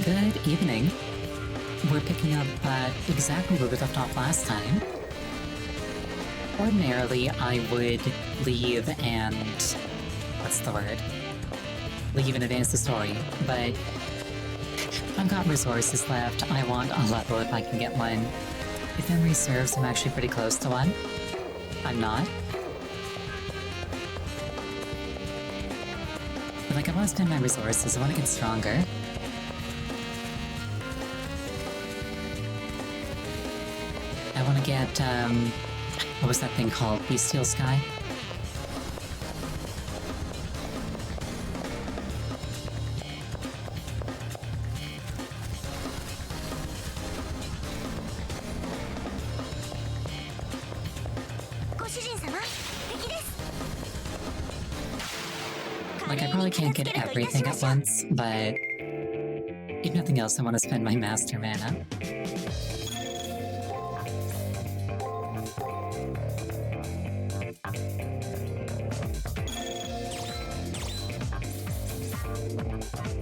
Good evening. We're picking up exactly where we left off last time. Ordinarily, I would leave and... what's the word? Leave and advance the story, but I've got resources left. I want a level if I can get one. If memory serves, I'm actually pretty close to one. I'm not. But like, I want to spend my resources, I want to get stronger. I want to get, what was that thing called? Bestial Sky? Like, I probably can't get everything at once, but if nothing else, I want to spend my master mana.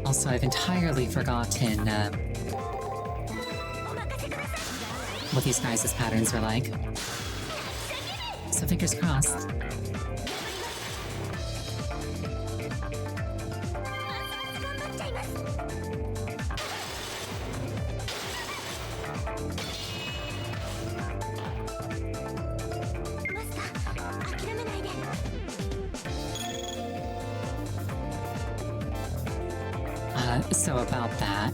Also, I've entirely forgotten what these guys' patterns are like. So fingers crossed. So about that,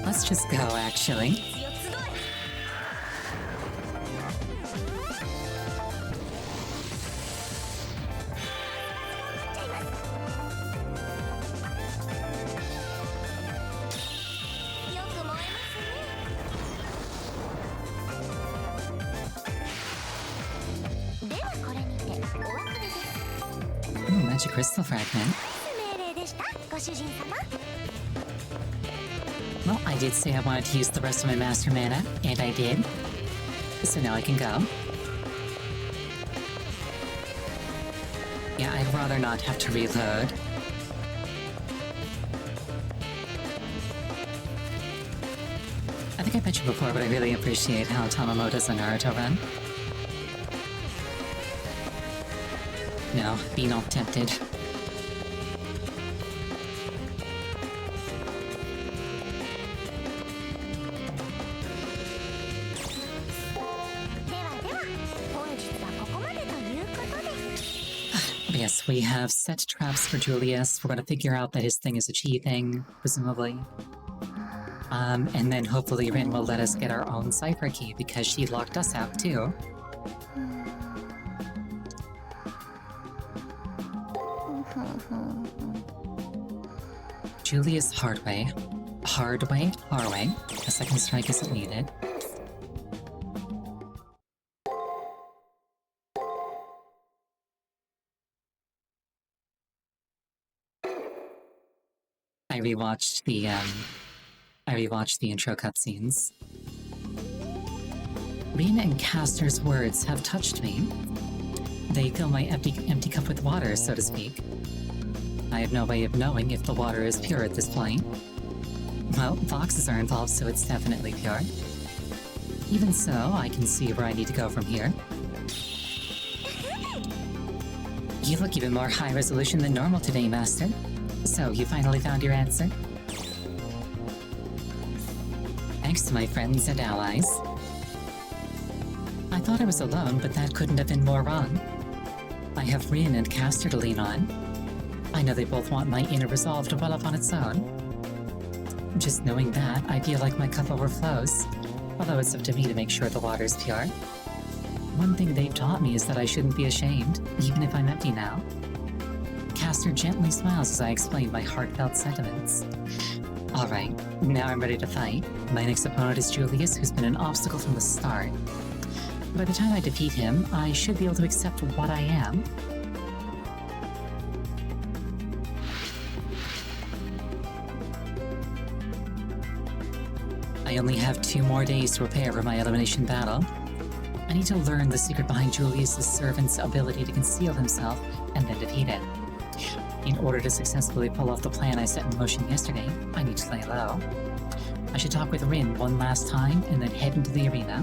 let's just go, actually. Magic Crystal Fragment. Well, I did say I wanted to use the rest of my master mana, and I did. So now I can go. Yeah, I'd rather not have to reload. I think I mentioned before, but I really appreciate how Tamamo does a Naruto run. No, be not tempted. Yes, we have set traps for Julius. We're going to figure out that his thing is achieving, presumably. And then hopefully Rin will let us get our own cipher key because she locked us out too. Julius Hardway. Hardway. A second strike isn't needed. I rewatched the intro cutscenes. Rin and Castor's words have touched me. They fill my empty cup with water, so to speak. I have no way of knowing if the water is pure at this point. Well, foxes are involved, so it's definitely pure. Even so, I can see where I need to go from here. You look even more high resolution than normal today, Master. So, you finally found your answer? Thanks to my friends and allies. I thought I was alone, but that couldn't have been more wrong. I have Rin and Castor to lean on. I know they both want my inner resolve to well up on its own. Just knowing that, I feel like my cup overflows, although it's up to me to make sure the water's pure. One thing they've taught me is that I shouldn't be ashamed, even if I'm empty now. Castor gently smiles as I explain my heartfelt sentiments. Alright, now I'm ready to fight. My next opponent is Julius, who's been an obstacle from the start. By the time I defeat him, I should be able to accept what I am. I only have 2 more days to prepare for my elimination battle. I need to learn the secret behind Julius's servant's ability to conceal himself and then defeat it. In order to successfully pull off the plan I set in motion yesterday, I need to lay low. I should talk with Rin one last time and then head into the arena.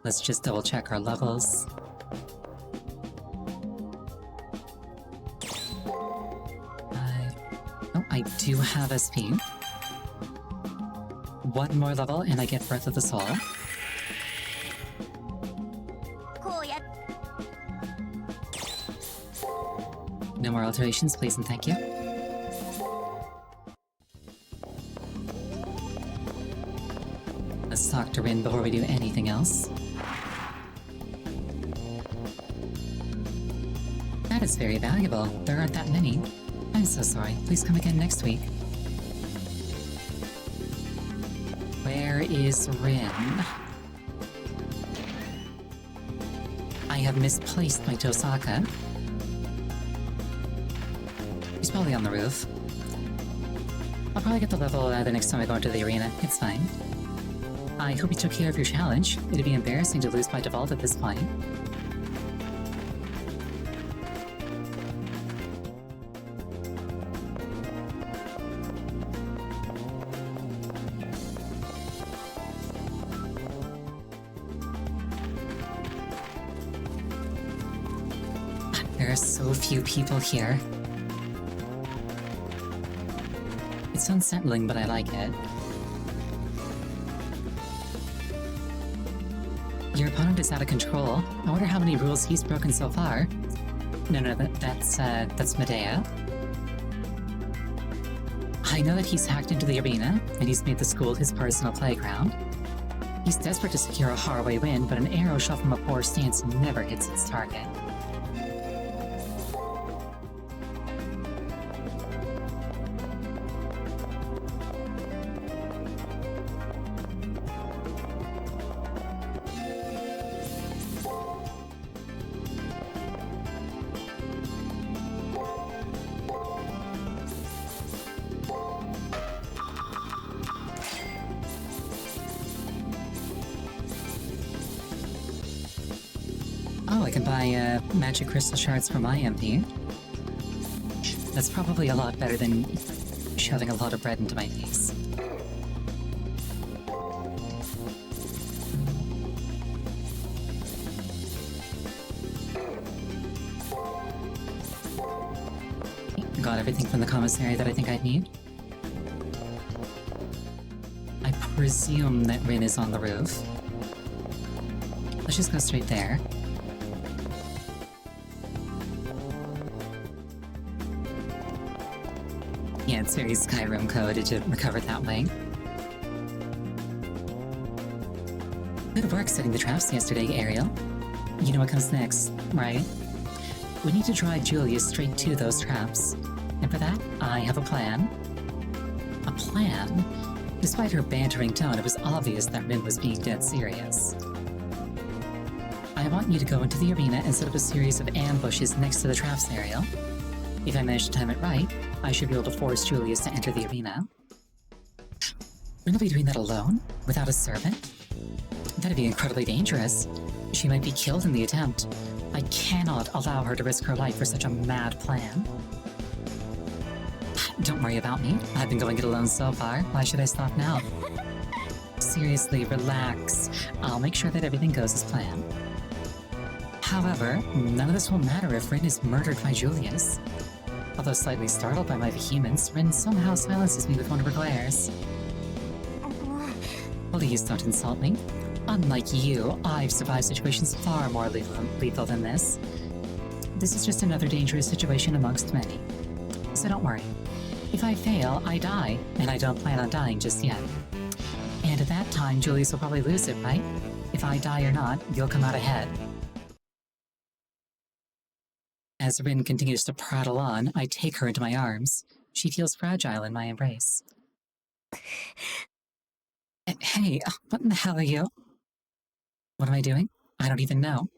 Let's just double check our levels. Oh, I do have SP. 1 more level and I get Breath of the Soul. No more alterations, please and thank you. Let's talk to Rin before we do anything else. That is very valuable. There aren't that many. I'm so sorry. Please come again next week. Where is Rin? I have misplaced my Tosaka. He's probably on the roof. I'll probably get the level the next time I go into the arena. It's fine. I hope you took care of your challenge. It'd be embarrassing to lose by default at this point. There are so few people here. It's unsettling, but I like it. Your opponent is out of control. I wonder how many rules he's broken so far. No, that's Medea. I know that he's hacked into the arena, and he's made the school his personal playground. He's desperate to secure a Haraway win, but an arrow shot from a poor stance never hits its target. Oh, I can buy magic crystal shards for my MP. That's probably a lot better than shoving a lot of bread into my face. Got everything from the commissary that I think I'd need. I presume that Rin is on the roof. Let's just go straight there. Yeah, it's very Skyrim coded to recover that way. Good work setting the traps yesterday, Ariel. You know what comes next, right? We need to drive Julius straight to those traps. And for that, I have a plan. A plan? Despite her bantering tone, it was obvious that Rin was being dead serious. I want you to go into the arena and set up a series of ambushes next to the traps, Ariel. If I manage to time it right, I should be able to force Julius to enter the arena. Rin will be doing that alone? Without a servant? That'd be incredibly dangerous. She might be killed in the attempt. I cannot allow her to risk her life for such a mad plan. Don't worry about me. I've been going it alone so far. Why should I stop now? Seriously, relax. I'll make sure that everything goes as planned. However, none of this will matter if Rin is murdered by Julius. Although slightly startled by my vehemence, Rin somehow silences me with one of her glares. Please don't insult me. Unlike you, I've survived situations far more lethal than this. This is just another dangerous situation amongst many. So don't worry. If I fail, I die, and I don't plan on dying just yet. And at that time, Julius will probably lose it, right? If I die or not, you'll come out ahead. As Rin continues to prattle on, I take her into my arms. She feels fragile in my embrace. Hey, what in the hell are you? What am I doing? I don't even know.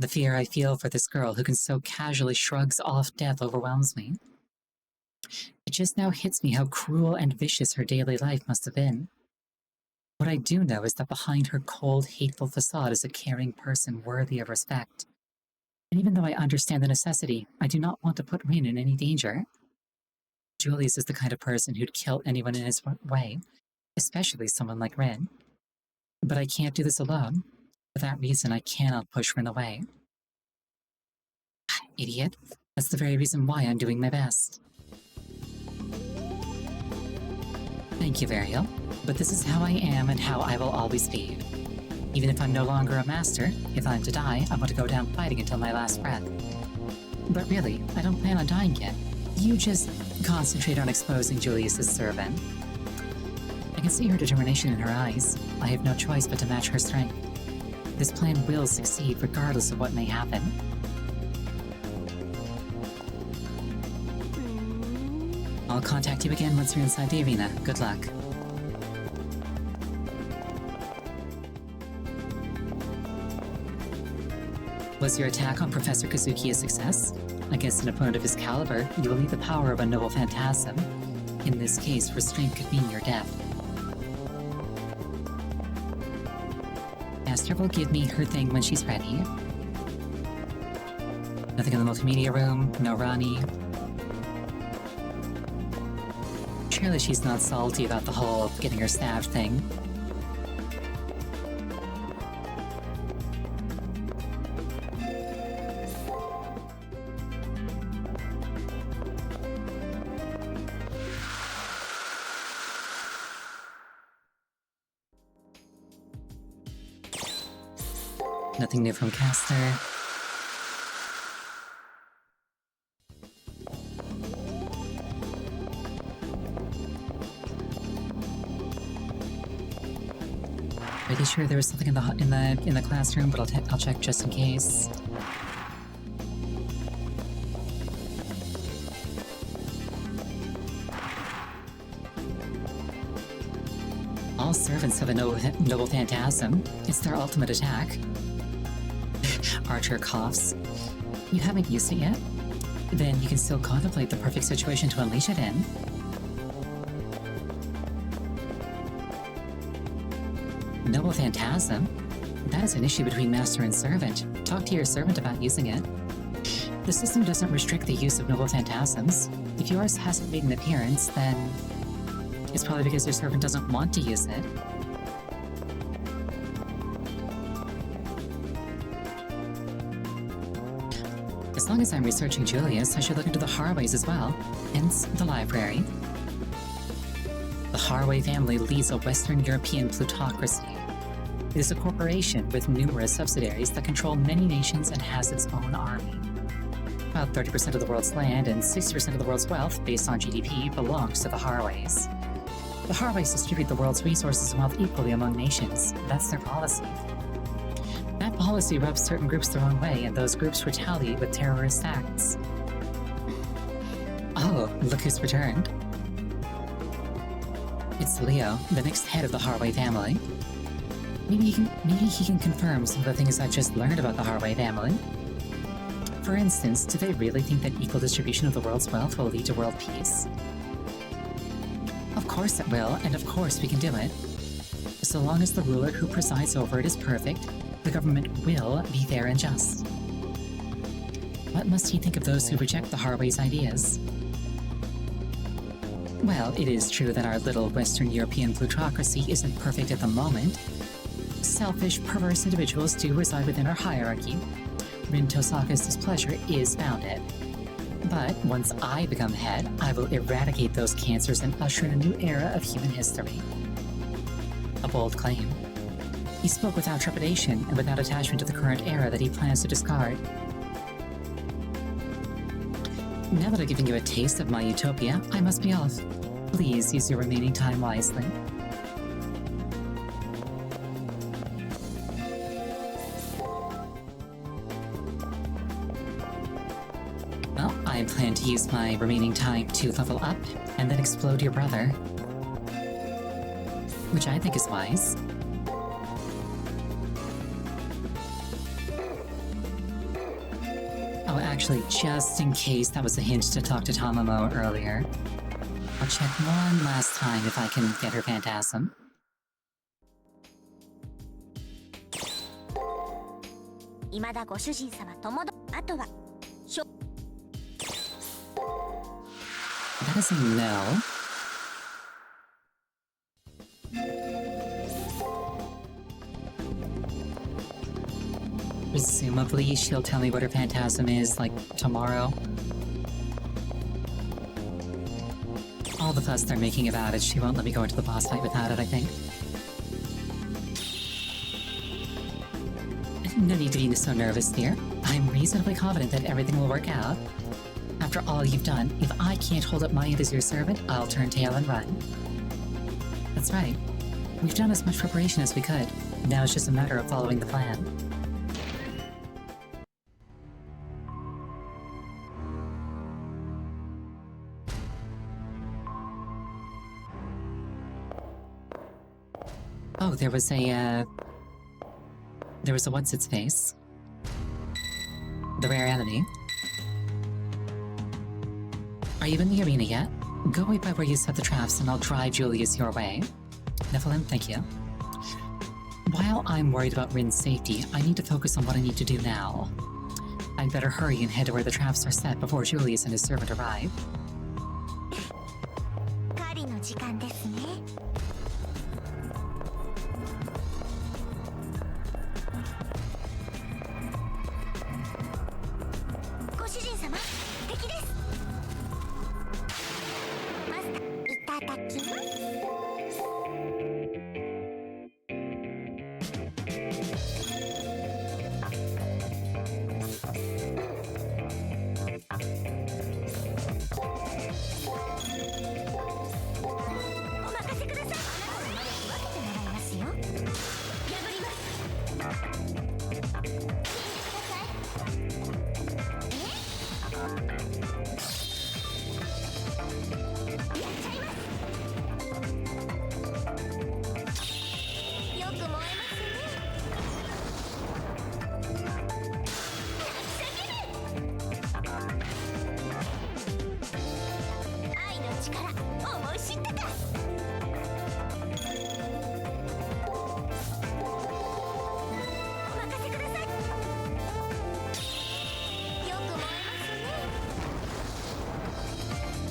The fear I feel for this girl who can so casually shrugs off death overwhelms me. It just now hits me how cruel and vicious her daily life must have been. What I do know is that behind her cold, hateful facade is a caring person worthy of respect. And even though I understand the necessity, I do not want to put Rin in any danger. Julius is the kind of person who'd kill anyone in his way, especially someone like Rin. But I can't do this alone. For that reason, I cannot push Rin away. Idiot. That's the very reason why I'm doing my best. Thank you, Variel. But this is how I am and how I will always be. Even if I'm no longer a master, if I'm to die, I want to go down fighting until my last breath. But really, I don't plan on dying yet. You just concentrate on exposing Julius's servant. I can see her determination in her eyes. I have no choice but to match her strength. This plan will succeed regardless of what may happen. I'll contact you again once you're inside the arena. Good luck. Was your attack on Professor Kazuki a success? Against an opponent of his caliber, you will need the power of a noble phantasm. In this case, restraint could mean your death. Master will give me her thing when she's ready. Nothing in the multimedia room, no Rani. Surely she's not salty about the whole getting her stabbed thing. Nothing new from Caster. Pretty sure there was something in the classroom, but I'll check just in case. All servants have a noble phantasm. It's their ultimate attack. Archer coughs. You haven't used it yet? Then you can still contemplate the perfect situation to unleash it in. Noble phantasm? That is an issue between master and servant. Talk to your servant about using it. The system doesn't restrict the use of noble phantasms. If yours hasn't made an appearance, then it's probably because your servant doesn't want to use it. As long as I'm researching Julius, I should look into the Harways as well, hence the library. The Harway family leads a Western European plutocracy. It is a corporation with numerous subsidiaries that control many nations and has its own army. About 30% of the world's land and 60% of the world's wealth, based on GDP, belongs to the Harways. The Harways distribute the world's resources and wealth equally among nations. That's their policy. That policy rubs certain groups the wrong way, and those groups retaliate with terrorist acts. Oh, look who's returned. It's Leo, the next head of the Harway family. Maybe he can confirm some of the things I've just learned about the Harway family. For instance, do they really think that equal distribution of the world's wealth will lead to world peace? Of course it will, and of course we can do it. So long as the ruler who presides over it is perfect, the government will be fair and just. What must he think of those who reject the Harway's ideas? Well, it is true that our little Western European plutocracy isn't perfect at the moment. Selfish, perverse individuals do reside within our hierarchy. Rin Tosaka's displeasure is founded. But once I become head, I will eradicate those cancers and usher in a new era of human history. A bold claim. He spoke without trepidation and without attachment to the current era that he plans to discard. Now that I've given you a taste of my utopia, I must be off. Please use your remaining time wisely. Well, I plan to use my remaining time to level up and then explode your brother. Which I think is wise. Oh, actually, just in case that was a hint to talk to Tamamo earlier, I'll check one last time if I can get her phantasm. That is a no. Presumably, she'll tell me what her phantasm is, like, tomorrow. All the fuss they're making about it, she won't let me go into the boss fight without it, I think. No need to be so nervous, dear. I'm reasonably confident that everything will work out. After all you've done, if I can't hold up my end as your servant, I'll turn tail and run. That's right. We've done as much preparation as we could. Now it's just a matter of following the plan. Oh, there was a what's-its-face. The rare enemy. Are you in the arena yet? Go wait by where you set the traps and I'll drive Julius your way. Nephilim, thank you. While I'm worried about Rin's safety, I need to focus on what I need to do now. I'd better hurry and head to where the traps are set before Julius and his servant arrive.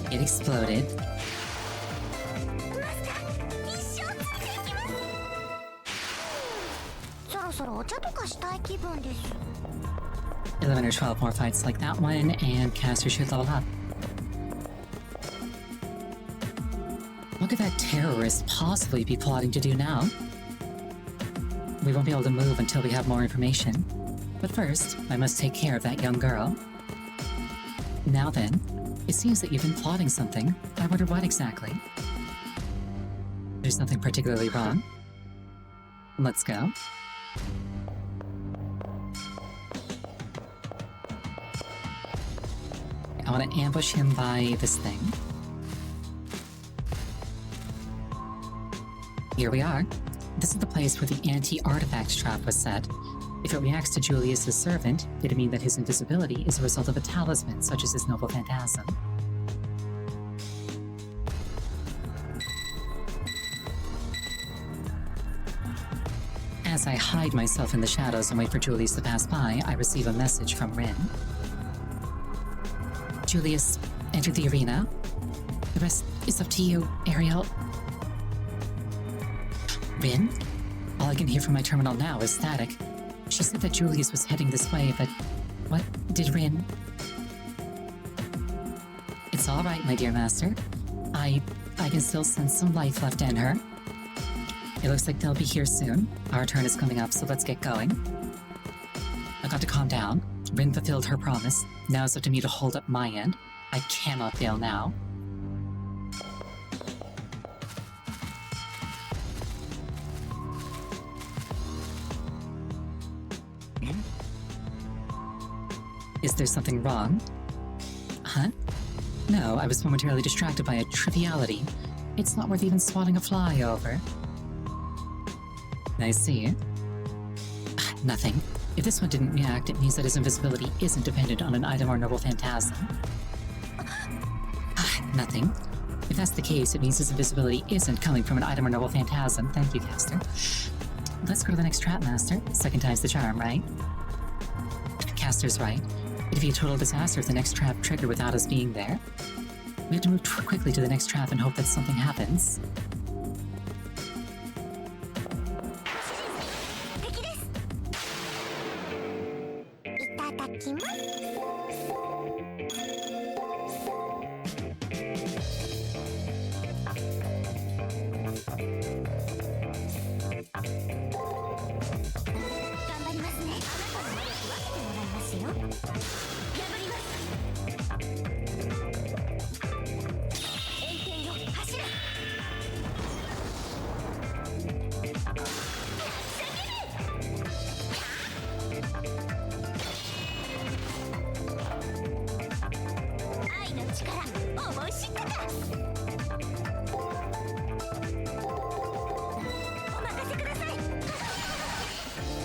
It exploded. "11 or 12 more fights like that one, and caster should level up." What could that terrorist possibly be plotting to do now? We won't be able to move until we have more information. But first, I must take care of that young girl. Now then, it seems that you've been plotting something. I wonder what exactly. There's nothing particularly wrong. Let's go. I want to ambush him by this thing. Here we are. This is the place where the anti-artifact trap was set. If it reacts to Julius's servant, it'd mean that his invisibility is a result of a talisman such as his noble phantasm. As I hide myself in the shadows and wait for Julius to pass by, I receive a message from Rin. "Julius, enter the arena. The rest is up to you, Ariel." Rin? All I can hear from my terminal now is static. She said that Julius was heading this way, but what did Rin? "It's all right, my dear master. I can still sense some life left in her. It looks like they'll be here soon. Our turn is coming up, so let's get going. I've got to calm down. Rin fulfilled her promise. Now it's up to me to hold up my end. I cannot fail now." Is there something wrong? Huh? No, I was momentarily distracted by a triviality. It's not worth even swatting a fly over. I see. Nothing. If this one didn't react, it means that his invisibility isn't dependent on an item or noble phantasm. Nothing. If that's the case, it means his invisibility isn't coming from an item or noble phantasm. Thank you, Caster. Let's go to the next trap, Master. Second time's the charm, right? Caster's right. It'd be a total disaster if the next trap triggered without us being there. We have to move quickly to the next trap and hope that something happens.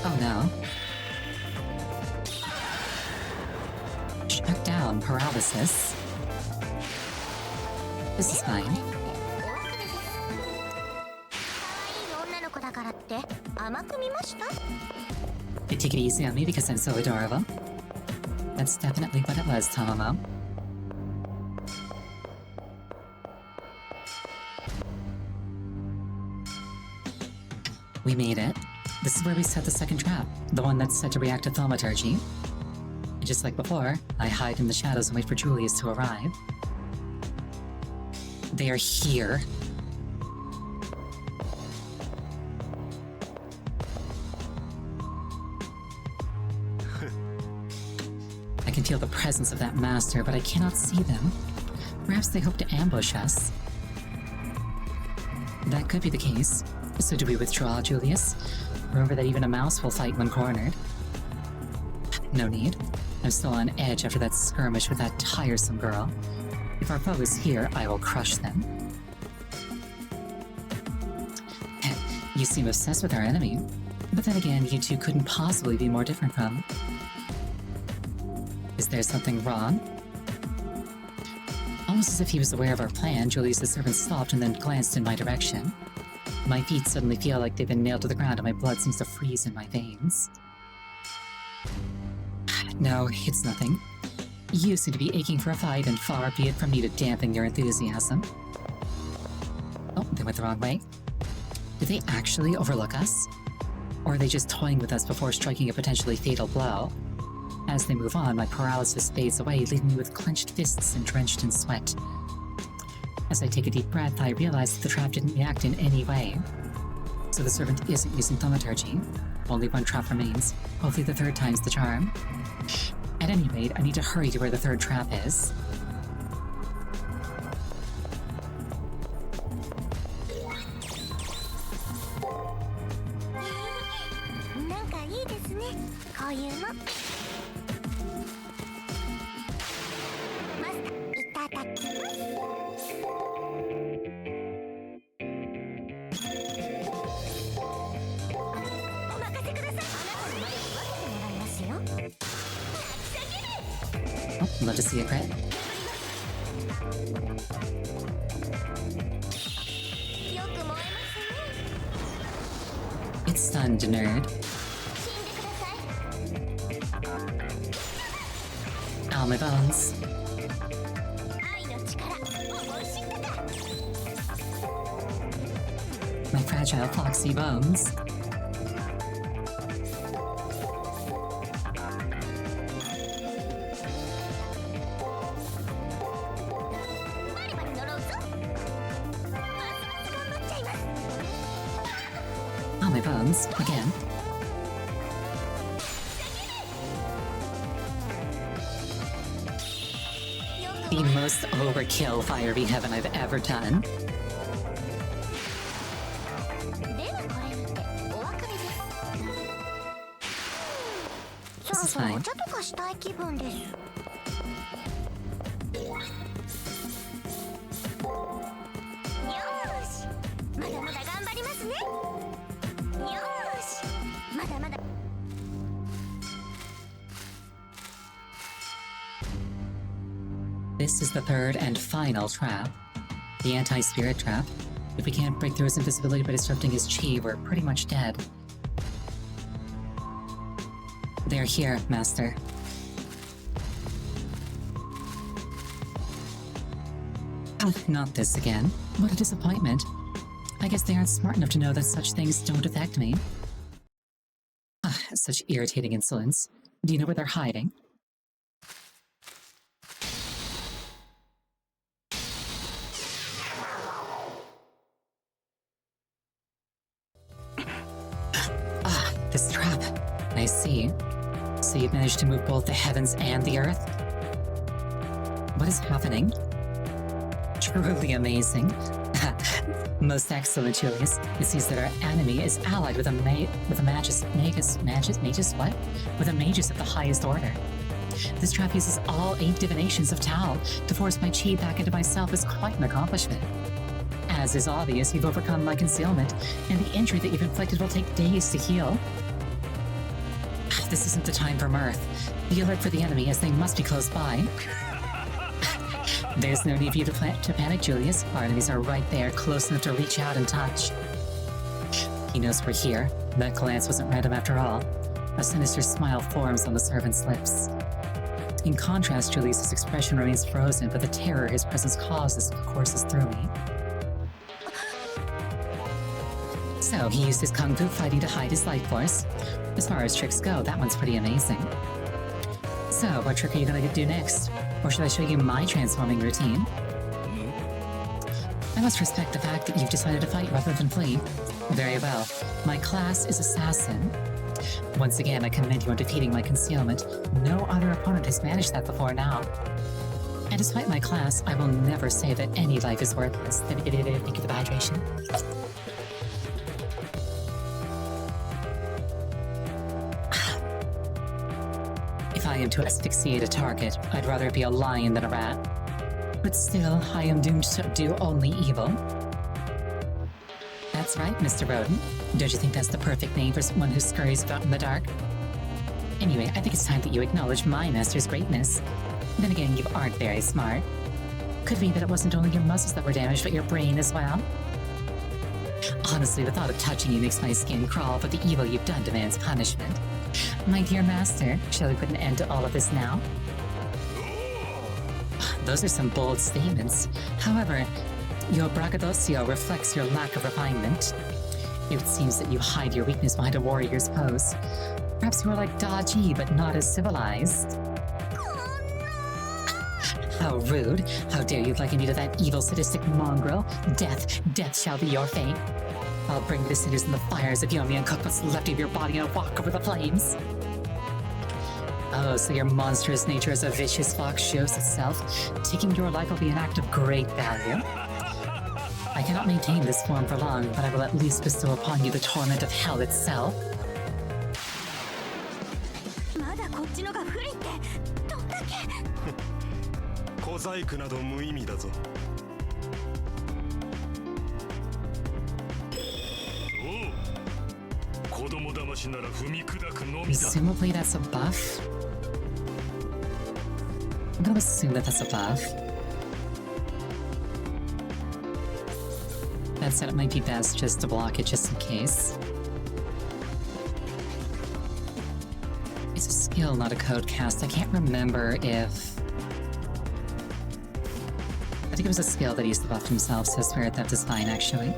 Oh no. Shut down paralysis. This is fine. You take it easy on me because I'm so adorable. That's definitely what it was, Tomomo. We made it. This is where we set the second trap, the one that's set to react to thaumaturgy. And just like before, I hide in the shadows and wait for Julius to arrive. They are here. I can feel the presence of that master, but I cannot see them. Perhaps they hope to ambush us. That could be the case. So do we withdraw, Julius? Remember that even a mouse will fight when cornered. No need. I'm still on edge after that skirmish with that tiresome girl. If our foe is here, I will crush them. You seem obsessed with our enemy. But then again, you two couldn't possibly be more different from. Is there something wrong? Almost as if he was aware of our plan, Julius' servant stopped and then glanced in my direction. My feet suddenly feel like they've been nailed to the ground and my blood seems to freeze in my veins. No, it's nothing. You seem to be aching for a fight, and far be it from me to dampen your enthusiasm. Oh, they went the wrong way. Did they actually overlook us? Or are they just toying with us before striking a potentially fatal blow? As they move on, my paralysis fades away, leaving me with clenched fists and drenched in sweat. As I take a deep breath, I realize that the trap didn't react in any way. So the servant isn't using thaumaturgy. Only one trap remains. Hopefully the third time's the charm. At any rate, I need to hurry to where the third trap is. Oh, love to see a crit. It's stunned, nerd. Ow, my bones. My fragile, foxy bones. Oh, my bones. Again. The most overkill Fire Be Heaven I've ever done. This is fine. This is the third and final trap. The anti-spirit trap. If we can't break through his invisibility by disrupting his chi, we're pretty much dead. They're here, Master. Not this again. What a disappointment. I guess they aren't smart enough to know that such things don't affect me. Such irritating insolence. Do you know where they're hiding? This trap. I see. So you've managed to move both the heavens and the earth? What is happening? Truly amazing. Most excellent, Julius. It seems that our enemy is allied with a magus of the highest order. This trap uses all 8 divinations of Tao to force my chi back into myself is quite an accomplishment. As is obvious, you've overcome my concealment, and the injury that you've inflicted will take days to heal. This isn't the time for mirth. Be alert for the enemy, as they must be close by. There's no need for you to panic, Julius. Our enemies are right there, close enough to reach out and touch. He knows we're here. That glance wasn't random after all. A sinister smile forms on the servant's lips. In contrast, Julius's expression remains frozen, but the terror his presence causes courses through me. So, he used his kung fu fighting to hide his life force. As far as tricks go, that one's pretty amazing. So, what trick are you gonna do next? Or should I show you my transforming routine? I must respect the fact that you've decided to fight rather than flee. Very well. My class is Assassin. Once again, I commend you on defeating my concealment. No other opponent has managed that before now. And despite my class, I will never say that any life is worthless. Thank you for the hydration. If I am to asphyxiate a target, I'd rather it be a lion than a rat. But still, I am doomed to do only evil. That's right, Mr. Rodent. Don't you think that's the perfect name for someone who scurries about in the dark? Anyway, I think it's time that you acknowledge my master's greatness. Then again, you aren't very smart. Could be that it wasn't only your muscles that were damaged, but your brain as well. Honestly, the thought of touching you makes my skin crawl, but the evil you've done demands punishment. My dear master, shall we put an end to all of this now? Those are some bold statements. However, your braggadocio reflects your lack of refinement. It seems that you hide your weakness behind a warrior's pose. Perhaps you are like Da Ji, but not as civilized. How rude. How dare you liken me to that evil, sadistic mongrel? Death shall be your fate. I'll bring the cinders and the fires if you only uncook what's left of your body and walk over the flames. Oh, so your monstrous nature as a vicious fox shows itself. Taking your life will be an act of great value. I cannot maintain this form for long, but I will at least bestow upon you the torment of hell itself. Presumably that's a buff? I'm gonna assume that that's a buff. That said, it might be best just to block it just in case. It's a skill, not a code cast. I can't remember if... I think it was a skill that used to buff himself, so Spirit Theft is fine, actually.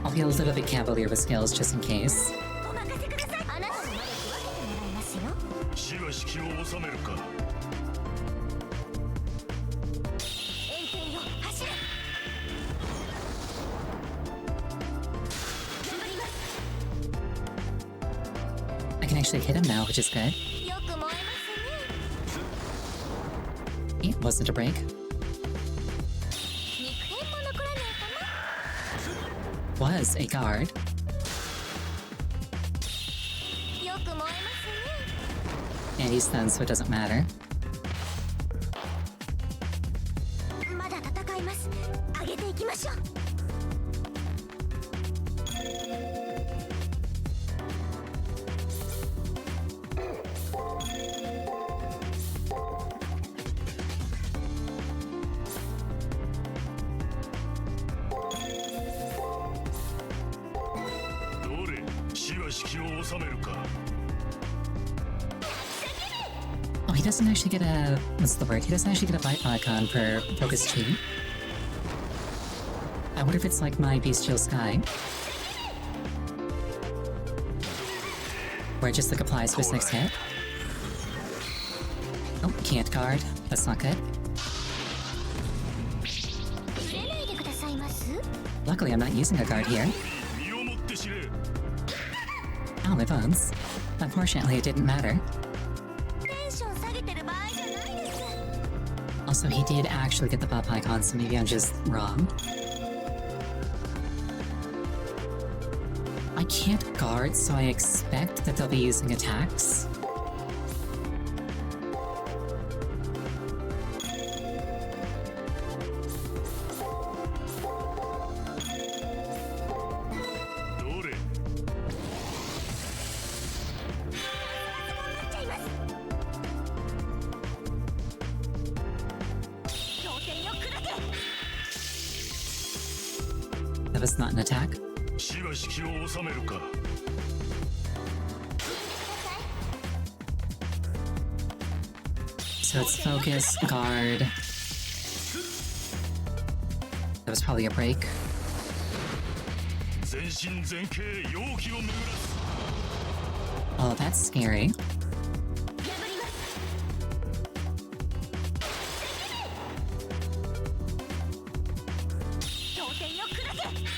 I'll be a little bit cavalier with skills just in case. I can actually hit him now, which is good. It wasn't a break. Was a guard. And he's stunned, so it doesn't matter. まだ戦います。上げていきましょう。どれ、死は式を収めるか。Oh, he doesn't actually get a... what's the word? He doesn't actually get a bite icon for Focus Chi. I wonder if it's like my Bestial Sky. Where it just like applies to his next hit. Oh, can't guard. That's not good. Luckily, I'm not using a guard here. 身をもって知れ。 Ow, my bones. Unfortunately, it didn't matter. テンション下げてる場合じゃないです。 Also, he did actually get the buff icon, so maybe I'm just wrong. I can't guard, so I expect that they'll be using attacks. That was not an attack. 死は式を収めるか。 So it's focus, guard. That was probably a break. 全身全形容器を巡らす。 Oh, that's scary. 拠点を砕け。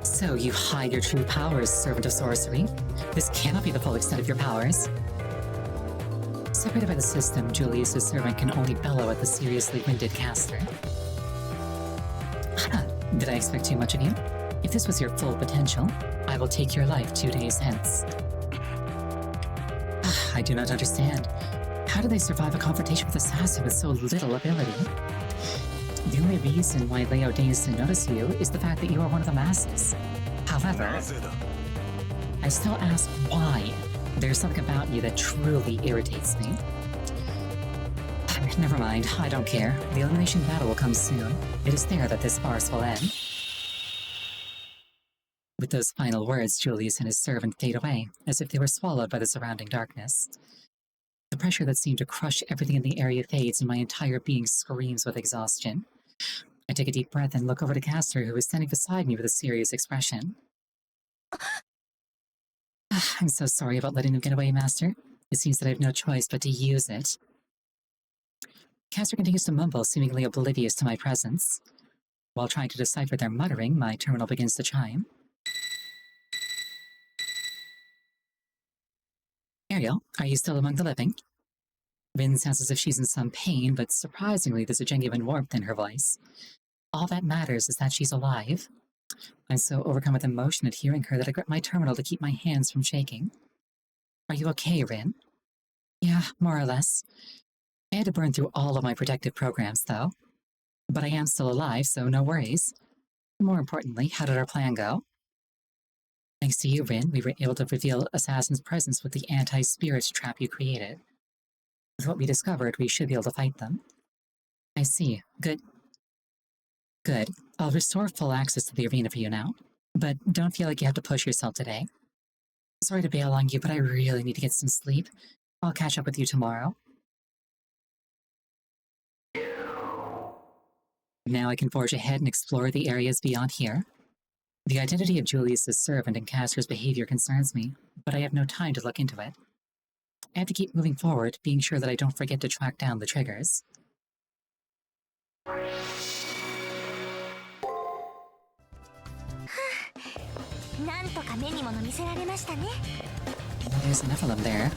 So you hide your true powers, servant of sorcery. This cannot be the full extent of your powers. Separated by the system, Julius's servant can only bellow at the seriously winded caster. Did I expect too much of you? If this was your full potential, I will take your life 2 days hence. I do not understand. How do they survive a confrontation with assassin with so little ability? The only reason why Leo deigns to notice you is the fact that you are one of the masses. However, なぜだ。 I still ask why. There's something about you that truly irritates me. Never mind, I don't care. The elimination battle will come soon. It is there that this farce will end. With those final words, Julius and his servant fade away, as if they were swallowed by the surrounding darkness. The pressure that seemed to crush everything in the area fades, and my entire being screams with exhaustion. I take a deep breath and look over to Castor, who is standing beside me with a serious expression. I'm so sorry about letting them get away, Master. It seems that I have no choice but to use it. Castor continues to mumble, seemingly oblivious to my presence. While trying to decipher their muttering, my terminal begins to chime. Ariel, are you still among the living? Rin sounds as if she's in some pain, but surprisingly there's a genuine warmth in her voice. All that matters is that she's alive. I'm so overcome with emotion at hearing her that I grip my terminal to keep my hands from shaking. Are you okay, Rin? Yeah, more or less. I had to burn through all of my protective programs, though. But I am still alive, so no worries. More importantly, how did our plan go? Thanks to you, Rin, we were able to reveal Assassin's presence with the anti-spirits trap you created. With what we discovered, we should be able to fight them. I see. Good. Good. I'll restore full access to the arena for you now. But don't feel like you have to push yourself today. Sorry to bail on you, but I really need to get some sleep. I'll catch up with you tomorrow. Now I can forge ahead and explore the areas beyond here. The identity of Julius's servant and Castor's behavior concerns me, but I have no time to look into it. I have to keep moving forward, being sure that I don't forget to track down the triggers. There's enough of them there.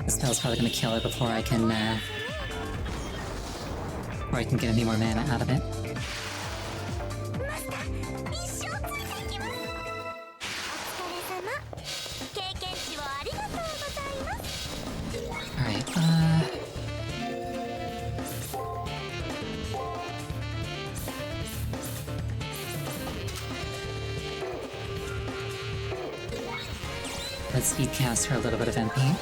The spell's probably gonna kill it before I can get any more mana out of it. マスター一生ついていきます。お疲れ様。経験値をありがとうございます。 Alright, let's speed cast her a little bit of MP.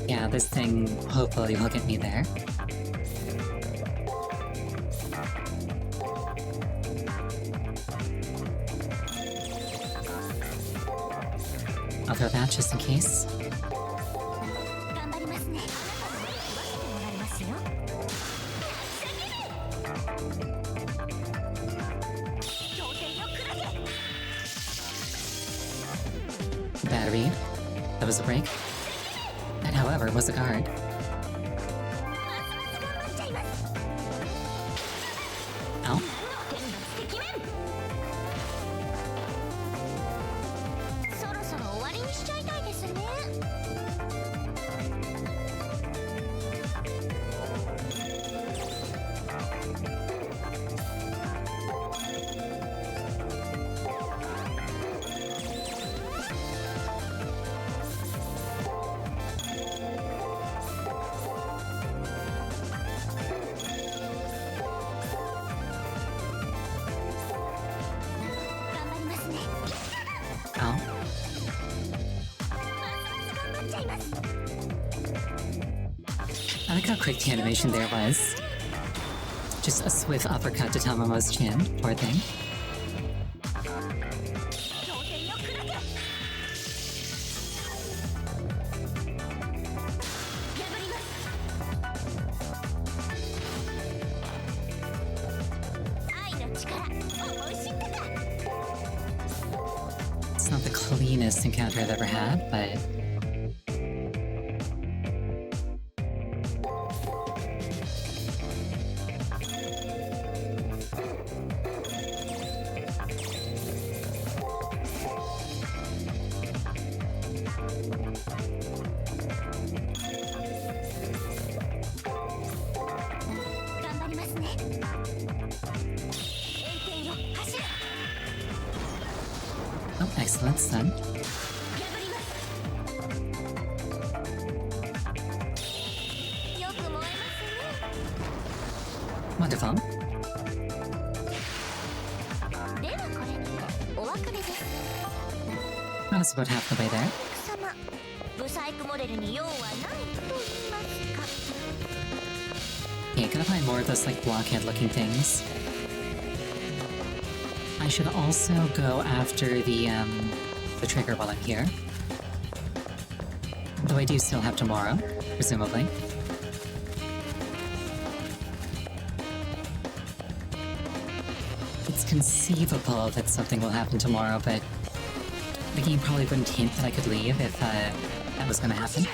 Yeah, this thing hopefully will get me there. I'll throw that just in case. 頑張りますね。あなたの魔力分けてもらいますよ。協定をくらげ。 Battery. That was a break. That, however, was a card. ますます頑張っちゃいます。 Ow. 天罰てきめん。そろそろ終わりにしちゃいたいですね。 頑張りますね。 Ow. ますます頑張っちゃいます。 I like how quick the animation there was. Just a swift uppercut to Tamamo's chin. Poor thing. 協定をくらげ。破ります。愛の力、思い知ったか。 It's not the cleanest encounter I've ever had, but... Oh, excellent, son. Wonderful. That was about half the way there. Okay, gotta find more of those like blockhead-looking things. I should also go after the trigger while I'm here. Though I do still have tomorrow, presumably. It's conceivable that something will happen tomorrow, but the game probably wouldn't hint that I could leave if that was gonna happen.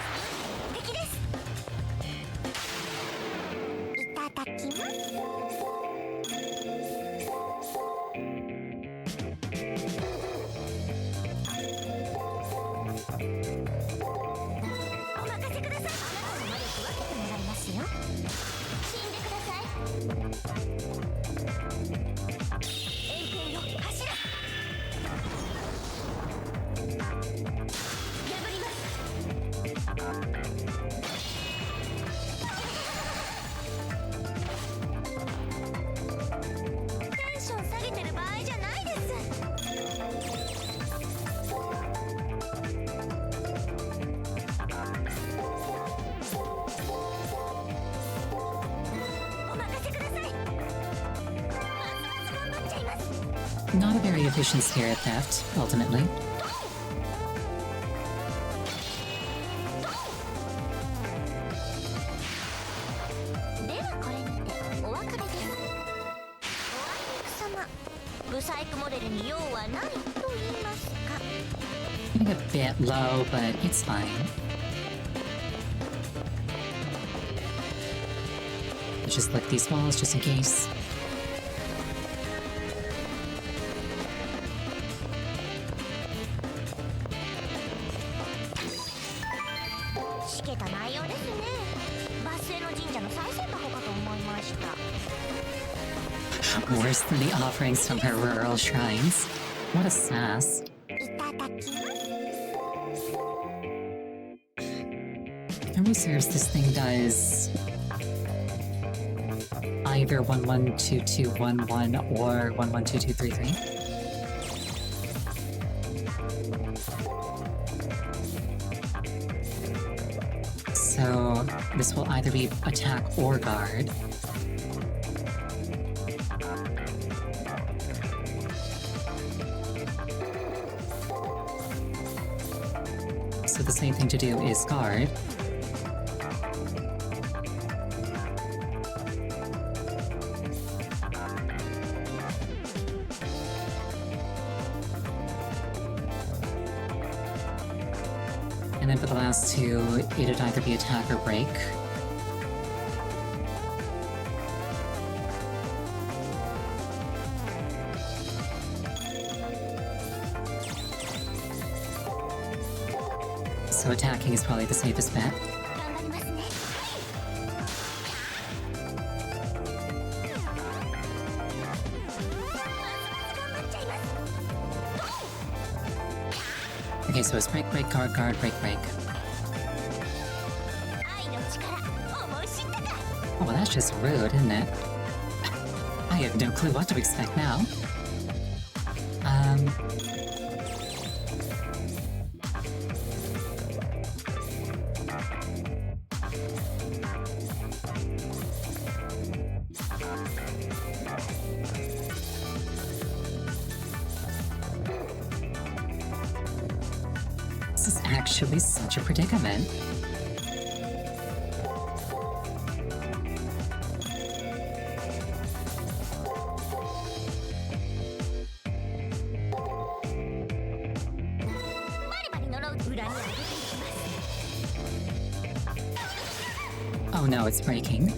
Not a very efficient spirit theft, ultimately. ではこれにてお別れです。おあいにくさま、ブサイクモデルに用はないと言いますか。 Getting a bit low, but it's fine. Let's just lick these walls just in case. しけた内容ですね。バスへの神社の再生箱かと思いました。 Worse than the offerings from her rural shrines. What a sass. いただきます。 Memory serves, this thing does either 112211 or 112233. So this will either be attack or guard. So the same thing to do is guard. And then for the last two, it'd either be attack or break. So attacking is probably the safest bet. 頑張りますね。 Okay, so it's break, break, guard, guard, break, break. 愛の力、思い知ったか。 Oh, well, that's just rude, isn't it? I have no clue what to expect now. This is actually such a predicament. Oh no, it's breaking.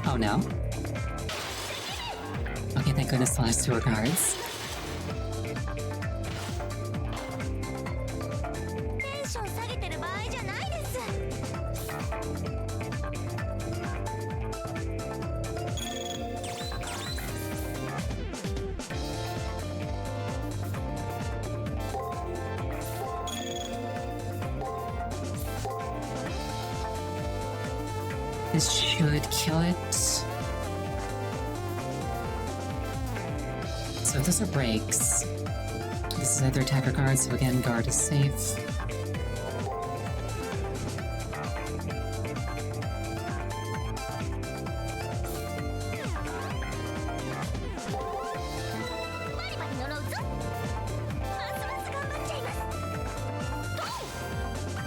Oh no. Okay, thank goodness the last two are guards. This should kill it. So those are breaks. This is either attack or guard, so again, guard is safe.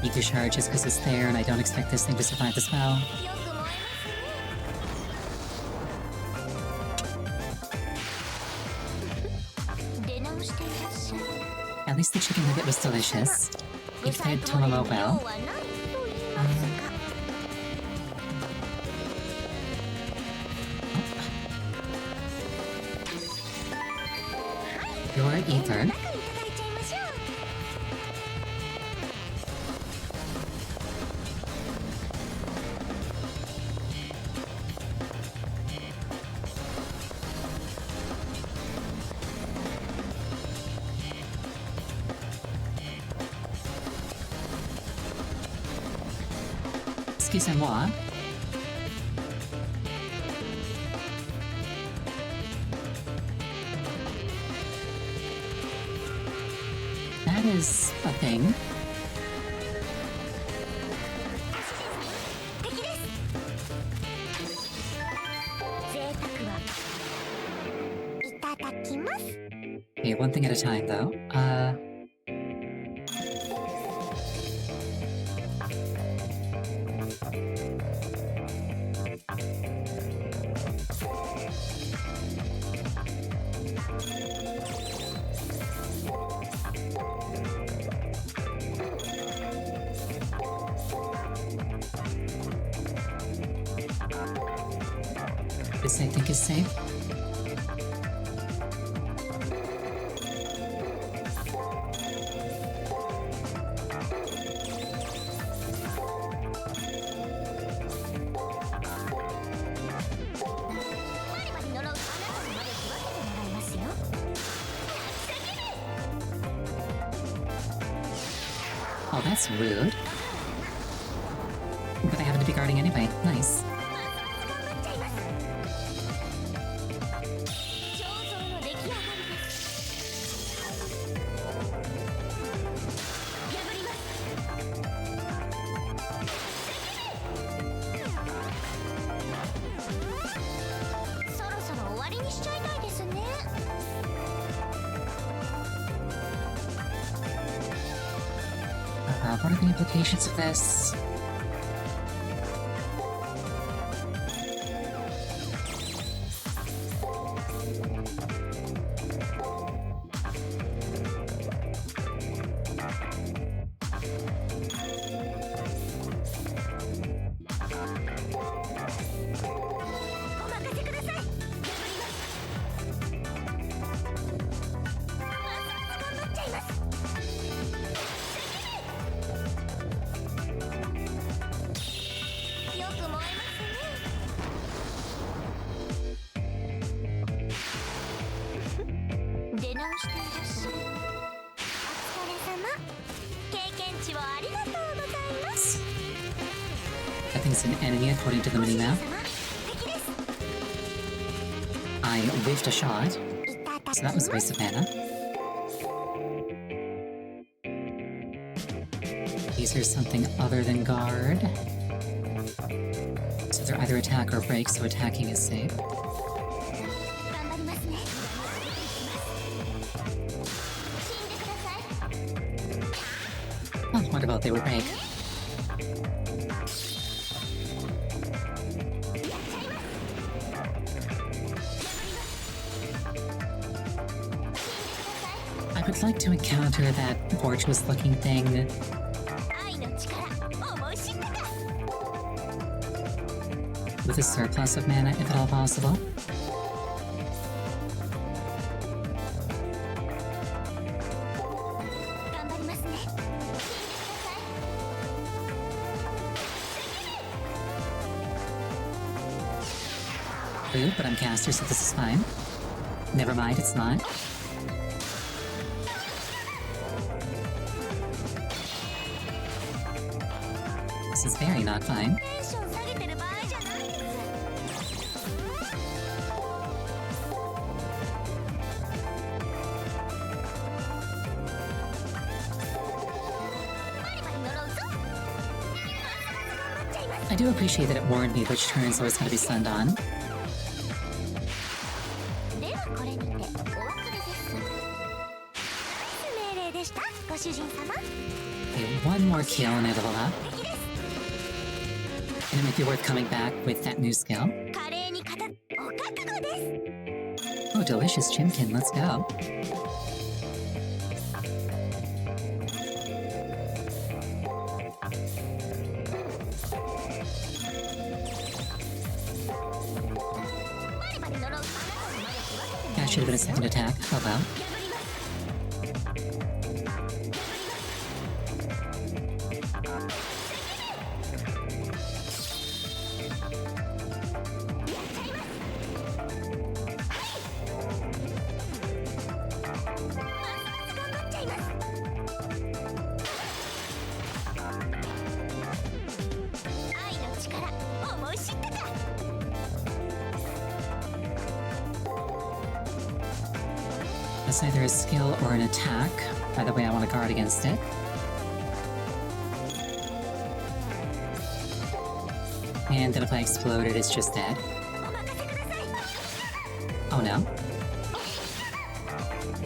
Need to charge just because it's there, and I don't expect this thing to survive as well. At least the chicken nugget was delicious. It fed Tomomo well. Your ether. Excusez-moi. is a thing. 敵です贅沢はいただきます Okay, one thing at a time, though. This I think is safe. Oh, that's rude. But I happen to be guarding anyway. Nice. What are the implications of this? I think it's an enemy according to the mini-map. I whiffed a shot, so that was a waste of mana. These are something other than guard. So they're either attack or break, so attacking is safe. Oh, what about they would break? I would like to encounter that tortuous-looking thing. With a surplus of mana, if at all possible. Rude, but I'm caster, so this is fine. Never mind, it's not. This is very not fine. I do appreciate that it warned me which turns I was going to be stunned on. Okay, one more kill and I level up. And it might be worth coming back with that new skill. Oh, delicious chimkin, let's go. That should have been a second attack. Oh well. That's either a skill or an attack. By the way, I want to guard against it. And then if I explode it, it's just dead. Oh no.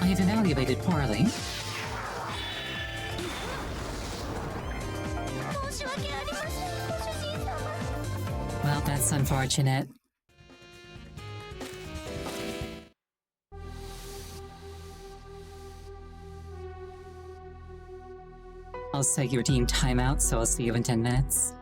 I have evaluated poorly. Well, that's unfortunate. I'll set your team timeout, so I'll see you in 10 minutes.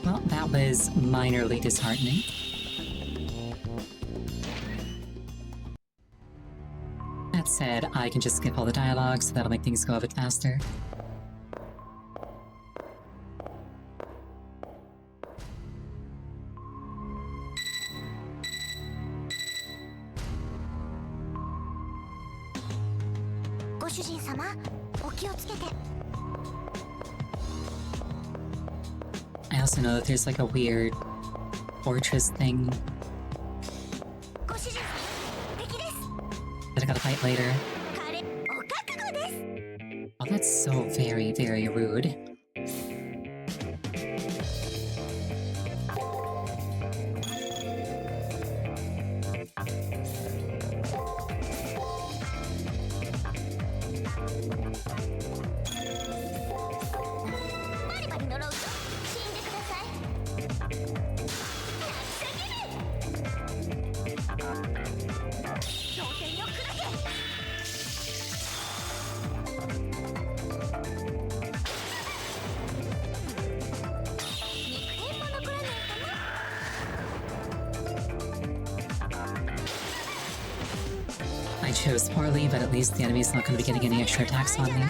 Well, that was minorly disheartening. That said, I can just skip all the dialogue, so that'll make things go a bit faster. I also know that there's like a weird fortress thing that I gotta fight later. Oh, that's so very, very rude. I chose poorly, but at least the enemy's not going to be getting any extra attacks on me.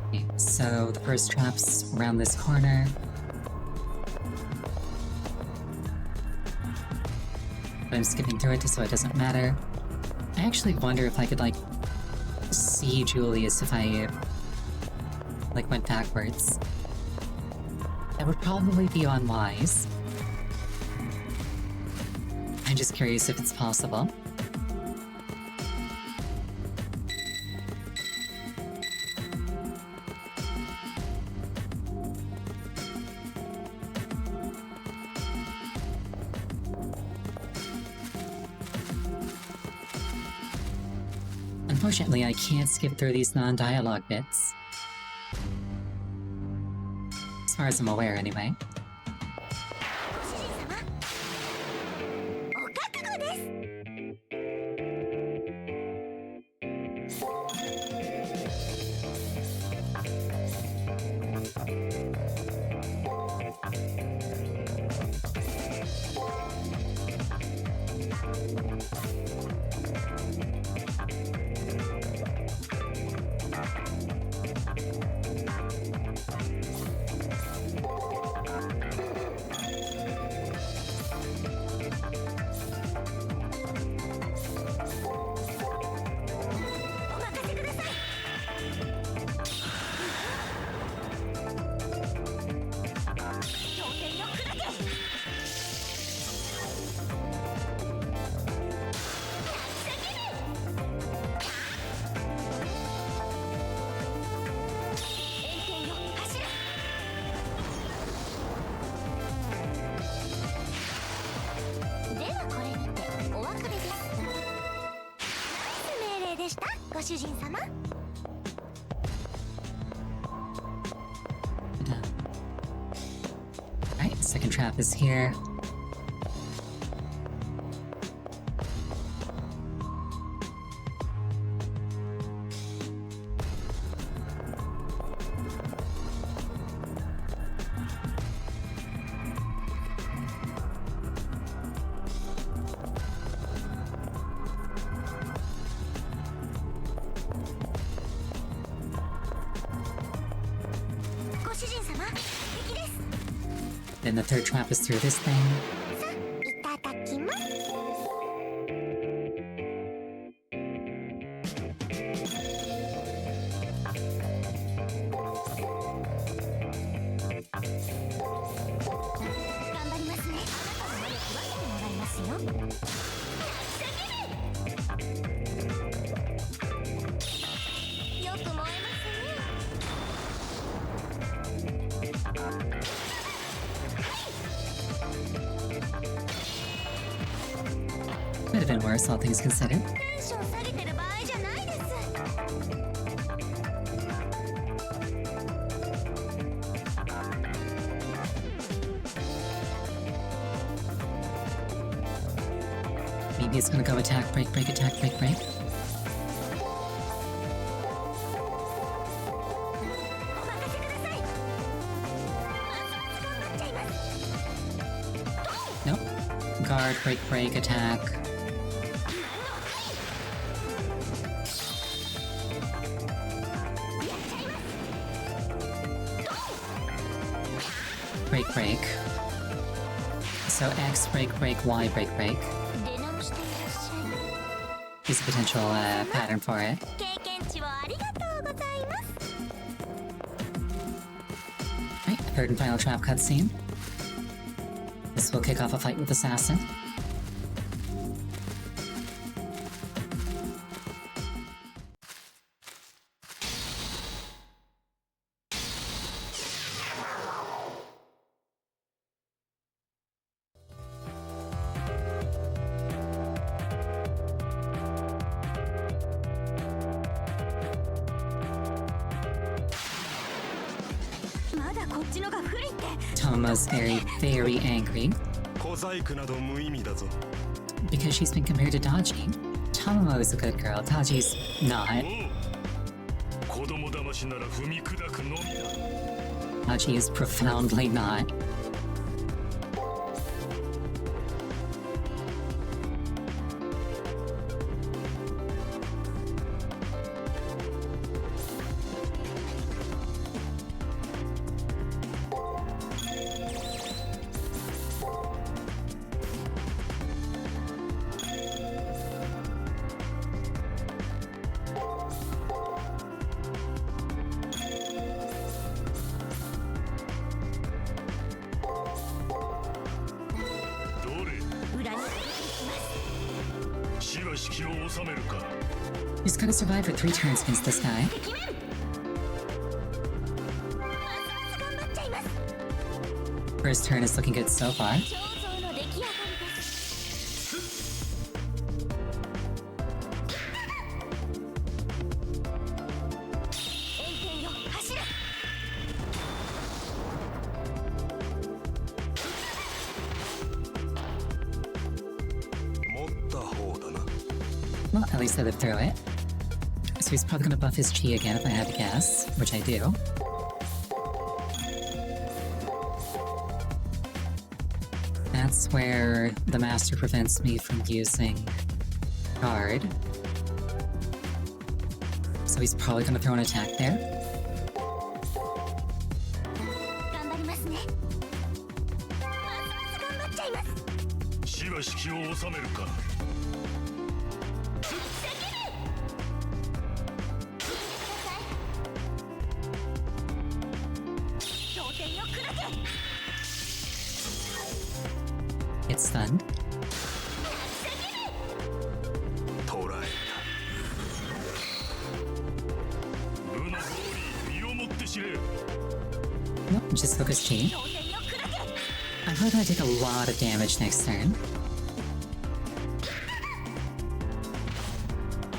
Okay, so the first trap's around this corner. But I'm skipping through it so it doesn't matter. I actually wonder if I could, like, see Julius if I, like, went backwards. That would probably be unwise. I'm just curious if it's possible. Unfortunately, I can't skip through these non-dialogue bits. As far as I'm aware, anyway. Alright, second trap is here. Then the third trap is through this thing. いただきます。頑張りますね。あなたの魔力分けてもらいますよ。よく燃えますね。Could have been worse, all things considered. テンション下げてる場合じゃないです。Maybe it's gonna go attack, break, break, attack, break, break. お任せください。ますます頑張っちゃいます。 Nope. Guard, break, break, attack. Break, break. So X, break, break, Y, break, break 出直していらっしゃい。 is a potential pattern for it. 経験値をありがとうございます。 Right, third and final trap cutscene. This will kick off a fight with Assassin. Toma's very, very angry 小細工など無意味だぞ。 because she's been compared to Daji. Tomo is a good girl, Daji's not. おう子供騙しなら踏み砕くのみだ。 Daji is profoundly not. He's gotta survive for 3 turns against this guy. First turn is looking good so far. Well, at least I lived through it. So he's probably gonna buff his chi again if I had to guess, which I do. That's where the master prevents me from using guard. So he's probably gonna throw an attack there. 頑張りますね。ますます頑張っちゃいます。しばし気を収めるか。It's stunned. 捕らえルナ通り身をもって知れ。 Nope, just focus chi. I heard I take a lot of damage next turn.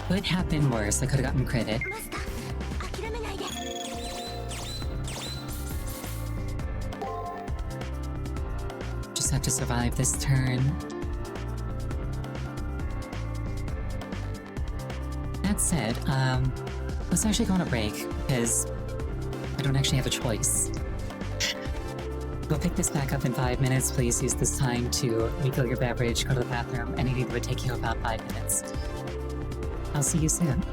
Could have been worse, I could have gotten critted. マスター、諦めないで。 Just have to survive this turn. That said, let's actually go on a break, because I don't actually have a choice. We'll pick this back up in 5 minutes. Please use this time to refill your beverage, go to the bathroom. Anything that would take you about 5 minutes. I'll see you soon.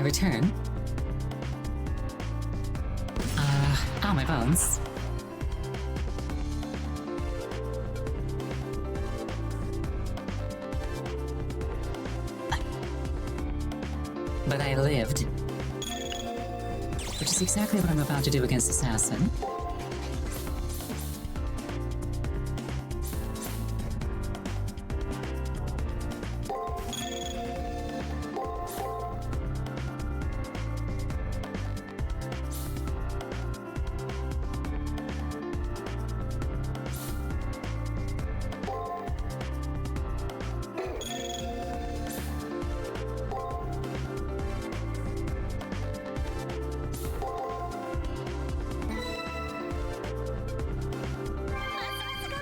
I return. Ow, my bones. But I lived. Which is exactly what I'm about to do against Assassin.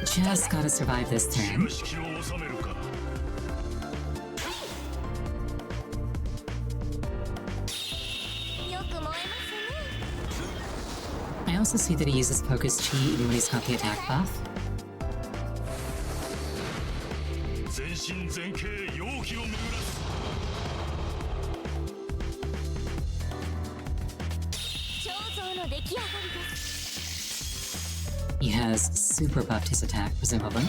Just gotta survive this 火 turn. は式を収めるか。よく燃えますね。 I also see that he uses Focus Chi even when he's got the attack buff. 全身全形容器を巡らす。彫像の出来上がりです。 He has super buffed his attack, presumably.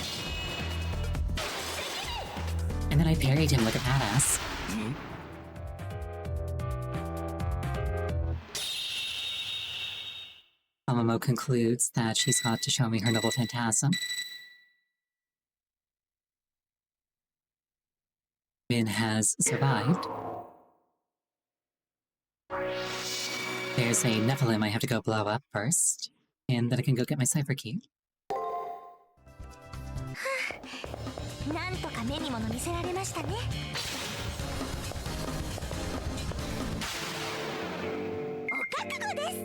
And then I parried him like a badass. Amamo concludes that she's got to show me her noble phantasm. Min has survived. There's a Nephilim I have to go blow up first, and then I can go get my cipher key. なんとか目に物見せられましたね。お覚悟です。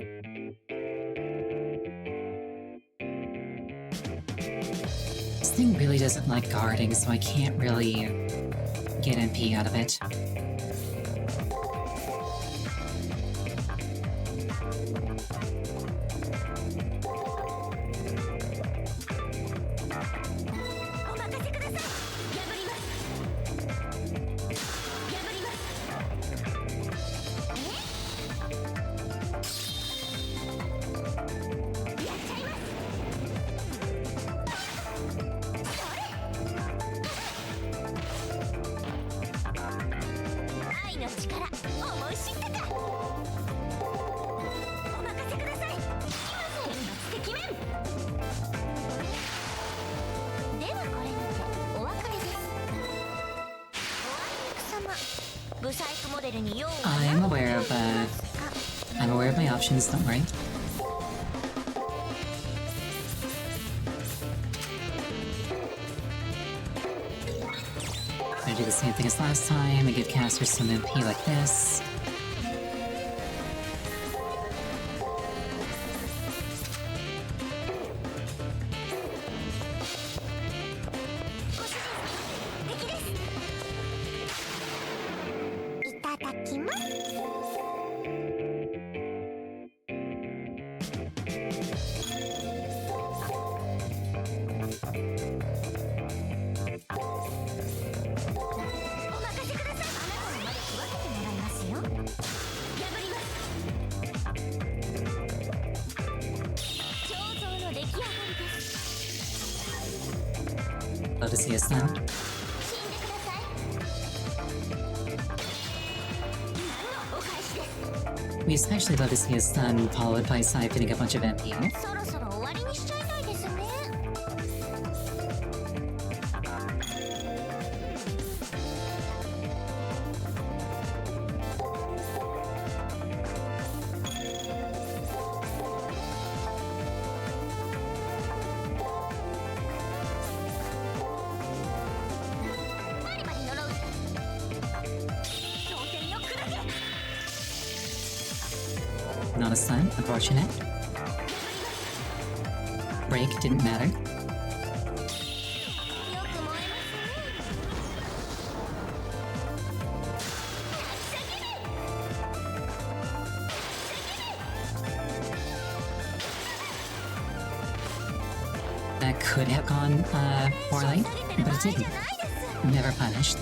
This thing really doesn't like guarding, so I can't really get MP out of it. I'm aware of my options, don't worry. I do the same thing as last time, I give casters some MP like this. Love to see us done. We especially love to see us done, followed by siphoning a bunch of MP. そろそろ終わりにしちゃいたいですね。 Not a stun, unfortunate. Break didn't matter. That could have gone poorly, but it didn't. Never punished.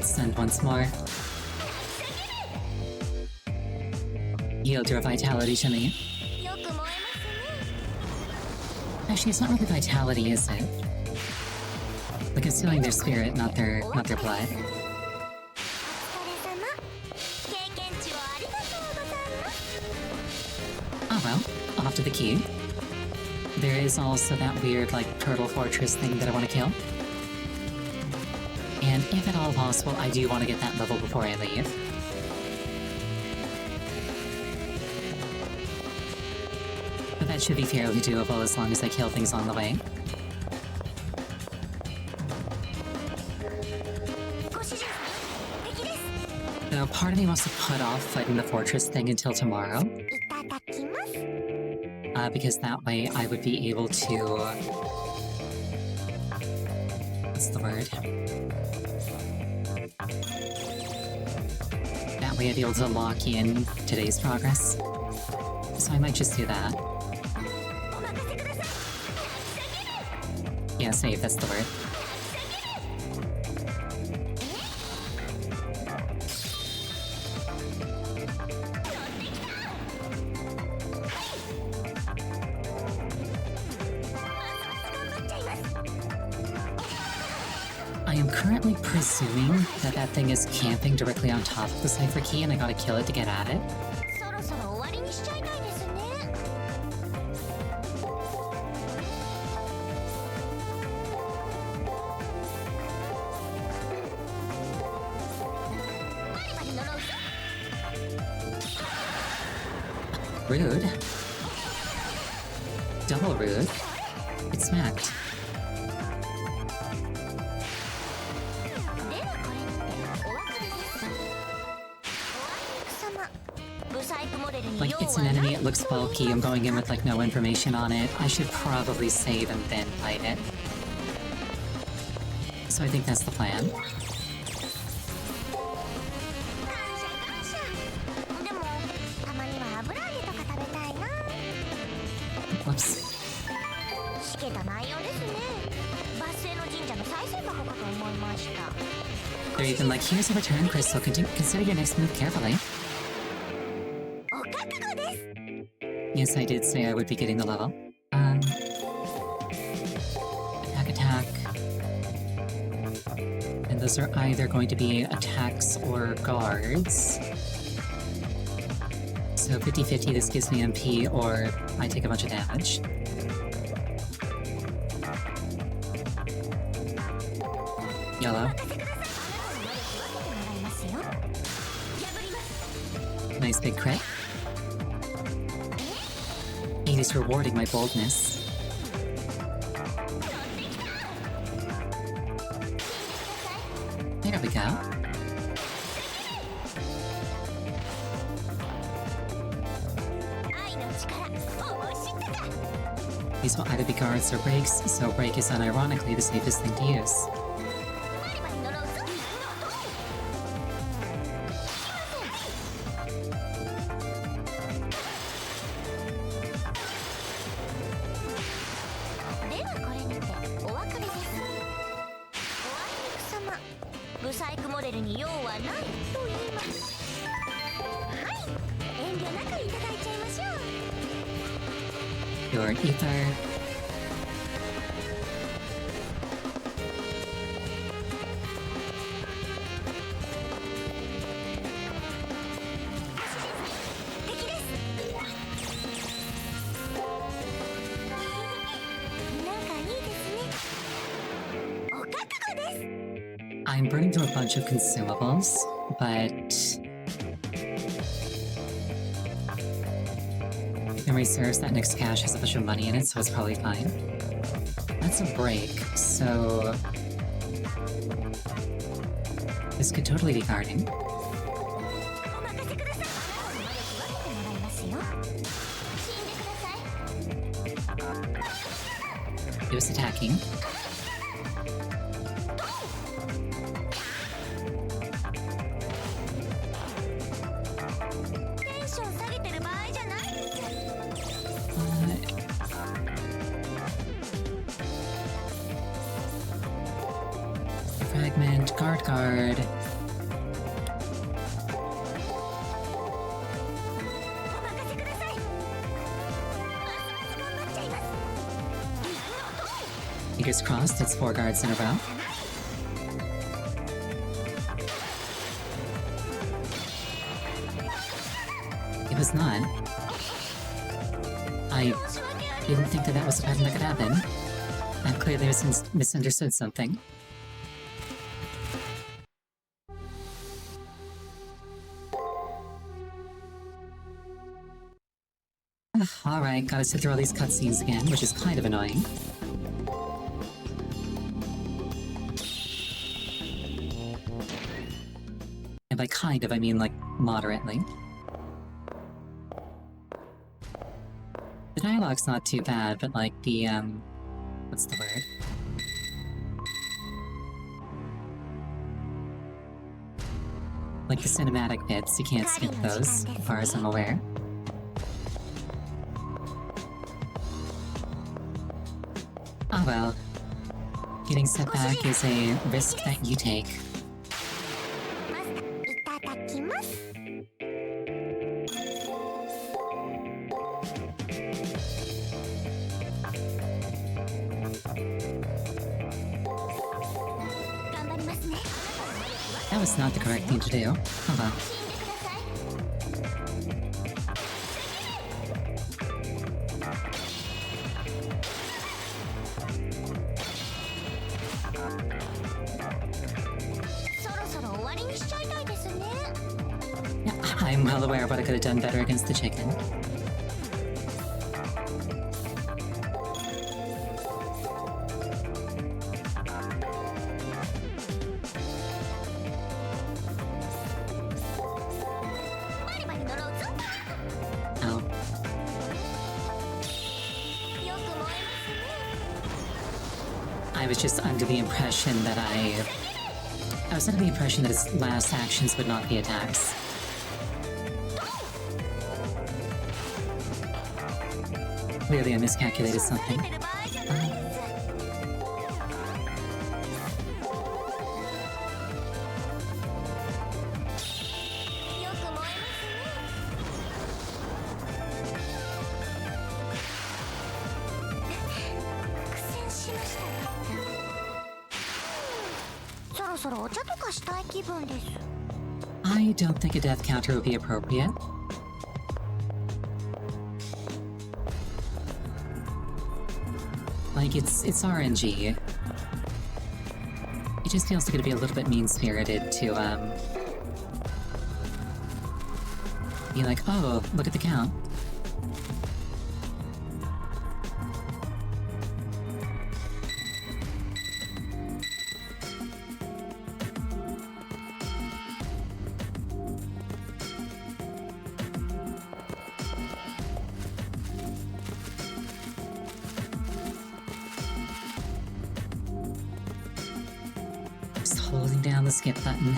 send once more. Yield your vitality to me. よく燃えますね。 Actually, it's not really vitality, is it? Like it's stealing their spirit, not their blood. お疲れ様。経験値をありがとうございます。 Oh well, off to the key. There is also that weird, like, turtle fortress thing that I want to kill. And if at all possible, I do want to get that level before I leave. But that should be fairly doable as long as I kill things on the way. ご主人様、敵です。 Now, part of me wants to put off fighting the fortress thing until tomorrow, いただきます。 because that way I would be able to... What's the word? That way I'd be able to lock in today's progress. So I might just do that. お任せください。 Yeah, save, that's the word. I am currently presuming that that thing is camping directly on top of the cipher key and I gotta kill it to get at it. そろそろ終わりにしちゃいたいですね。バリバリ呪うぞ。 Rude. Double rude. It smacked. ではこれにてお別れです。おあいにく様。ブサイクモデルに Like, 用 it's は an ない enemy, it looks bulky, I'm going in with, like, no information on it. I should probably save and then fight it. So I think that's the plan. 感謝感謝。でもたまには油揚げとか食べたいな。 Whoops. しけた内容ですね。バス停の神社の再生箱かと思いました。 They're even like, here's a return crystal, consider your next move carefully. お覚悟です。 Yes, I did say I would be getting the level. Attack. And those are either going to be attacks or guards. So 50-50, this gives me MP, or I take a bunch of damage. Yellow. 任せください。魔力分けてもらいますよ。破ります。 Nice big crit. It is rewarding my boldness. There we go. 愛の力、思い知ったか。 These will either be guards or breaks, so break is unironically the safest thing to use. バリバリ呪うぞ。ではこれにてお別れです。おあいにく様、ブサイクモデルに用はないと言います。はい、遠慮なくいただいちゃいましょう。 Your ether. I'm burning through a bunch of consumables, but if memory serves, that next cache has a bunch of money in it, so it's probably fine. That's a break, so this could totally be guarding. It was attacking. Fragment, guard. Fingers crossed it's 4 guards in a row. It was not. I didn't think that was a pattern that could happen. I've clearly misunderstood something. Alright, gotta sit through all these cutscenes again, which is kind of annoying. And by kind of, I mean like moderately. The dialogue's not too bad, but like the, what's the word? Like the cinematic bits, you can't skip those, as far as I'm aware. Oh well. Getting set back is a risk that you take. いただきます。頑張りますね。 That was not the correct thing to do. Hold on. そろそろ終わりにしちゃいたいですね。 Yeah, I'm well aware of what I could have done better against the chicken. Oh. I was just under the impression that I was under the impression that his last actions would not be attacks. Clearly I miscalculated something. I don't think a death counter would be appropriate. Like, it's RNG. It just feels like it'd be a little bit mean-spirited to, be like, oh, look at the count. Just holding down the skip button.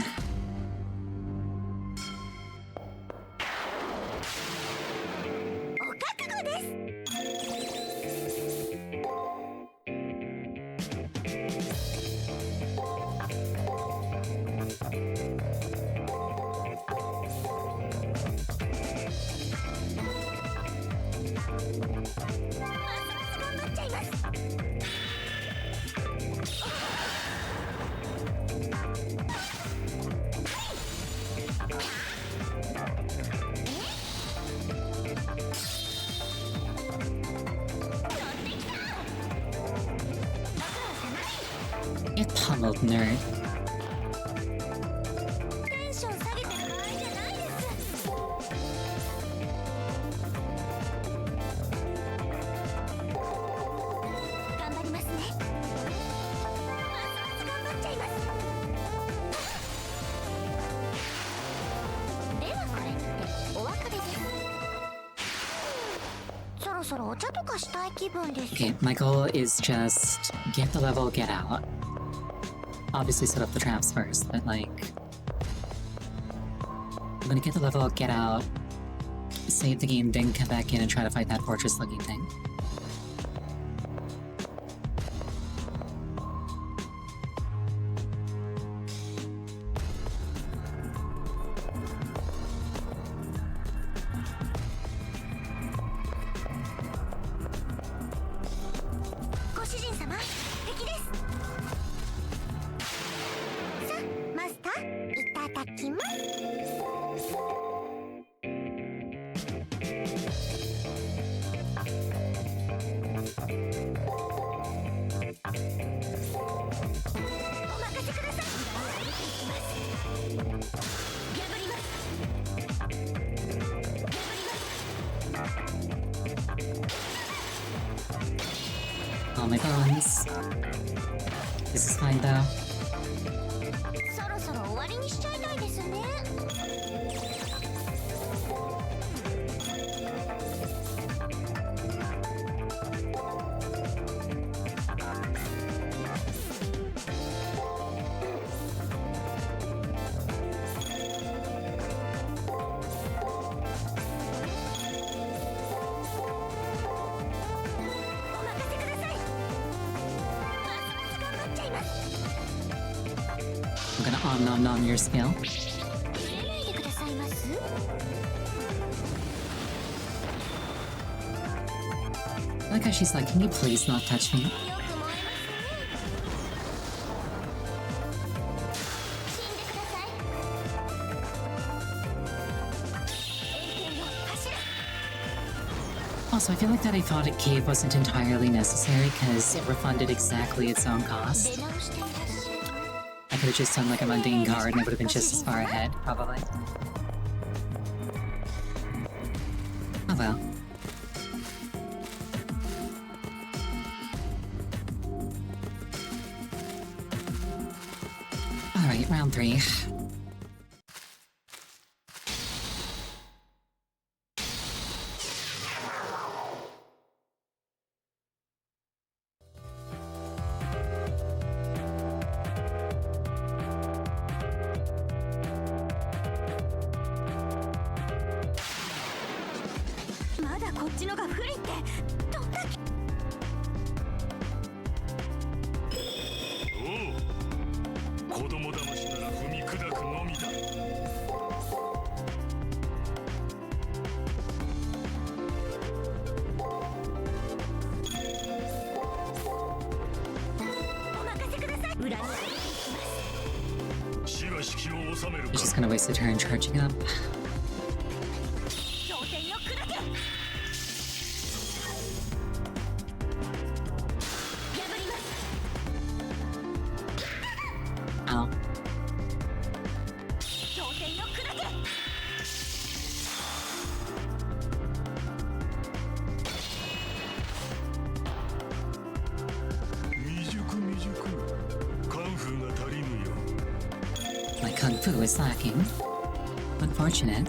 Get pummeled, nerd. Okay, my goal is just get the level, get out. Obviously set up the traps first, but like... I'm gonna get the level, get out, save the game, then come back in and try to fight that fortress-looking thing. all my bones. This is fine though. そろそろ終わりにしちゃいたいですね。お任せください。ますます頑張っちゃいます。 I'm gonna nom nom your skill. 触れないでくださいます。 I like how she's like, can you please not touch me? よく燃えますね。死んでください。円形よ、走れ。 Also, I feel like that Aphotic cave wasn't entirely necessary because it refunded exactly its own cost. 出直していらっしゃい。 I could have just done like a mundane card and it would have been just as far ahead, probably. Oh well. Alright, round 3.「まだこっちのが不利ってどんだけ」おう、子供騙しなら踏み砕くのみだ。お任せください。裏には出ていきます。死は式を収める She's か。 just gonna waste a turn charging up. 頂点よ砕け。破ります。 Ow. 頂点よ砕け。 未熟未熟。カンフーが足りぬよ。 My kung fu is lacking. Unfortunate.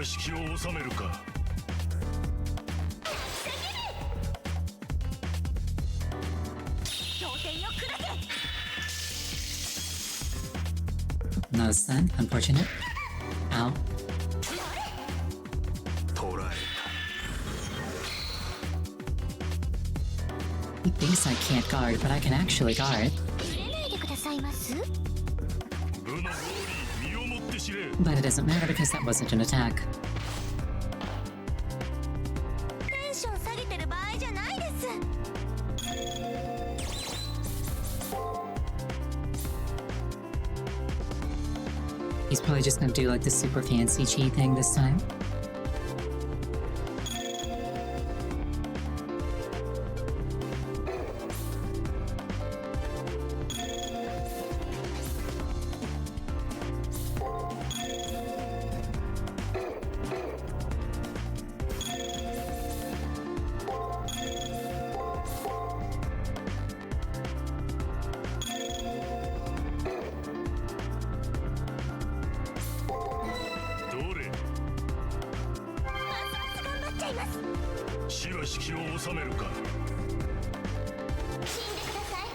式を収めるか。頂点よ砕け。 No sun, unfortunate. Ow. 捕らえ He thinks I can't guard, but I can actually guard. 触れないでくださいます。部の合理、身をもって知れ。 But it doesn't matter because that wasn't an attack. テンション下げてる場合じゃないです。 He's probably just gonna do like the super fancy cheat thing this time.死は式を収めるか。死んでください。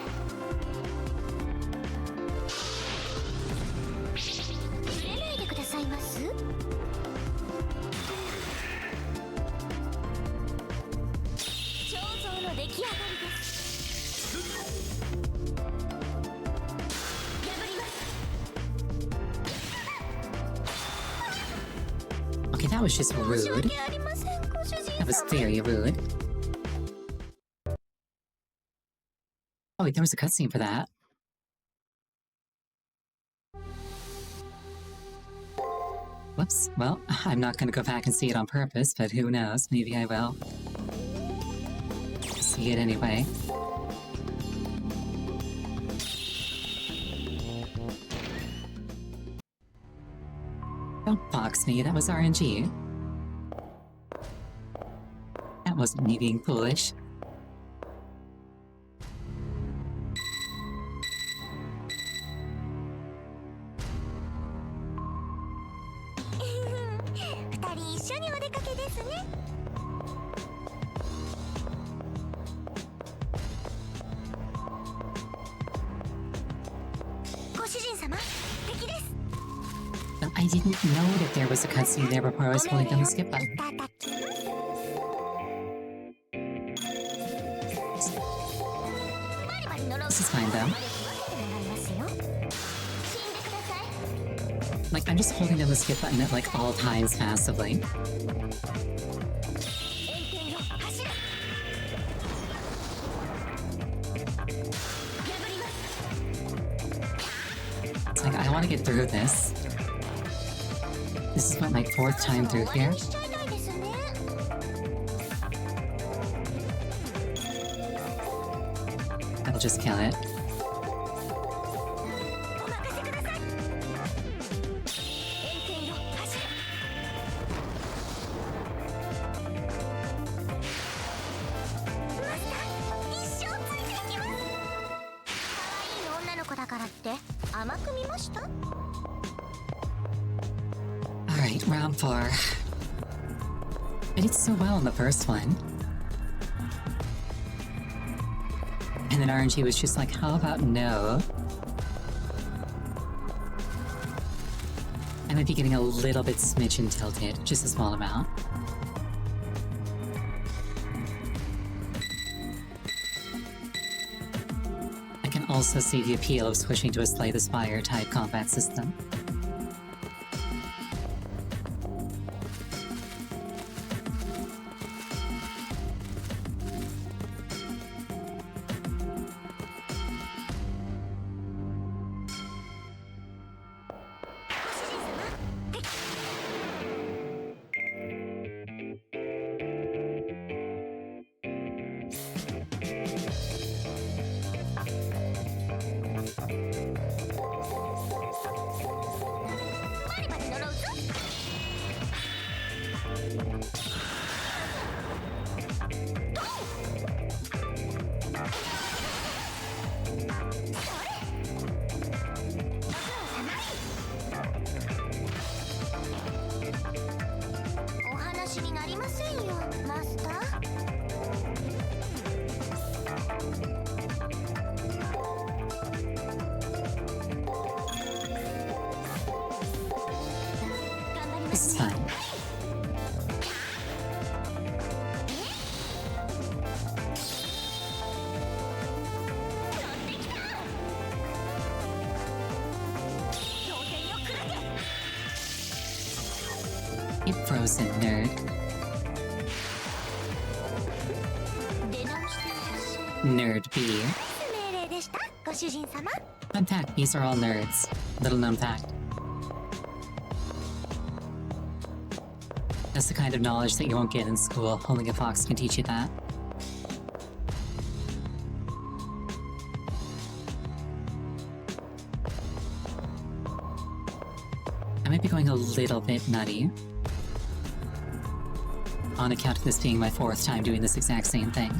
触れないでくださいます。彫像の出来上がりです。破ります。 Okay, that was just 申し rude. 訳ありません、ご主人 That was 様。 very rude. Oh wait, there was a cutscene for that. Whoops. Well, I'm not gonna go back and see it on purpose, but who knows? Maybe I will. See it anyway. Don't box me, that was RNG. That wasn't me being foolish. But I didn't know that there was a cutscene there before I was holding down the skip button. This is fine though. Like, I'm just holding down the skip button at like all times passively. It's like, I want to get through this. This is what, my 4th time through here? I'll just kill it. Alright, round 4. I did so well in the first one. And then RNG was just like, how about no? I might be getting a little bit smidgen tilted, just a small amount. I can also see the appeal of switching to a Slay the Spire type combat system. This is fine. Get frozen, nerd. Nerd B. Fun fact, these are all nerds. Little known fact. That's the kind of knowledge that you won't get in school. Only a fox can teach you that. I might be going a little bit nutty. On account of this being my 4th time doing this exact same thing.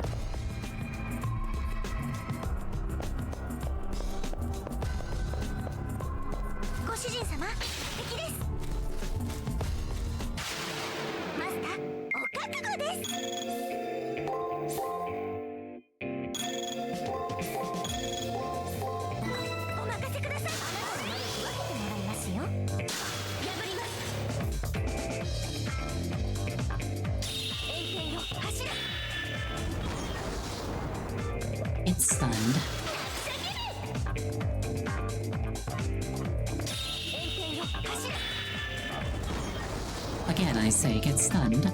It's stunned. Again, I say get stunned.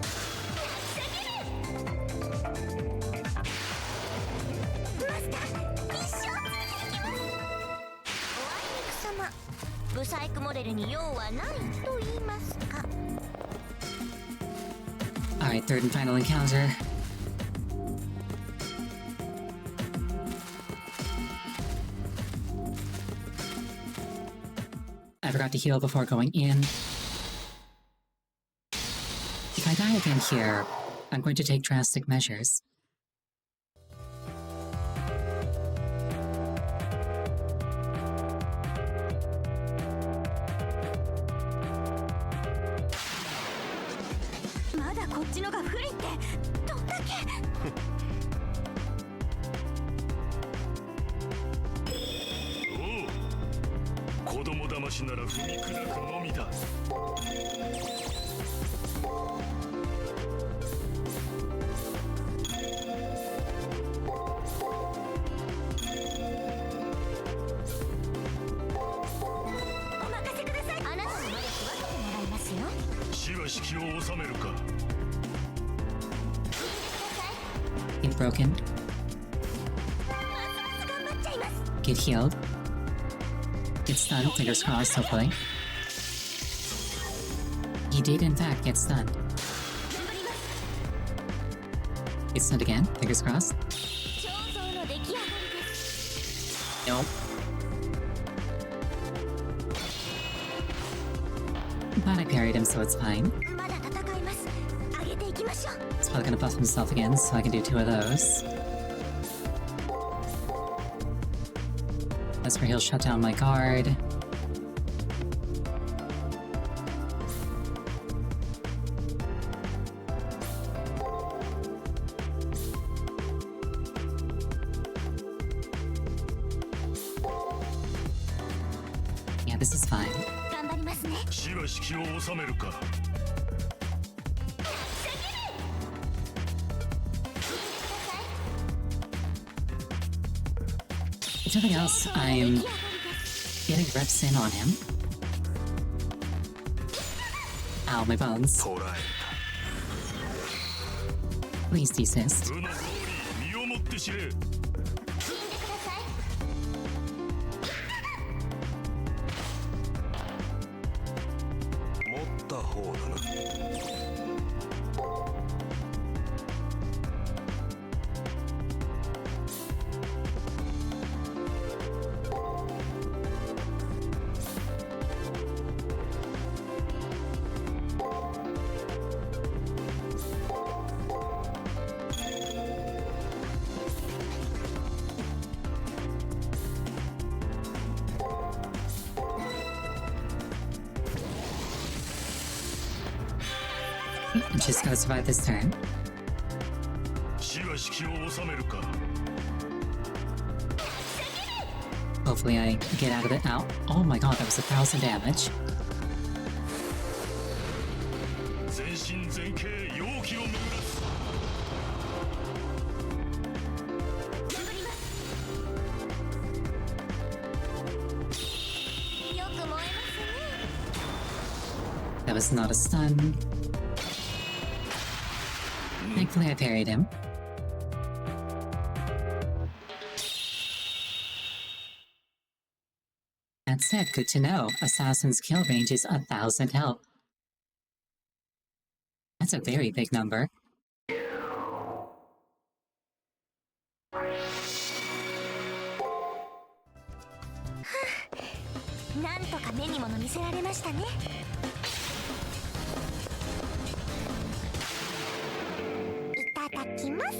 Alright, third and final encounter. I forgot to heal before going in. If I die again here, I'm going to take drastic measures. Oh, 子供騙しなら踏み砕くのみだ。しばし気を収めるか。Get broken. Get healed. Get stunned, fingers crossed, hopefully. He did in fact get stunned. Get stunned again, fingers crossed. Nope. But I parried him, so it's fine. He's probably gonna buff himself again, so I can do 2 of those. That's where he'll shut down my guard. Yeah, this is fine. しばし気を収めるか。If nothing else, I'm getting reps in on him. Ow, my bones. 捕らえ Please desist. うの通り身をもって知れ。持った方だな。I'm just gonna survive this turn. しばし気を収めるか。 Hopefully I get out of it. Ow. Oh my god, that was 1,000 damage. 全身全形容器を巡らす。That was not a stun. Thankfully I parried him. That said, good to know. Assassin's kill range is 1,000 health. That's a very big number. なんとか目に物見せられましたね。いただきます。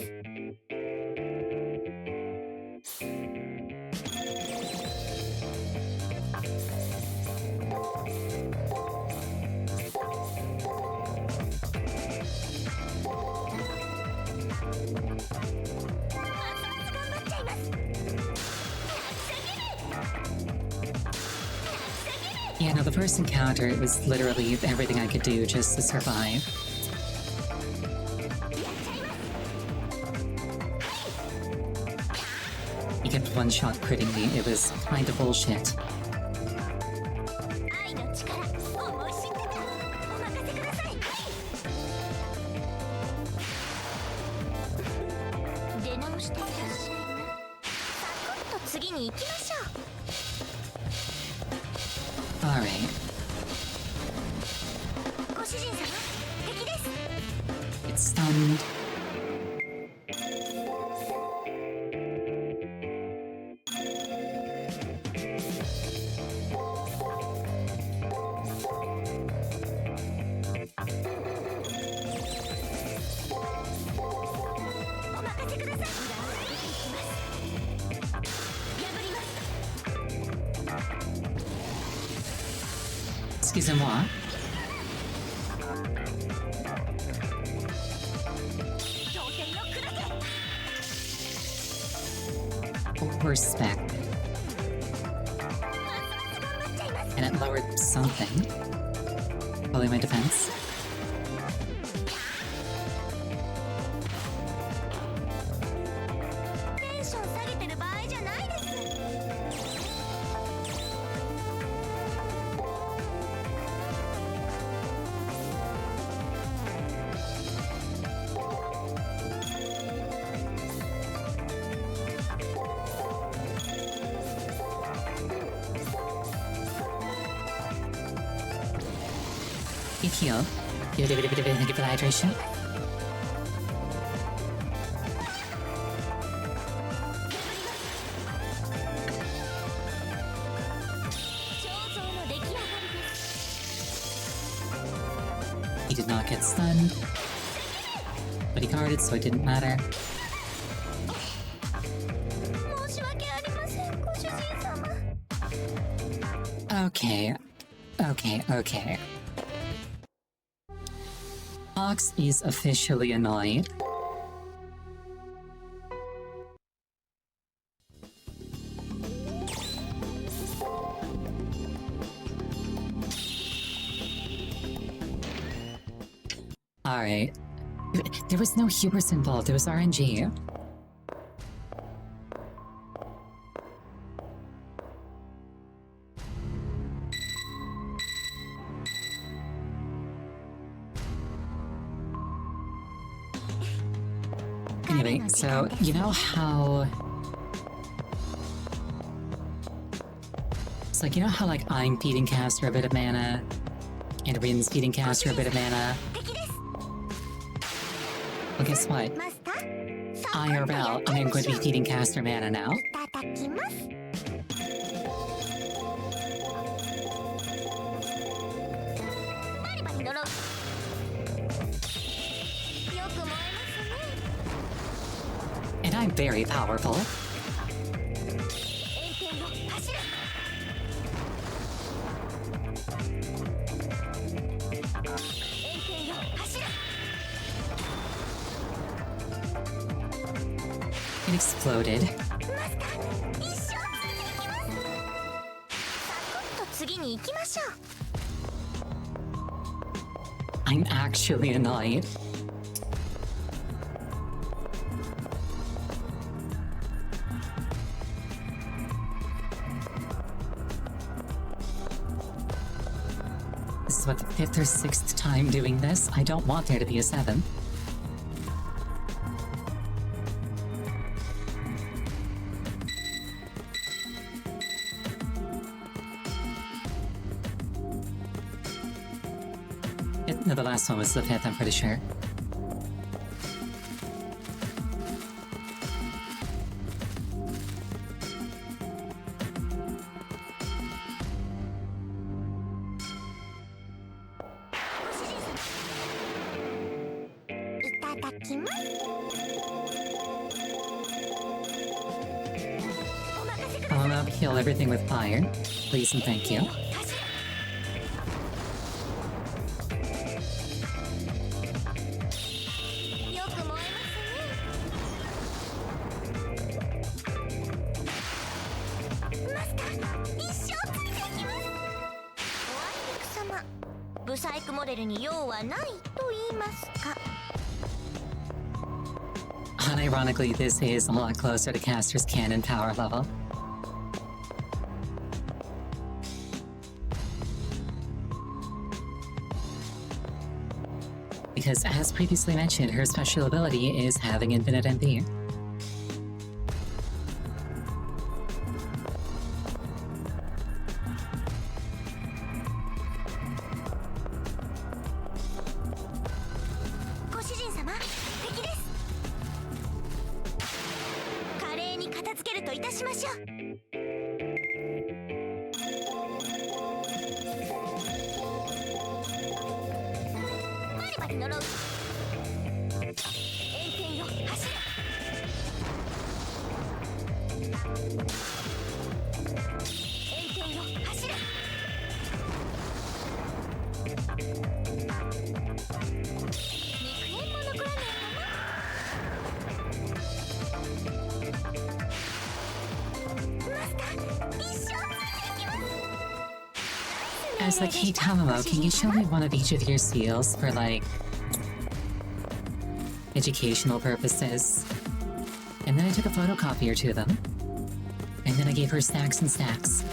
Yeah, no, the first encounter, it was literally everything I could do just to survive. He kept one-shot critting me, it was kind of bullshit. 愛の力、思い知ってた。お任せください。出直していらっしゃいな。サクッと次に行きましょう。Alright. ご主人様、敵です。get stunned. Excusez-moi. Respect. And it lowered something. Probably my defense. You heal. Thank you for the hydration. He did not get stunned, but he guarded, so it didn't matter. Okay. Fox is officially annoyed. Alright. There was no hubris involved, it was RNG. Anyway, so you know how... It's like, you know how like I'm feeding Caster a bit of mana, and Rin's feeding Caster a bit of mana? Well, guess what? IRL, I am going to be feeding Caster mana now. And I'm very powerful. It exploded. I'm actually annoyed. This is what, the 5th or 6th time doing this? I don't want there to be a 7th. No, the last one was the 5th, I'm pretty sure. I'll heal everything with fire. Please and thank you. Unironically, this is a lot closer to Caster's cannon power level. Because, as previously mentioned, her special ability is having infinite MP. るといたしましょう。バリバリ呪う。炎天よ走れ。炎天よ走れ。肉片も残らないかな。マスター、一生ついていきます。 I was like, hey Tamamo, can you show me one of each of your seals for like educational purposes? And then I took a photocopier to them. And then I gave her stacks and stacks.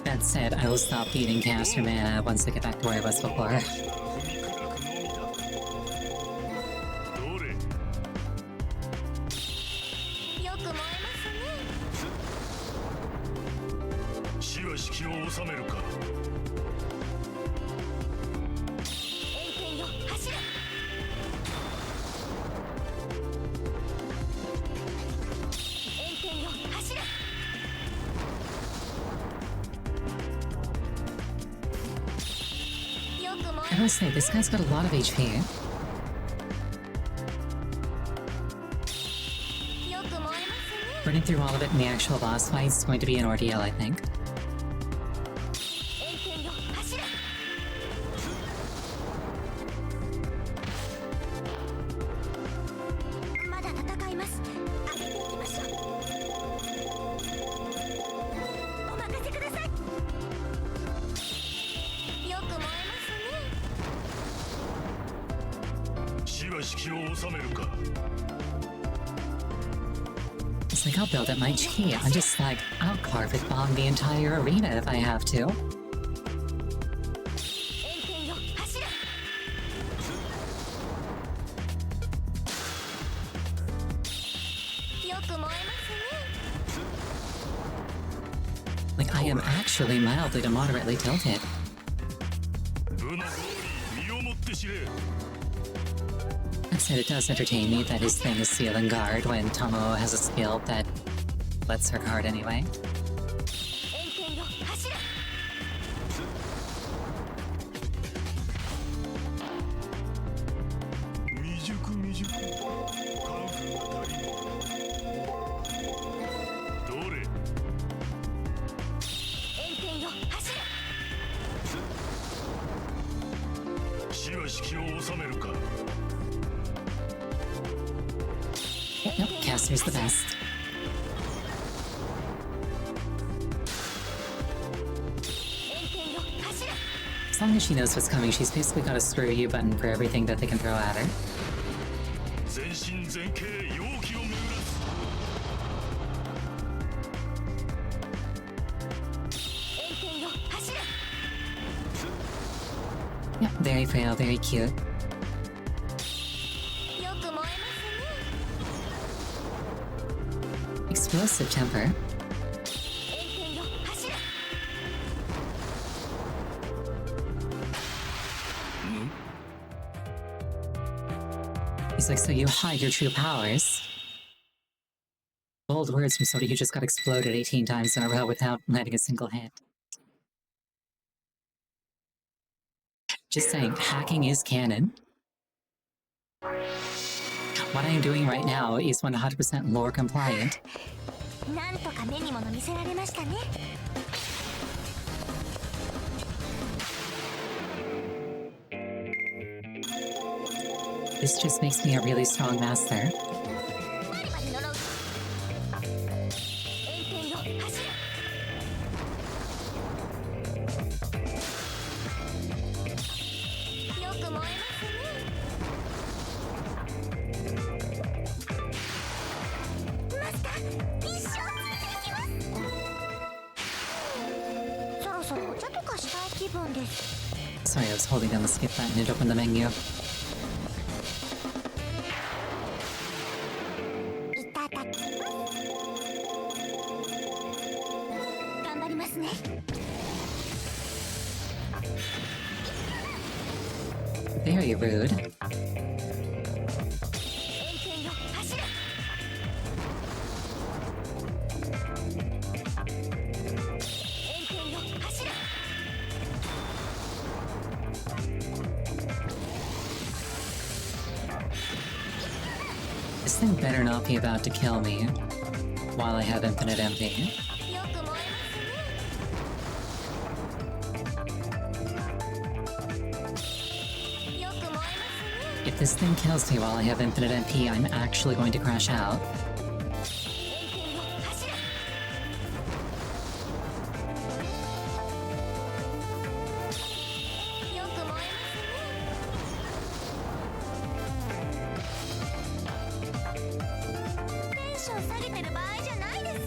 That said, I will stop feeding caster mana once I get back to where I was before. どれ。よく燃えますね。死は式を収めるか。炎天よ走れ。炎天よ走れ。よく燃 I will say, this guy's got a lot of HP. え、よく燃えますね。 Running through all of it in the actual boss fight is going to be an ordeal, I think. 炎天よ走れ。まだ戦います。上げていきましょう。お任せください。よく燃えますね。死は式を収めるか。 It's like, I'll build up my chi. I'm just like, I'll carpet bomb the entire arena if I have to. 炎天よ走れ。よく燃えますね。 Like, I am actually mildly to moderately tilted. 部のゴーリー、身をもって知れ。 That said, it does entertain me that his thing is sealing guard when Tomo has a skill that lets her guard anyway. 炎天よ走れ。未熟未熟。カンフーが足りん。どれ。炎天よ走れ。死は式を収めるか。 Nope, caster's the best. 炎天よ走れ。 As long as she knows what's coming, she's basically got a screw you button for everything that they can throw at her. 全身全形容器を巡らす。炎天よ走れ。 Yep, very frail, very cute. よく燃えますね。 Explosive temper. 炎天よ走れ。 He's like, so you hide your true powers. Bold words from somebody who just got exploded 18 times in a row without landing a single hit. Just saying, hacking is canon. What I am doing right now is 100% lore compliant. なんとか目に物見せられましたね。 This just makes me a really strong master. バリバリ呪う。炎天よ走れ。よく燃えますね。マスター、一生ついていきます。そろそろお茶とかしたい気分です。 Sorry, I was holding down the skip button and it opened the menu. いただきます。頑張りますね。 Very rude. 円形よ走れ。円形よ走れ。 This thing better not be about to kill me while I have infinite MP. よく燃えますね。よく燃えますね。 If this thing kills me while I have infinite MP, I'm actually going to crash out. 円形よ走れ。よく燃えますね。テンション下げてる場合じゃないです。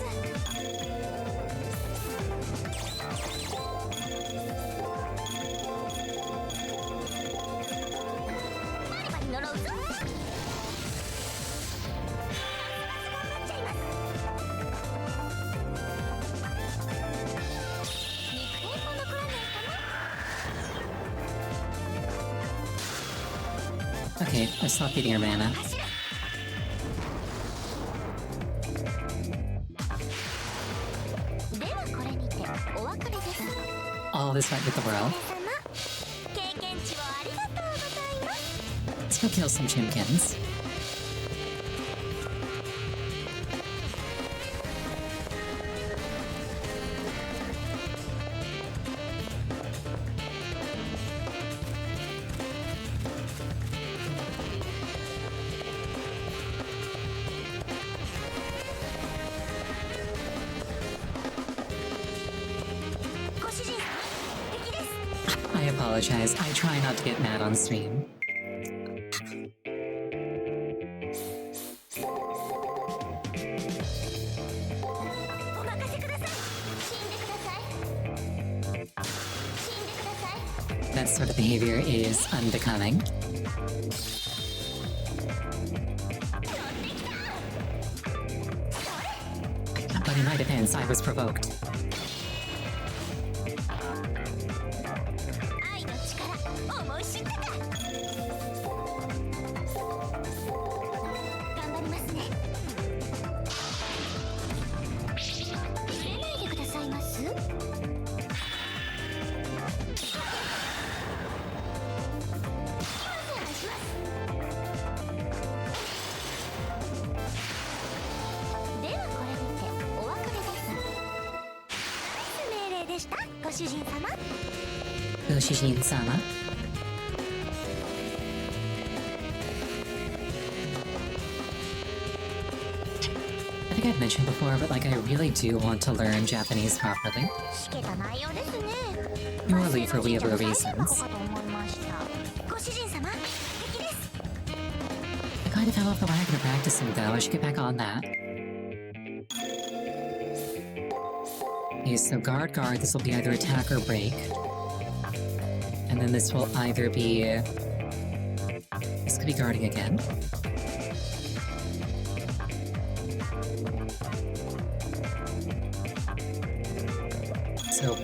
バリバリ呪うぞ。ますます頑張っちゃいます。肉片も残らないかな。 Okay, I stopped eating your mana. 走れ。ではこれにてお別れです。 All this fight with the お疲れ world. 様。経験値をありがとうございます。 Let's go kill some chimkins. I apologize. I try not to get mad on stream. お任せください。死んでください。死んでください。 That sort of behavior is unbecoming. 飛んできた。 But in my defense, I was provoked. 愛の力思い知ったか。頑張りますね。触れないでくださいます。お願いします。ではこれにてお別れです。ナイス命令でした、ご主人様。 Ushijin-sama. I think I've mentioned before, but like I really do want to learn Japanese properly. しけた内容ですね。 Purely for weird 忘れの神社の reasons. 最後のかと思いました。ご主人様、敵です。 I kind of fell off the wagon of practicing though. I should get back on that. Okay, so guard, this will be either attack or break. And then this will either be... This could be guarding again. So,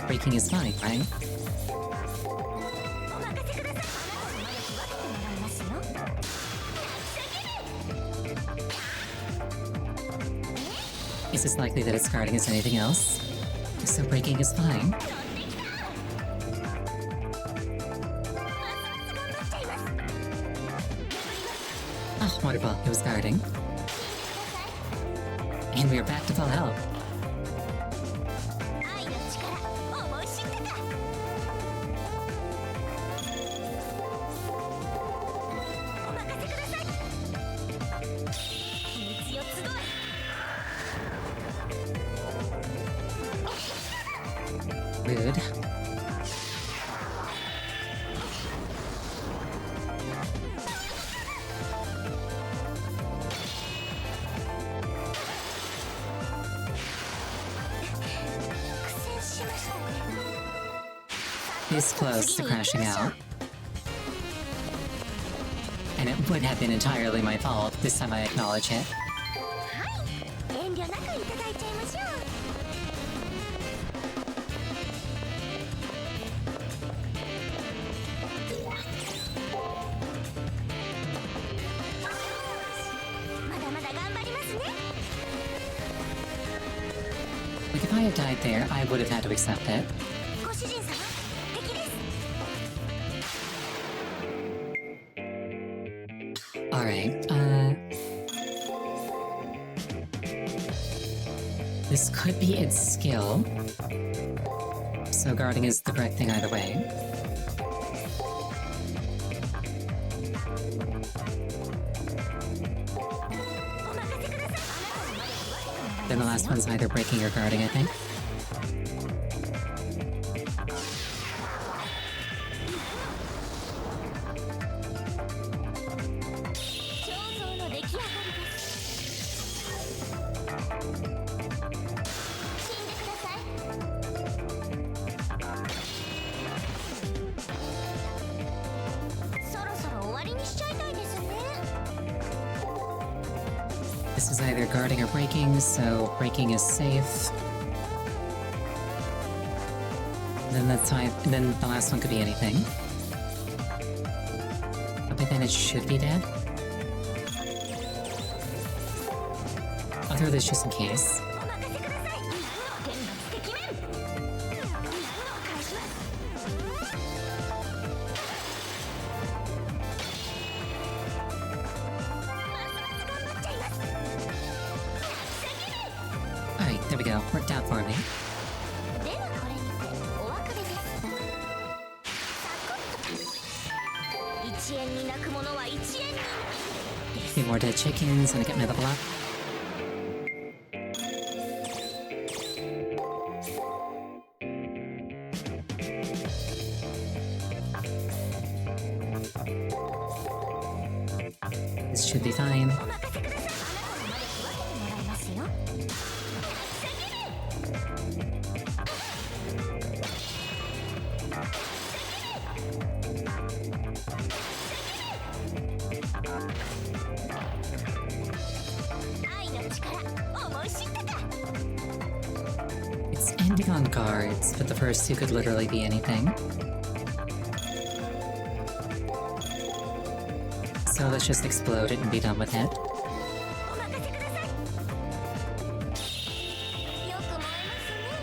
breaking is fine, right? お任せください。あなたの魔力分けてもらいますよ。Is this likely that it's guarding as anything else? So breaking is fine. 飛んできた。ますます頑張っちゃいます。 Ah, wonderful. It was guarding. 死んでください。 And we are back to full health. 愛の力思い知ったか。お任せください。秘密よ集え。 Rude. This close to crashing out. And it would have been entirely my fault, this time I acknowledge it. はい遠慮なくいただいちゃいましょう。まだまだ頑張りますね。 Like, if I had died there, I would have had to accept it. ご主人様、敵です。 Alright, this could be its skill. So guarding is the correct thing either way. Then the last one's either breaking or guarding, I think. 彫像の出来上がりです。死んでください。そろそろ終わりにしちゃいたいですね。 This is either guarding or breaking, so breaking is safe. Then the last one could be anything. But then it should be dead. I'll throw this just in case. お任せください。天罰てきめん。何を返します。ますます頑張っちゃいます。責任。 Alright, there we go. Worked out for me. ではこれにてお別れです。サクッと。1円に泣く者は1円に。 Few more dead chickens and I get my level up. This should be fine. お任せください。あなたの魔力分けてもらいますよ。愛の力、思い知ったか。 It's ending on guards, but the first two could literally be anything. So let's just explode it and be done with it. お任せください。よく燃えますね。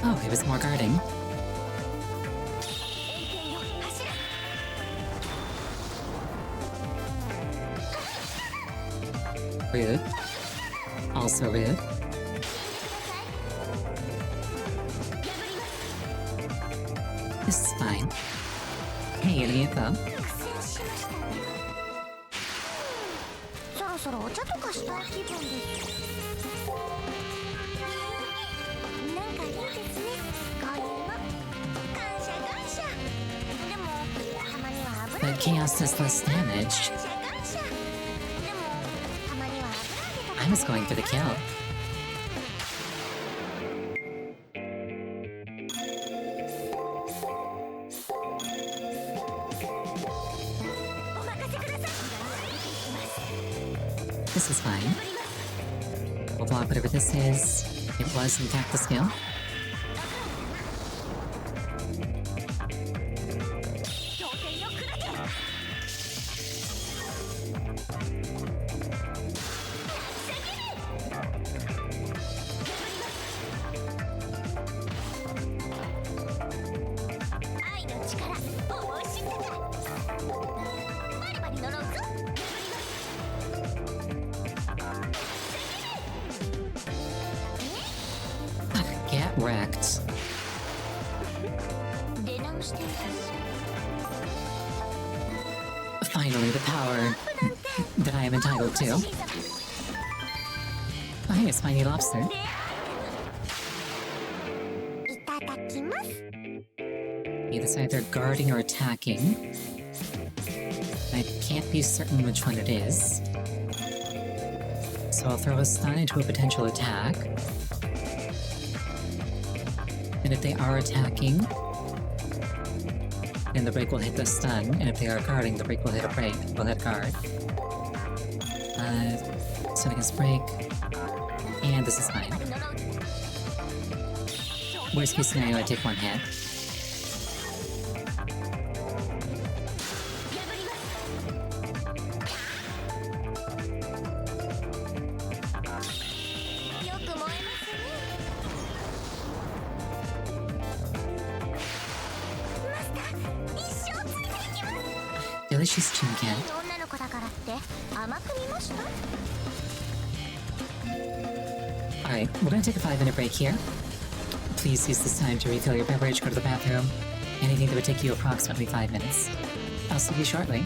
Oh, it was more guarding. 円形よ、柱。 Rude. Also rude. 死んでください。破ります。 This is fine. Hey, any info? 苦戦しましたね。そろそろお茶とかしたい気分です。なんかいいですね、こういうの。感謝感謝。でもたまには油 But chaos does less damage. 感謝感謝。でもたまには油揚げとか I was going for the kill. お任せください。 This is fine. We'll block whatever this is. It was, in fact, the skill. 強権よ、砕け。 愛の力、思い知ったか。バリバリ呪うぞ。 Get wrecked. 出直しています。 Finally, the power that I am entitled to. Oh, hey, it's Spiny Lobster. いただきます。 It's either guarding or attacking. I can't be certain which one it is. So I'll throw a stun into a potential attack. And if they are attacking, then the break will hit the stun. And if they are guarding, the break will hit a break. Will hit guard. Stun against break. And this is fine. Worst case scenario, I take one hit. Delicious Chinken. 女の子だからって甘く見ました？ Alright, we're gonna take a 5-minute break here. Please use this time to refill your beverage, go to the bathroom. Anything that would take you approximately 5 minutes. I'll see you shortly.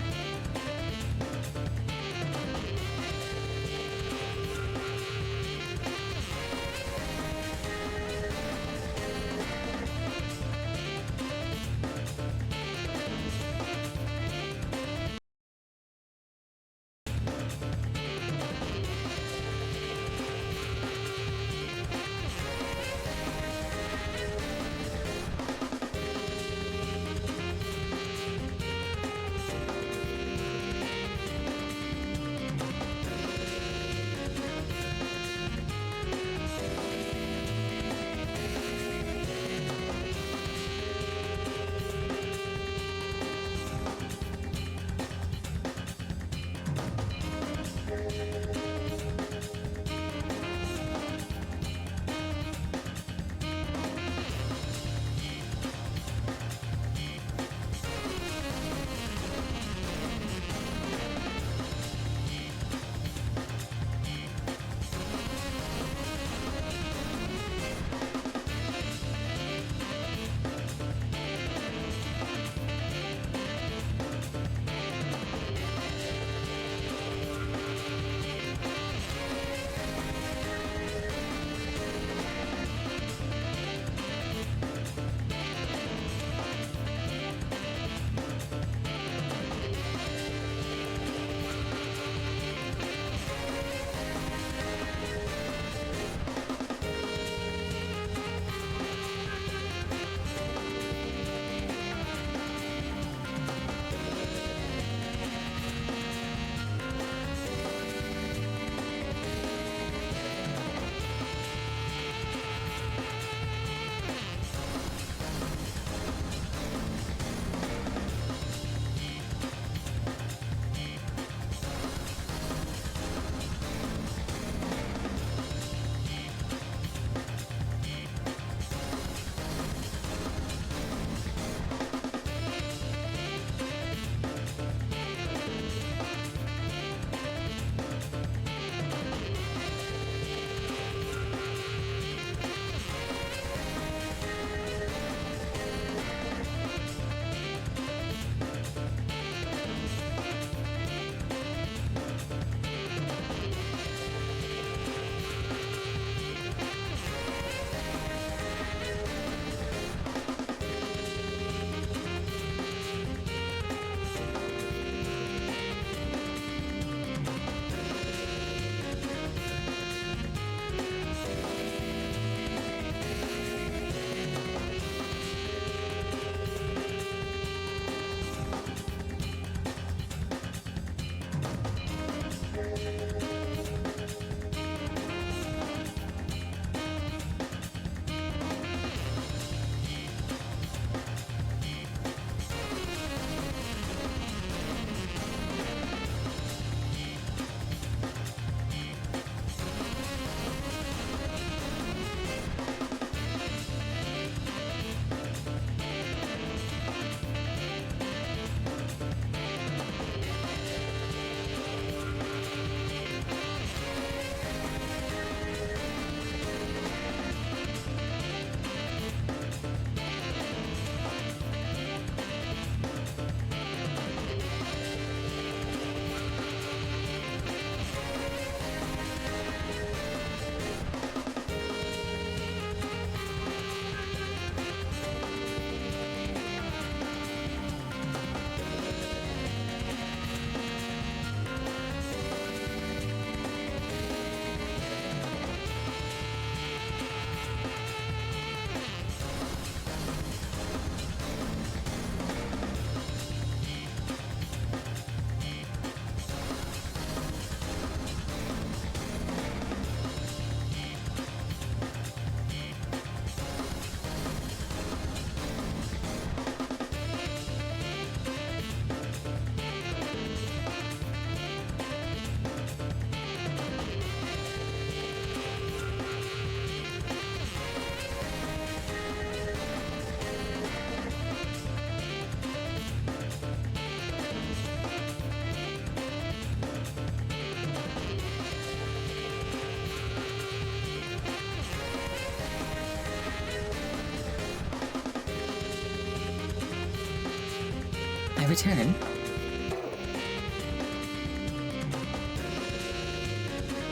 I return.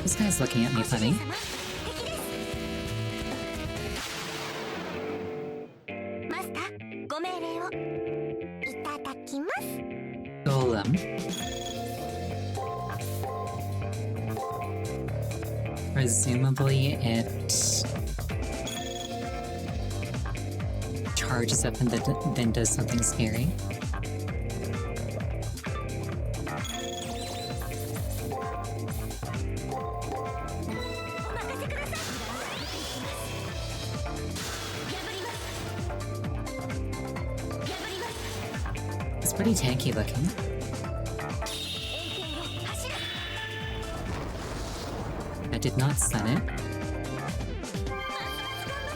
This guy's looking at me ご主 funny. 人様敵ですマスターご命令をいただきます Golem. Presumably it charges up and then does something scary. お任せください破ります It's pretty tanky looking. 円形を走る I did not stun it.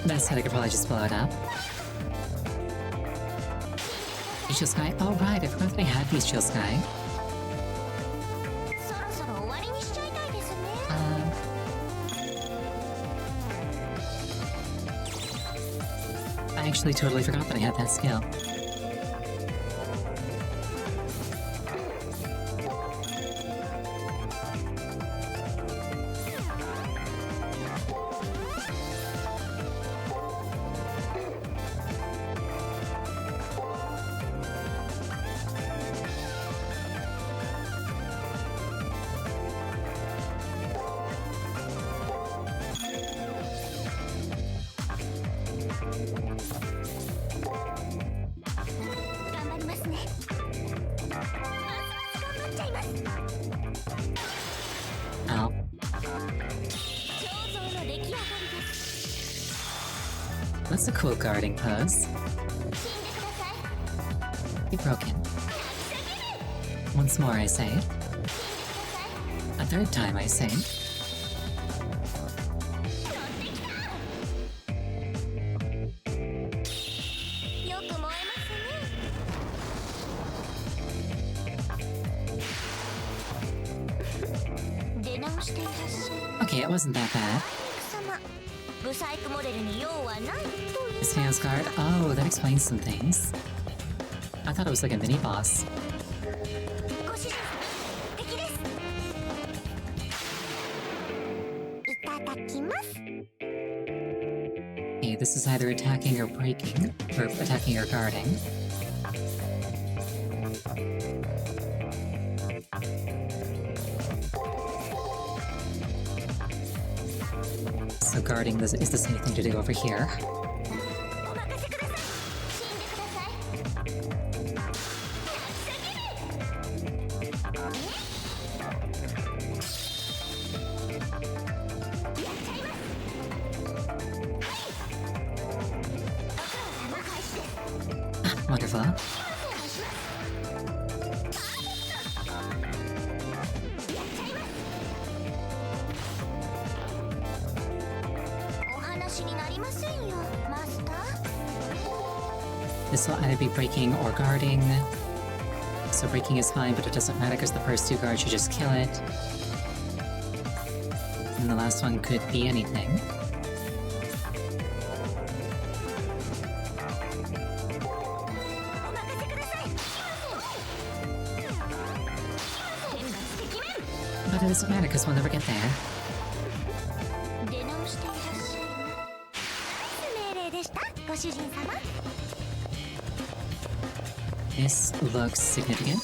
That said, I could probably just blow it up. Shield Sky? Oh right, I forgot that I had these Shield Sky. そろそろ終わりにしちゃいたいですね I actually totally forgot that I had that skill. Ow. That's a cool guarding pose. Be broken. Once more, I say. A third time, I say. Okay, it wasn't that bad. This Fail's guard. Oh, that explains some things. I thought it was like a mini boss. Okay, this is either attacking or breaking, or attacking or guarding. So guarding is the same thing to do over here. Wonderful. This will either be breaking or guarding. So breaking is fine, but it doesn't matter because the first two guards should just kill it. And the last one could be anything. But it doesn't matter because we'll never get there. This looks significant.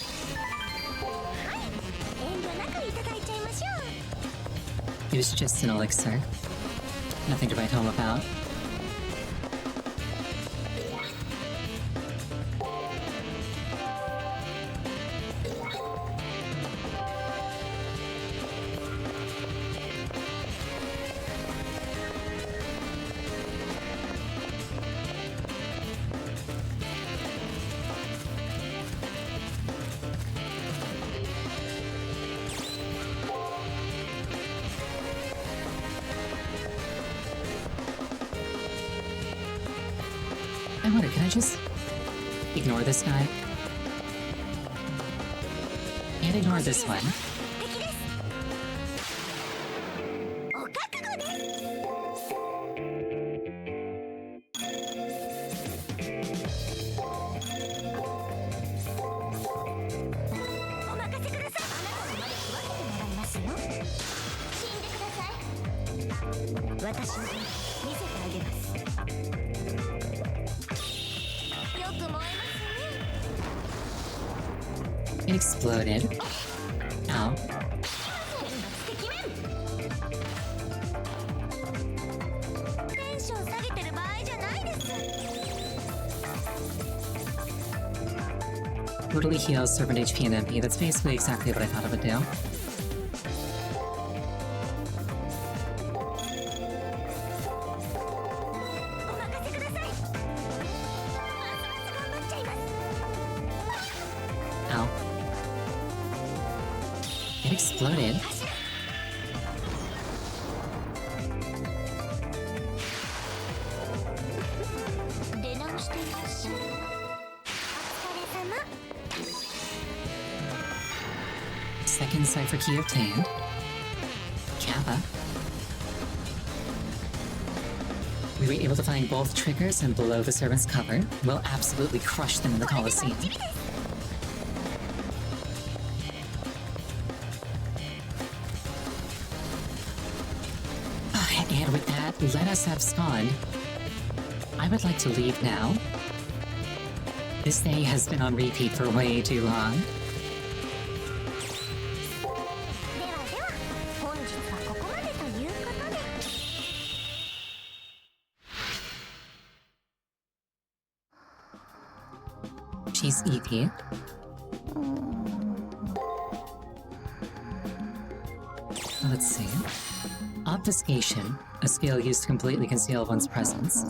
It was just an elixir. Nothing to write home about. I wonder, can I just ignore this guy? Can't ignore this one. 私の見せてあげます。よく燃えますね。 It exploded. Ow. 選抜的面。テンション下げてる場合じゃないです。 Totally heals servant HP and MP. That's basically exactly what I thought it would do. お任せください。ますます頑張っちゃいます。 Ow. It exploded. 出直していらっしゃい。お疲れ様。 Second cipher key obtained. Kappa. We were able to find both triggers and below the servant's cover. We'll absolutely crush them in the Colosseum. And with that, let us have spawned. I would like to leave now. This day has been on repeat for way too long. ではでは、本日はここまでということで。 She's EP. Let's see. Obfuscation, a skill used to completely conceal one's presence.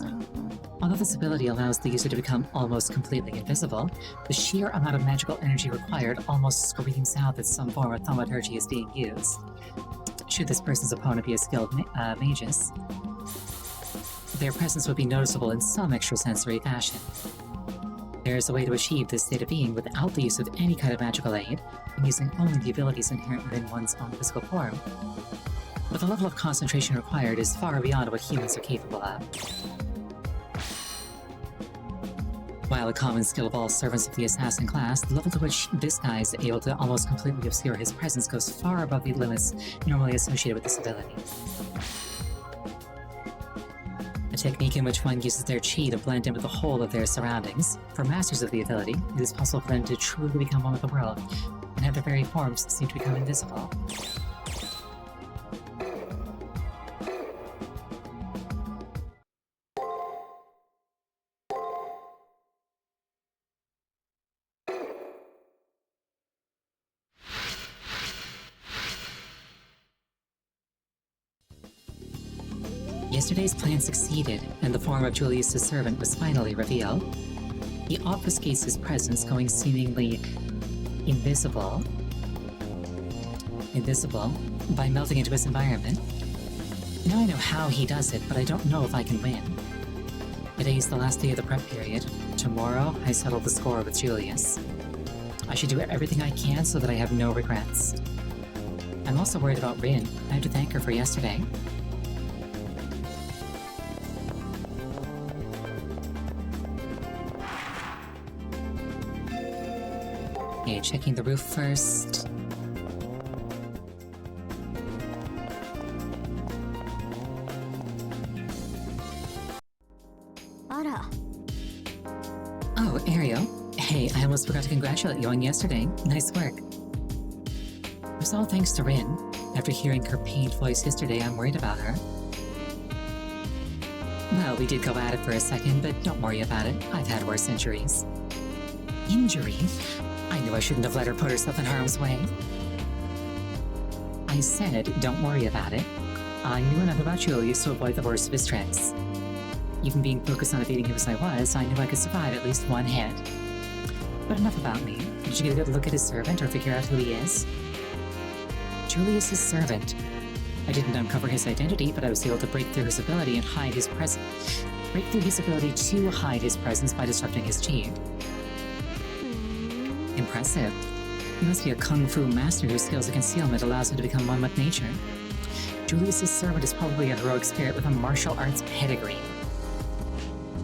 Although this ability allows the user to become almost completely invisible, the sheer amount of magical energy required almost screams out that some form of thaumaturgy is being used. Should this person's opponent be a skilled magus, their presence would be noticeable in some extrasensory fashion. There is a way to achieve this state of being without the use of any kind of magical aid, and using only the abilities inherent within one's own physical form. But the level of concentration required is far beyond what humans are capable of. While a common skill of all servants of the assassin class, the level to which this guy is able to almost completely obscure his presence goes far above the limits normally associated with this ability. A technique in which one uses their chi to blend in with the whole of their surroundings. For masters of the ability, it is possible for them to truly become one with the world, and have their very forms seem to become invisible. Yesterday's plan succeeded, and the form of Julius's servant was finally revealed. He obfuscates his presence, going seemingly invisible by melting into his environment. Now I know how he does it, but I don't know if I can win. Today is the last day of the prep period. Tomorrow, I settle the score with Julius. I should do everything I can so that I have no regrets. I'm also worried about Rin. I have to thank her for yesterday. Okay, checking the roof first. Ara. Oh, Ariel. Hey, I almost forgot to congratulate you on yesterday. Nice work. It was all thanks to Rin. After hearing her pained voice yesterday, I'm worried about her. Well, we did go at it for a second, but don't worry about it. I've had worse injuries. Injury? I knew I shouldn't have let her put herself in harm's way. I said, don't worry about it. I knew enough about Julius to avoid the worst of his tricks. Even being focused on evading him as I was, I knew I could survive at least one hit. But enough about me. Did you get a good look at his servant or figure out who he is? Julius's servant. I didn't uncover his identity, but I was able to break through his ability and hide his presence. Break through his ability to hide his presence by disrupting his chi. Impressive. He must be a kung fu master whose skills of concealment allows him to become one with nature. Julius's servant is probably a heroic spirit with a martial arts pedigree.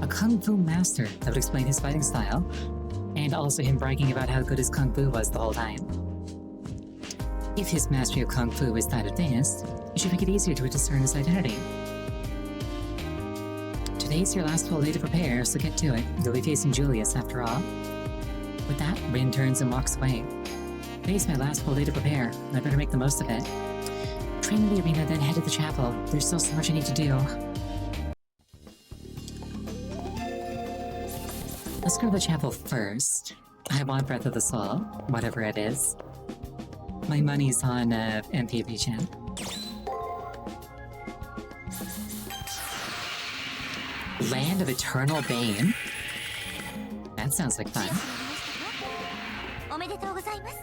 A kung fu master, that would explain his fighting style, and also him bragging about how good his kung fu was the whole time. If his mastery of kung fu is that advanced, it should make it easier to discern his identity. Today's your last full day to prepare, so get to it. You'll be facing Julius after all. With that, Rin turns and walks away. Today's my last full day to prepare, and I better make the most of it. Train in the arena, then head to the chapel. There's still so much I need to do. Let's go to the chapel first. I want Breath of the Soul, whatever it is. My money's on MPP-chan. Land of Eternal Bane? That sounds like fun. おめでとうございます。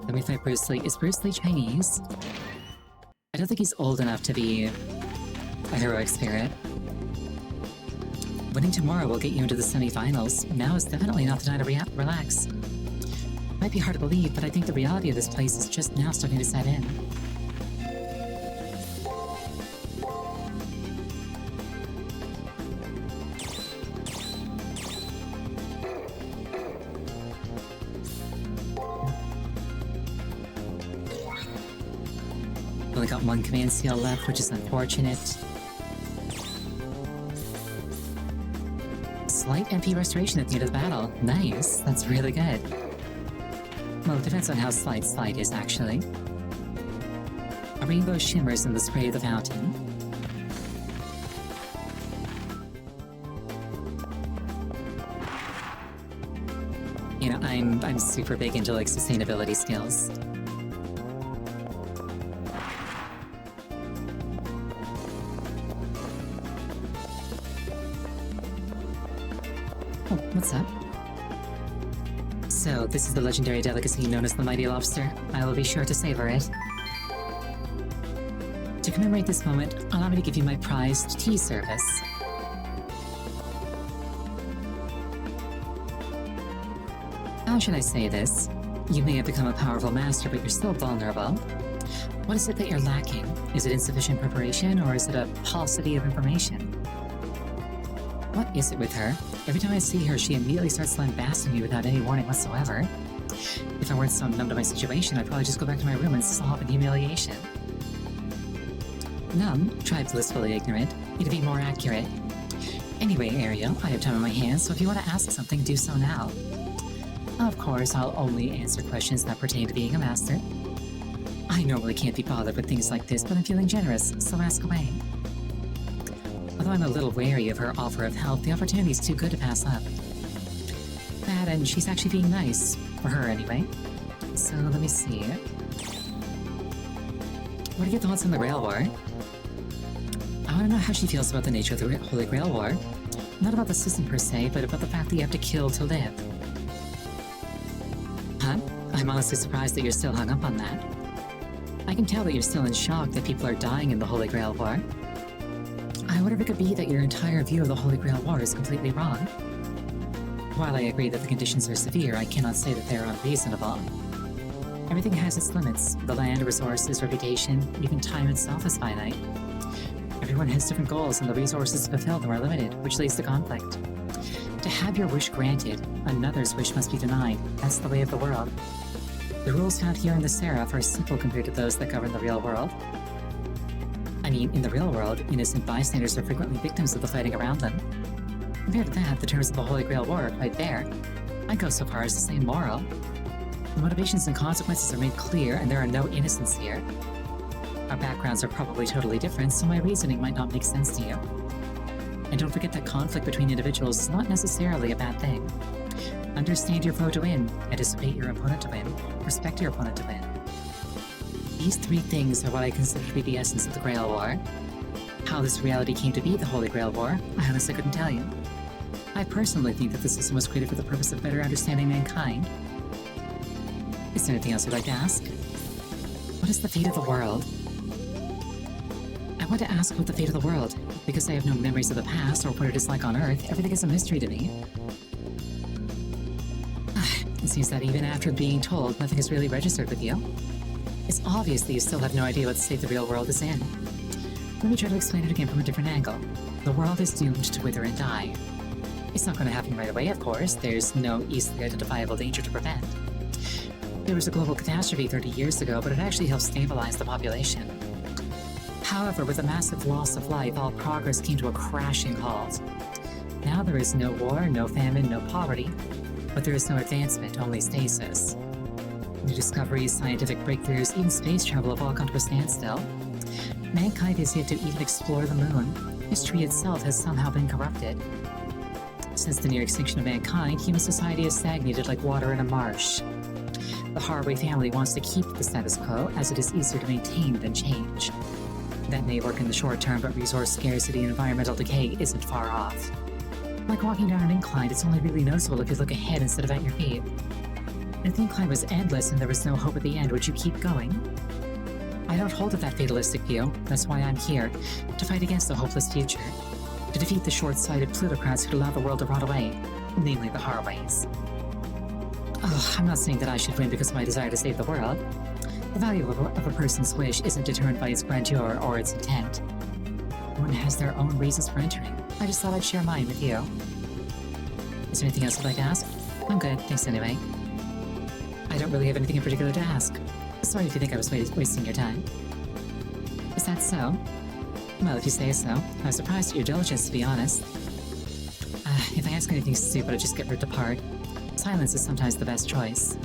Let me fight Bruce Lee. Is Bruce Lee Chinese? I don't think he's old enough to be a heroic spirit. Winning tomorrow will get you into the semi-finals. Now is definitely not the time to relax. Might be hard to believe, but I think the reality of this place is just now starting to set in. Only got one command seal left, which is unfortunate. Slight MP restoration at the end of the battle. Nice, that's really good. Well, it depends on how slight is, actually. A rainbow shimmers in the spray of the fountain. You know, I'm super big into, like, sustainability skills. Oh, what's up? So, this is the legendary delicacy known as the Mighty Lobster. I will be sure to savor it. To commemorate this moment, allow me to give you my prized tea service. How should I say this? You may have become a powerful master, but you're still vulnerable. What is it that you're lacking? Is it insufficient preparation, or is it a paucity of information? What is it with her? Every time I see her, she immediately starts lambasting me without any warning whatsoever. If I weren't so numb to my situation, I'd probably just go back to my room and sob in humiliation. Numb? Try blissfully ignorant. It'd be more accurate. Anyway, Ariel, I have time on my hands, so if you want to ask something, do so now. Of course, I'll only answer questions that pertain to being a master. I normally can't be bothered with things like this, but I'm feeling generous, so ask away. Although I'm a little wary of her offer of help, the opportunity is too good to pass up. That, and she's actually being nice. For her, anyway. So, let me see. What are your thoughts on the Grail War? I want to know how she feels about the nature of the Holy Grail War. Not about the system per se, but about the fact that you have to kill to live. Huh? I'm honestly surprised that you're still hung up on that. I can tell that you're still in shock that people are dying in the Holy Grail War. I wonder if it could be that your entire view of the Holy Grail War is completely wrong. While I agree that the conditions are severe, I cannot say that they are unreasonable. Everything has its limits. The land, resources, reputation, even time itself is finite. Everyone has different goals, and the resources to fulfill them are limited, which leads to conflict. To have your wish granted, another's wish must be denied. That's the way of the world. The rules found here in the Seraph are simple compared to those that govern the real world. I mean, in the real world, innocent bystanders are frequently victims of the fighting around them. Compared to that, the terms of the Holy Grail War are quite fair. I'd go so far as to say moral. The motivations and consequences are made clear, and there are no innocents here. Our backgrounds are probably totally different, so my reasoning might not make sense to you. And don't forget that conflict between individuals is not necessarily a bad thing. Understand your foe to win, anticipate your opponent to win, respect your opponent to win. These three things are what I consider to be the essence of the Grail War. How this reality came to be the Holy Grail War, I honestly couldn't tell you. I personally think that the system was created for the purpose of better understanding mankind. Is there anything else you'd like to ask? What is the fate of the world? I want to ask about the fate of the world, because I have no memories of the past or what it is like on Earth. Everything is a mystery to me. It seems that even after being told, nothing is really registered with you. It's obvious that you still have no idea what state the real world is in. Let me try to explain it again from a different angle. The world is doomed to wither and die. It's not going to happen right away, of course. There's no easily identifiable danger to prevent. there was a global catastrophe 30 years ago, but it actually helped stabilize the population. However, with the massive loss of life, all progress came to a crashing halt. Now there is no war, no famine, no poverty, but there is no advancement, only stasis. New discoveries, scientific breakthroughs, even space travel have all come to a standstill. Mankind has yet to even explore the moon. History itself has somehow been corrupted. Since the near extinction of mankind, human society has stagnated like water in a marsh. The Haraway family wants to keep the status quo, as it is easier to maintain than change. That may work in the short term, but resource scarcity and environmental decay isn't far off. Like walking down an incline, it's only really noticeable if you look ahead instead of at your feet. If the incline was endless and there was no hope at the end, would you keep going? I don't hold to that fatalistic view. That's why I'm here, to fight against the hopeless future. To defeat the short-sighted plutocrats who'd allow the world to rot away, namely the Haraways. Oh, I'm not saying that I should win because of my desire to save the world. The value of a person's wish isn't determined by its grandeur or its intent. Everyone has their own reasons for entering. I just thought I'd share mine with you. Is there anything else you'd like to ask? I'm good, thanks anyway. I don't really have anything in particular to ask. Sorry if you think I was wasting your time. Is that so? Well, if you say so. I was surprised at your diligence, to be honest. If I ask anything stupid, I just get ripped apart. Silence is sometimes the best choice.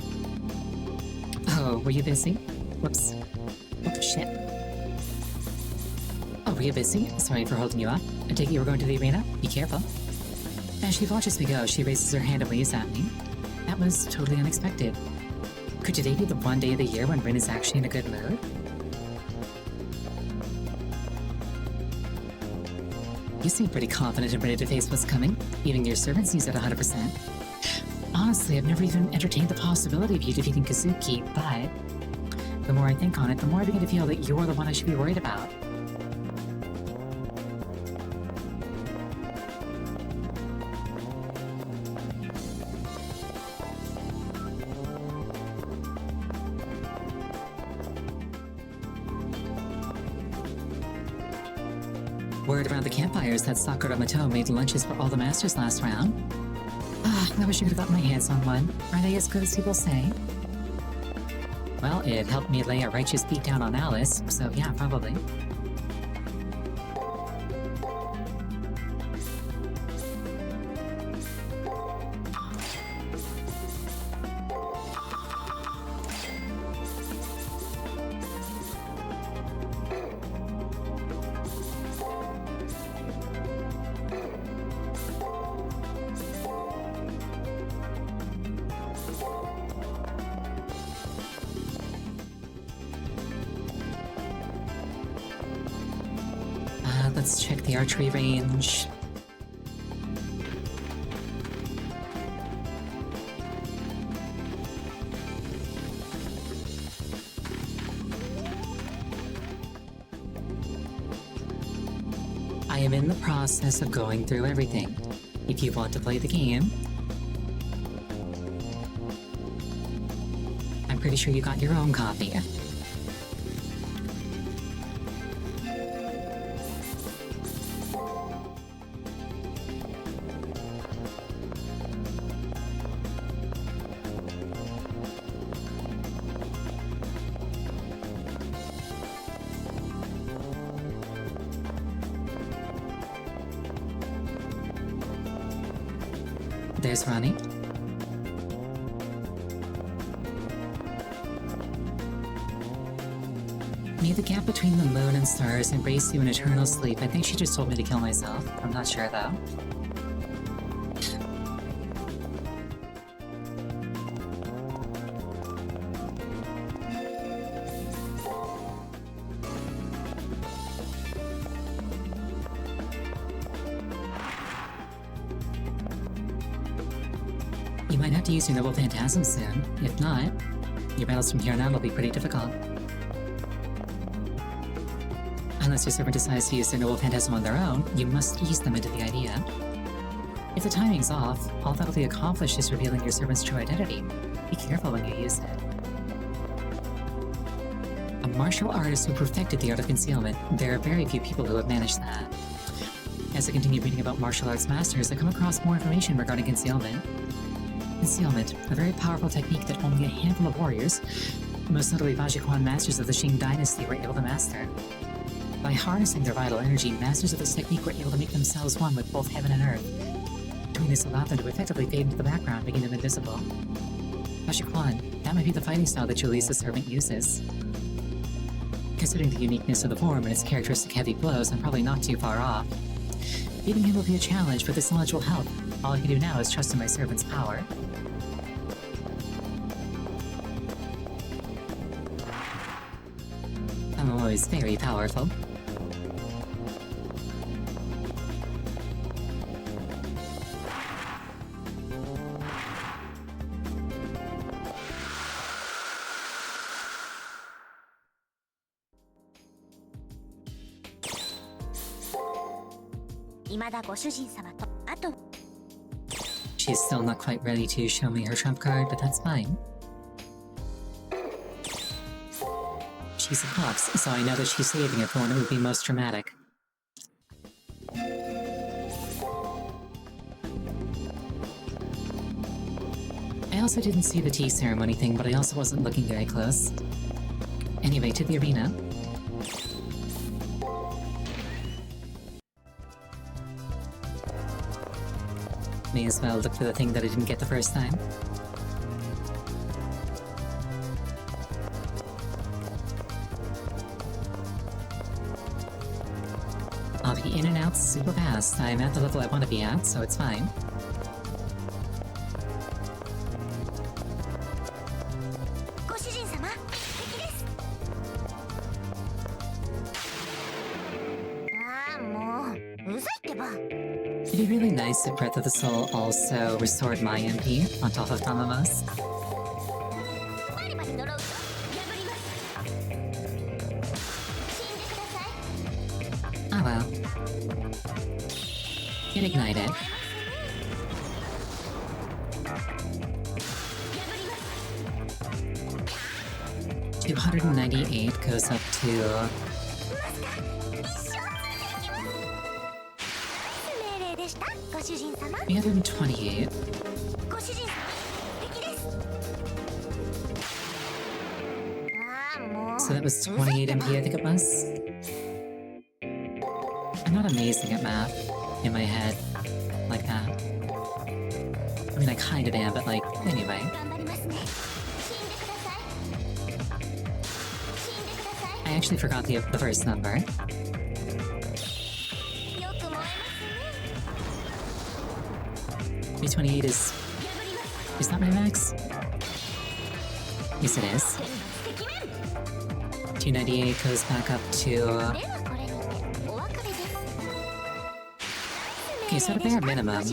Oh, were you busy? Whoops. Oh, shit. Oh, were you busy? Sorry for holding you up. I take it you were going to the arena? Be careful. As she watches me go, she raises her hand and waves at me. That was totally unexpected. Could today be the one day of the year when Rin is actually in a good mood? You seem pretty confident and ready to face what's coming. Even your servant seems at 100%. Honestly, I've never even entertained the possibility of you defeating Kazuki, but the more I think on it, the more I begin to feel that you're the one I should be worried about. Word around the campfires that Sakura Mato made lunches for all the masters last round. I wish I could have got my hands on one. Are they as good as people say? Well, it helped me lay a righteous beat down on Alice, so yeah, probably. Let's check the archery range. I am in the process of going through everything. If you want to play the game, I'm pretty sure you got your own copy. There's Ronnie. May the gap between the moon and stars embrace you in eternal sleep. I think she just told me to kill myself. I'm not sure though. You might have to use your Noble Phantasm soon. If not, your battles from here on out will be pretty difficult. Unless your servant decides to use their Noble Phantasm on their own, you must ease them into the idea. If the timing's off, all that'll be accomplished is revealing your servant's true identity. Be careful when you use it. A martial artist who perfected the art of concealment. There are very few people who have managed that. As I continue reading about martial arts masters, I come across more information regarding concealment. Concealment, a very powerful technique that only a handful of warriors, most notably Bajiquan masters of the Qing dynasty, were able to master. By harnessing their vital energy, masters of this technique were able to make themselves one with both heaven and earth. Doing this allowed them to effectively fade into the background, making them invisible. Bajiquan, that might be the fighting style that Julie's the servant uses. Considering the uniqueness of the form and its characteristic heavy blows, I'm probably not too far off. Beating him will be a challenge, but this knowledge will help. All I can do now is trust in my servant's power. I'm always very powerful. She's still not quite ready to show me her trump card, but that's fine. She's a fox, so I know that she's saving it for when it would be most dramatic. I also didn't see the tea ceremony thing, but I also wasn't looking very close. Anyway, to the arena. May as well look for the thing that I didn't get the first time. I'll be in and out super fast. I'm at the level I want to be at, so it's fine. It'd be really nice if Breath of the Soul also restored my MP on top of Tamamo's. Oh well. Get ignited. $298 goes up to 328. So that was 28 MP, I think it was. I'm not amazing at math in my head like that. I mean, I kind of am, but like, anyway. I actually forgot the first number. $328 is that my max? Yes, it is. 298 goes back up to... Okay, so at a bare minimum,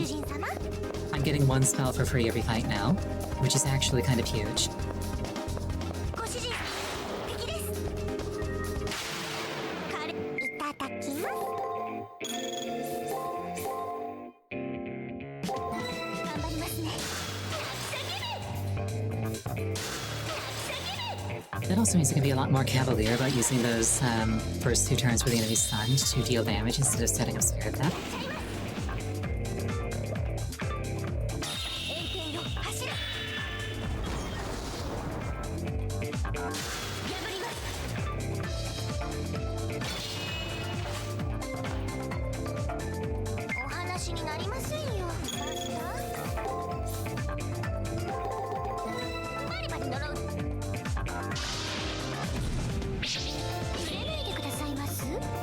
I'm getting one spell for free every fight now, which is actually kind of huge. That also means I can be a lot more cavalier about using those first two turns where the enemy's stunned to deal damage instead of setting up Spirit Theft.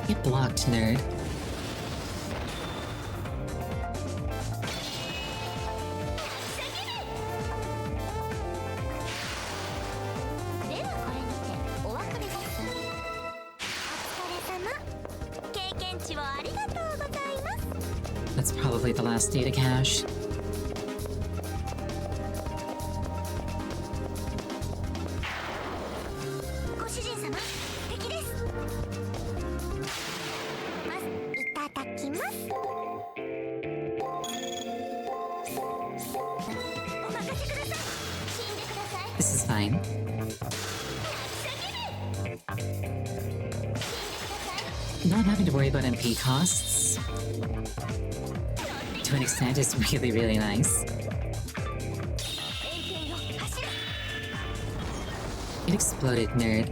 Get blocked, nerd. That's probably the last data cache. This is fine. Not having to worry about MP costs, to an extent, is really, really nice. Get exploded, nerd.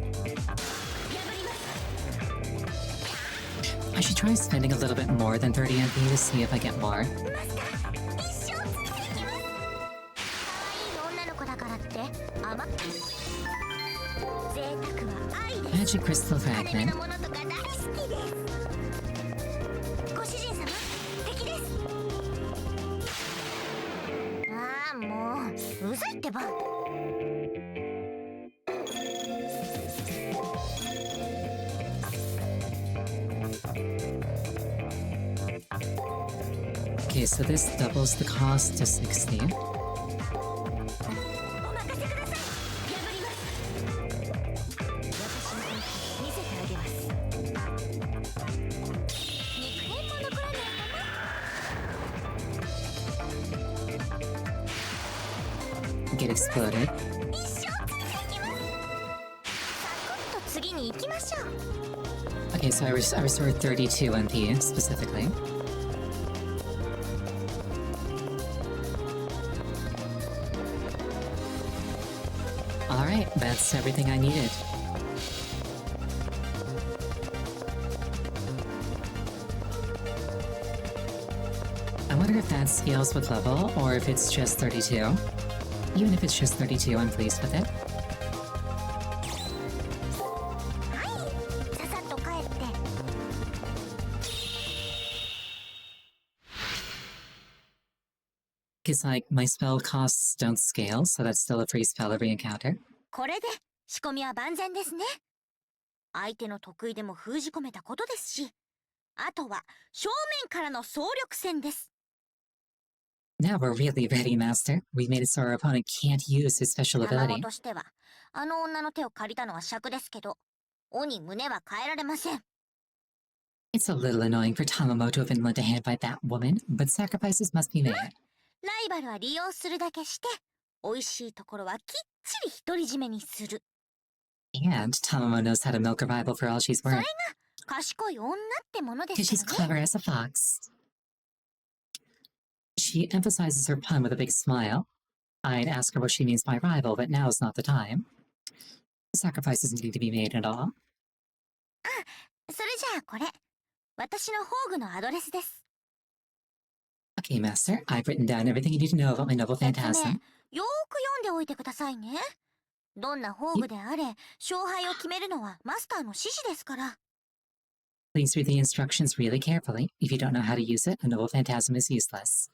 I should try spending a little bit more than 30 MP to see if I get more. 女の子だからって甘っ贅沢は愛です Magic Crystal 金目 Fragment. のものとか大好きですご主人様敵ですああもううざいってば Okay, so this doubles the cost to 60. お任せください破ります私の本気見せてあげます肉片も残らないか Get exploded. な一生続きますサクッと次に行きましょう Okay, so I restored 32 MP specifically. Alright, that's everything I needed. I wonder if that scales with level, or if it's just 32. Even if it's just 32, I'm pleased with it. はいささっと帰って Because, like, my spell costs don't scale, so that's still a free spell every encounter. これで仕込みは万全ですね相手の得意でも封じ込めたことですしあとは正面からの総力戦です Now we're really ready, Master. We made it so our opponent can't use his special 卵 ability. としてはあの女の手を借りたのは尺ですけど鬼胸は変えられません It's a little annoying for Tamamo to have been lent a hand by that woman, but sacrifices must be made. ライバルは利用するだけして美味しいところはきっちり独り占めにする And Tamamo knows how to milk a rival for all she's それ worth. が賢い女ってもので Because す she's からね clever as a fox. She emphasizes her pun with a big smile. I'd ask her what she means by rival, but now's not the time. Sacrifices need to be made and all. それじゃあこれ私の宝具のアドレスです Okay, Master, I've written down everything you need to know about my noble 説明 phantasm. よーく読んでおいてくださいねどんな宝具であれ勝敗を決めるのはマスターの指示ですから Please read the instructions really carefully. If you don't know how to use it, a noble phantasm is useless.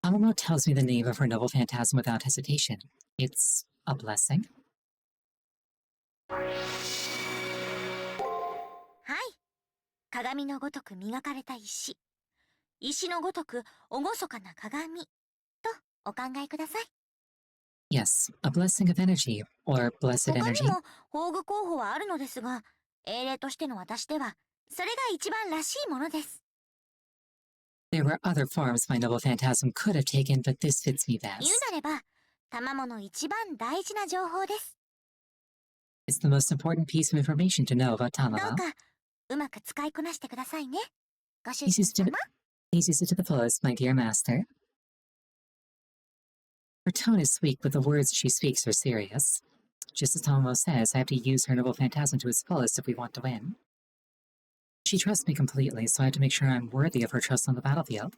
Tamamo tells me the name of her noble phantasm without hesitation. It's a blessing. はい鏡のごとく磨かれた石石のごとく厳かな鏡とお考えください Yes, a blessing of energy, or blessed 他に energy. も宝具候補はあるのですが英霊としての私ではそれが一番らしいものです There were other forms my noble phantasm could have taken, but this fits me 言 best. うなれば卵の一番大事な情報です It's the most important piece of information to know about どう Tamamo. かうまく使いこなしてくださいねご主 Please 人 use, it to, 様 please use it to the fullest, my dear master. Her tone is sweet, but the words she speaks are serious. Just as Tamamo says, I have to use her noble phantasm to its fullest if we want to win. She trusts me completely, so I have to make sure I'm worthy of her trust on the battlefield.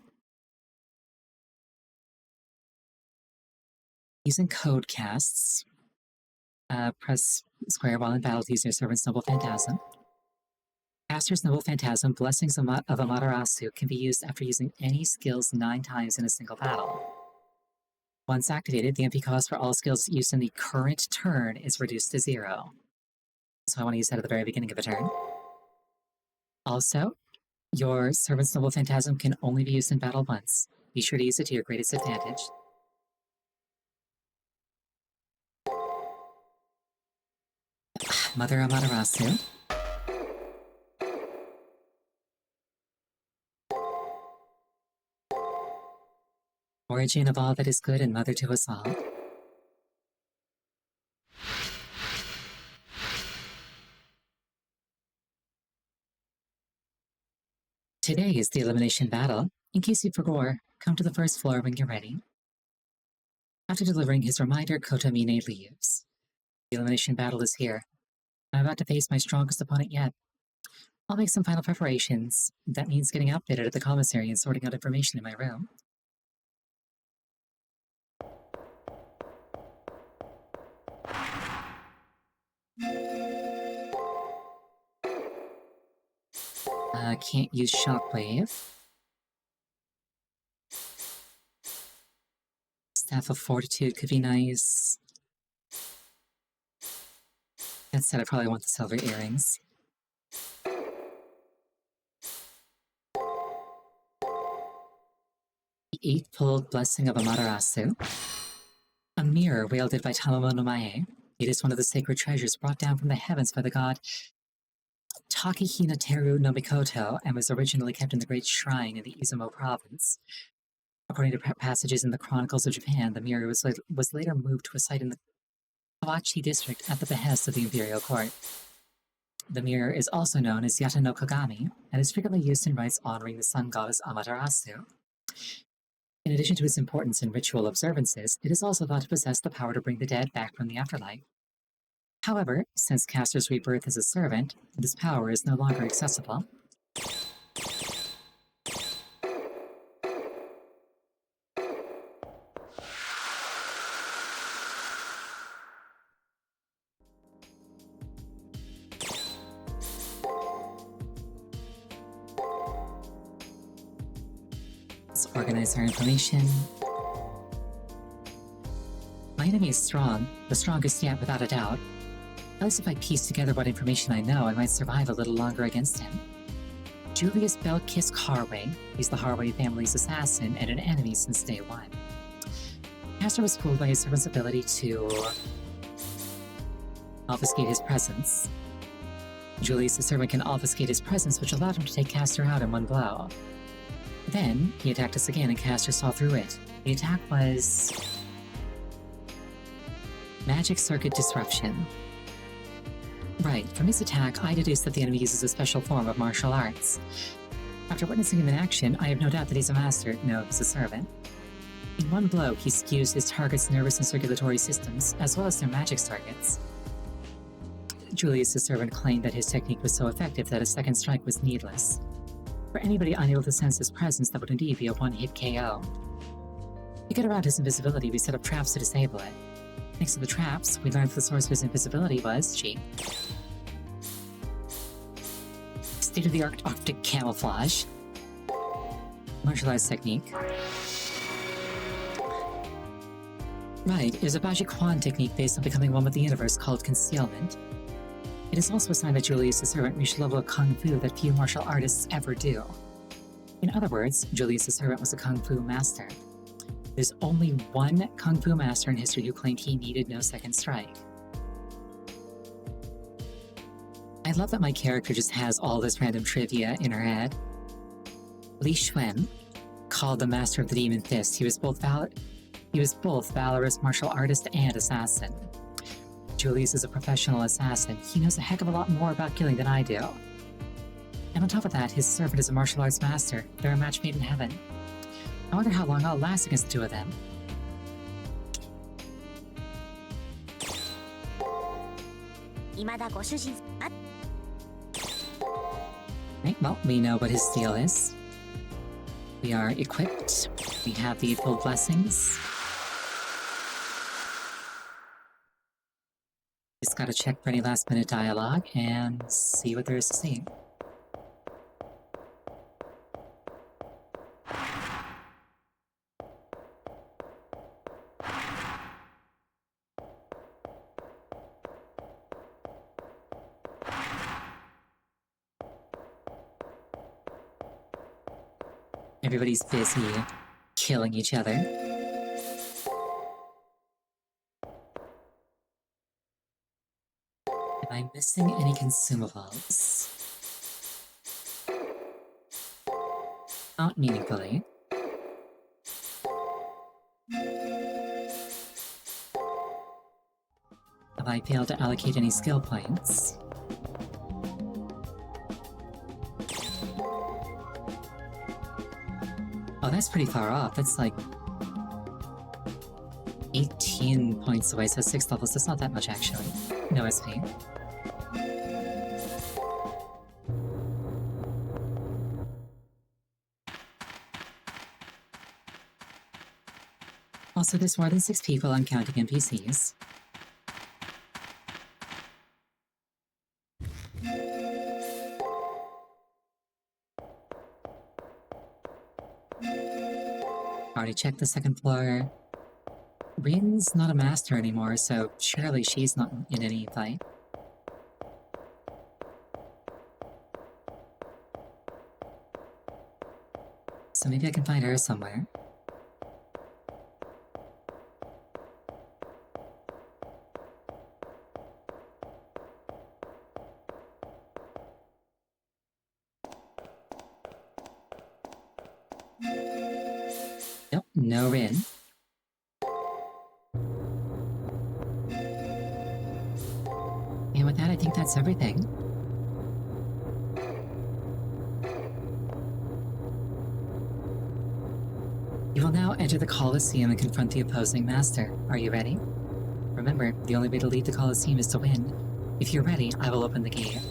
Using code casts. Press square while in battle to use your servant's noble phantasm. Caster's noble phantasm, Blessings of Amaterasu, can be used after using any skills 9 times in a single battle. Once activated, the MP cost for all skills used in the current turn is reduced to 0. So I want to use that at the very beginning of a turn. Also, your servant's noble phantasm can only be used in battle once. Be sure to use it to your greatest advantage. Mother Amaterasu. Origin of all that is good and mother to us all. Today is the elimination battle. In case you forgot, come to the first floor when you're ready. After delivering his reminder, Kotomine leaves. The elimination battle is here. I'm about to face my strongest opponent yet. I'll make some final preparations. That means getting outfitted at the commissary and sorting out information in my room. Can't use Shockwave. Staff of Fortitude could be nice. That said, I probably want the silver earrings. The Eightfold Blessing of Amaterasu. A mirror wielded by Tamamo no Mae. It is one of the sacred treasures brought down from the heavens by the god Takehina Teru no Mikoto and was originally kept in the Great Shrine in the Izumo province. According to passages in the Chronicles of Japan, the mirror was later moved to a site in the Kawachi district at the behest of the imperial court. The mirror is also known as Yata no Kagami and is frequently used in rites honoring the sun goddess Amaterasu. In addition to its importance in ritual observances, it is also thought to possess the power to bring the dead back from the afterlife. However, since Castor's rebirth as a servant, this power is no longer accessible. Let's organize our information. My enemy is strong, the strongest yet without a doubt. At least if I piece together what information I know, I might survive a little longer against him. Julius Belkisk Harway. He's the Harway family's assassin and an enemy since day one. Castor was fooled by his servant's ability to obfuscate his presence. Julius the servant can obfuscate his presence, which allowed him to take Castor out in one blow. Then, he attacked us again and Castor saw through it. The attack was Magic Circuit Disruption. Right, from his attack, I deduced that the enemy uses a special form of martial arts. After witnessing him in action, I have no doubt that he's a master, no, he's a servant. In one blow, he skews his target's nervous and circulatory systems, as well as their magic circuits. Julius the servant claimed that his technique was so effective that a second strike was needless. For anybody unable to sense his presence, that would indeed be a one-hit KO. To get around his invisibility, we set up traps to disable it. Thanks to the traps, we learned that the source of his invisibility was cheap. State-of-the-art Arctic camouflage. Martial arts technique. Right, it is a Baji Quan technique based on becoming one with the universe called concealment. It is also a sign that Julius the servant reached a level of kung fu that few martial artists ever do. In other words, Julius the servant was a kung fu master. There's only one kung fu master in history who claimed he needed no second strike. I love that my character just has all this random trivia in her head. Li Xuan, called the Master of the Demon Fist, he was both valorous martial artist and assassin. Julius is a professional assassin. He knows a heck of a lot more about killing than I do. And on top of that, his servant is a martial arts master. They're a match made in heaven. I wonder how long I'll last against the two of them. Right, well, we know what his deal is. We are equipped. We have the full blessings. Just gotta check for any last-minute dialogue and see what there is to see. Everybody's busy killing each other. Am I missing any consumables? Not meaningfully. Have I failed to allocate any skill points? Oh, that's pretty far off. That's like 18 points away, so 6 levels. That's not that much, actually. No SP. Also, there's more than 6 people, I'm counting NPCs. Already checked the second floor. Rin's not a master anymore, so surely she's not in any fight. So maybe I can find her somewhere. Nope, no Rin. And with that, I think that's everything. You will now enter the Colosseum and confront the opposing master. Are you ready? Remember, the only way to leave the Colosseum is to win. If you're ready, I will open the gate.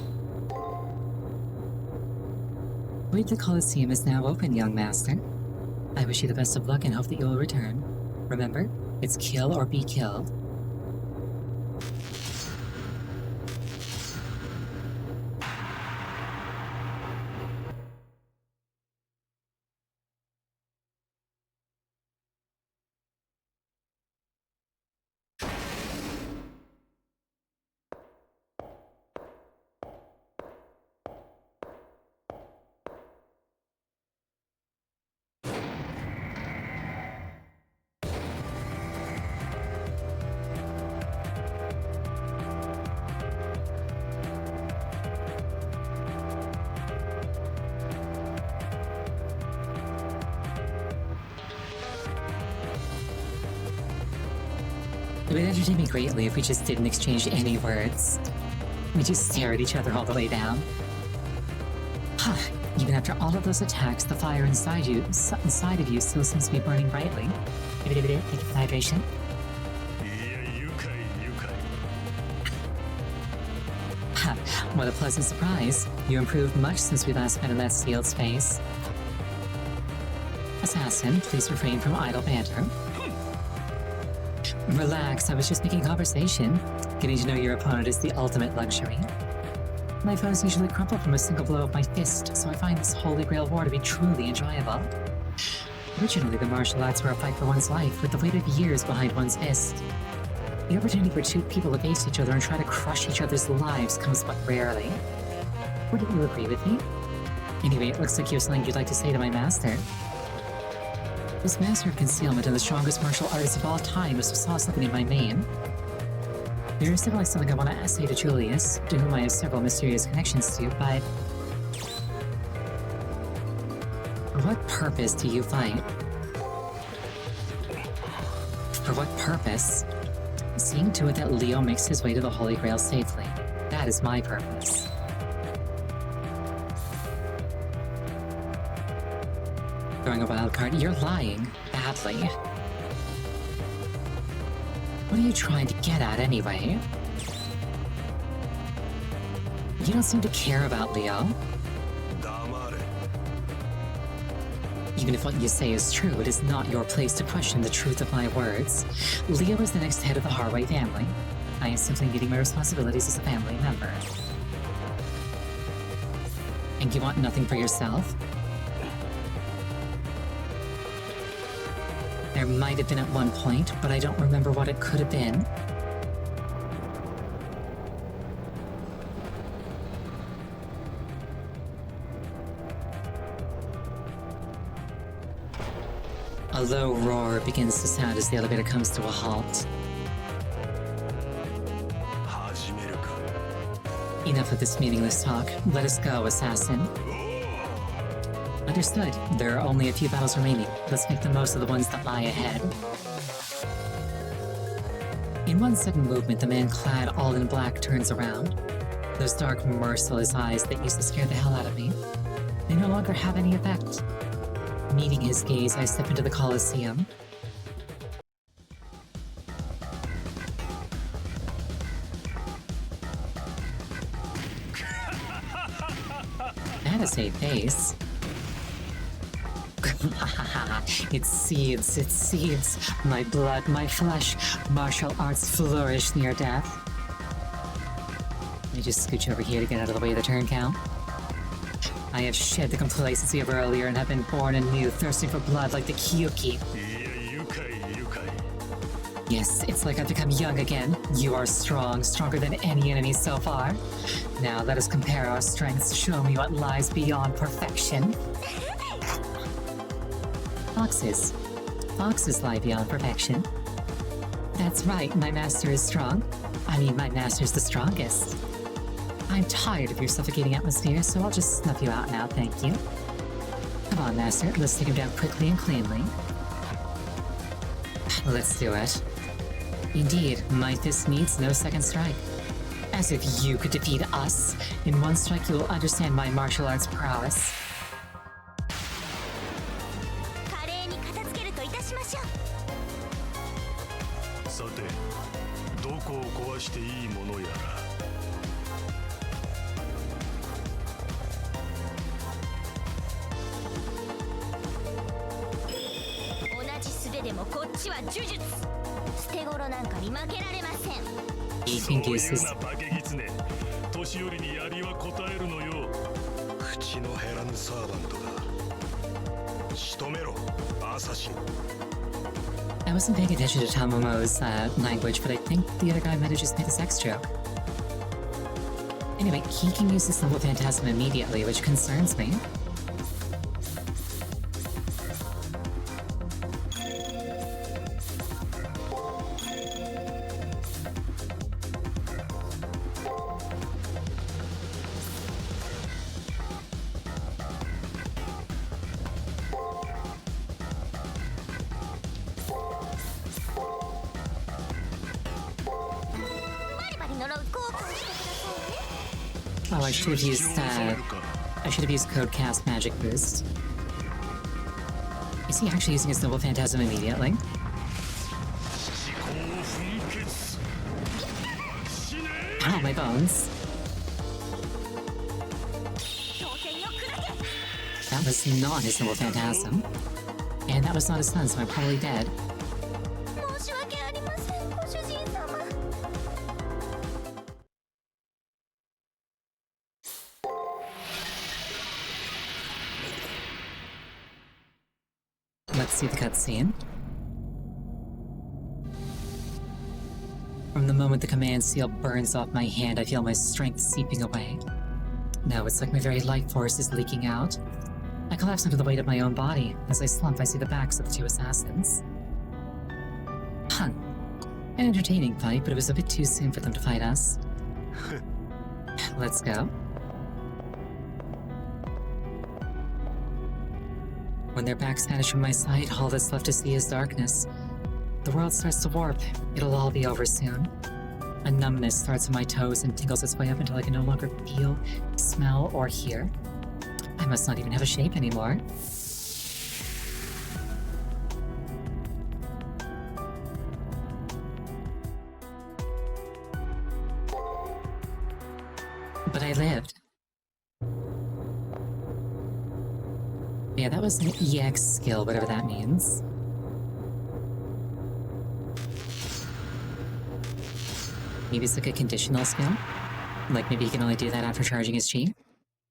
The way to the Colosseum is now open, young master. I wish you the best of luck and hope that you will return. Remember, it's kill or be killed. It would entertain me greatly if we just didn't exchange any words. We just stare at each other all the way down. Even after all of those attacks, the fire inside of you still seems to be burning brightly. Thank you for hydration. What a pleasant surprise. You improved much since we last met in that sealed space. Assassin, please refrain from idle banter. Relax, I was just making conversation. Getting to know your opponent is the ultimate luxury. My foes usually crumple from a single blow of my fist, so I find this Holy Grail war to be truly enjoyable. Originally, the martial arts were a fight for one's life, with the weight of years behind one's fist. The opportunity for two people to face each other and try to crush each other's lives comes but rarely. Wouldn't you agree with me? Anyway, it looks like you have something you'd like to say to my master. This master of concealment and the strongest martial artist of all time must have saw something in my mane. There is definitely something I want to say to Julius, to whom I have several mysterious connections to, but... For what purpose do you fight? For what purpose? Seeing to it that Leo makes his way to the Holy Grail safely. That is my purpose. Throwing a wild card, you're lying. Badly. What are you trying to get at anyway? You don't seem to care about Leo. Even if what you say is true, it is not your place to question the truth of my words. Leo is the next head of the Harway family. I am simply meeting my responsibilities as a family member. And you want nothing for yourself? There might have been at one point, but I don't remember what it could have been. A low roar begins to sound as the elevator comes to a halt. Enough of this meaningless talk. Let us go, assassin. Understood. There are only a few battles remaining. Let's make the most of the ones that lie ahead. In one sudden movement, the man clad all in black turns around. Those dark, merciless eyes that used to scare the hell out of me, they no longer have any effect. Meeting his gaze, I step into the Colosseum. trying to save face. It seeds. My blood, my flesh. Martial arts flourish near death. Let me just scooch over here to get out of the way of the turn count. I have shed the complacency of earlier and have been born anew, thirsting for blood like the Kyuki. Yes, it's like I've become young again. You are strong, stronger than any enemy so far. Now let us compare our strengths. Show me what lies beyond perfection. Foxes lie beyond perfection. That's right, my master is strong. I mean, my master's the strongest. I'm tired of your suffocating atmosphere, so I'll just snuff you out now, thank you. Come on, master, let's take him down quickly and cleanly. Let's do it. Indeed, my fist needs no second strike. As if you could defeat us. In one strike, you will understand my martial arts prowess. He can use his... I wasn't paying attention to Tamomo's language, but I think the other guy might have just made a sex joke. Anyway, he can use this Noble Phantasm immediately, which concerns me. Oh, I should have used Code Cast Magic Boost. Is he actually using his Noble Phantasm immediately? Ow, my bones. That was not his Noble Phantasm. And that was not his son, so I'm probably dead. Let's see the cutscene. From the moment the command seal burns off my hand, I feel my strength seeping away. No, it's like my very life force is leaking out. I collapse under the weight of my own body. As I slump, I see the backs of the two assassins. An entertaining fight, but it was a bit too soon for them to fight us. Let's go. When their backs vanish from my sight, all that's left to see is darkness. The world starts to warp. It'll all be over soon. A numbness starts in my toes and tingles its way up until I can no longer feel, smell, or hear. I must not even have a shape anymore. But I lived. Yeah, that was an EX skill, whatever that means. Maybe it's like a conditional skill? Like maybe he can only do that after charging his chi?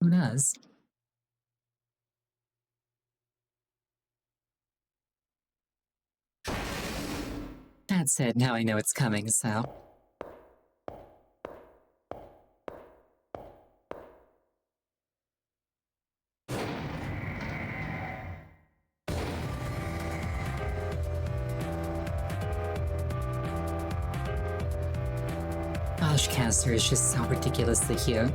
Who knows? That said, now I know it's coming, so... Caster is just so ridiculously cute.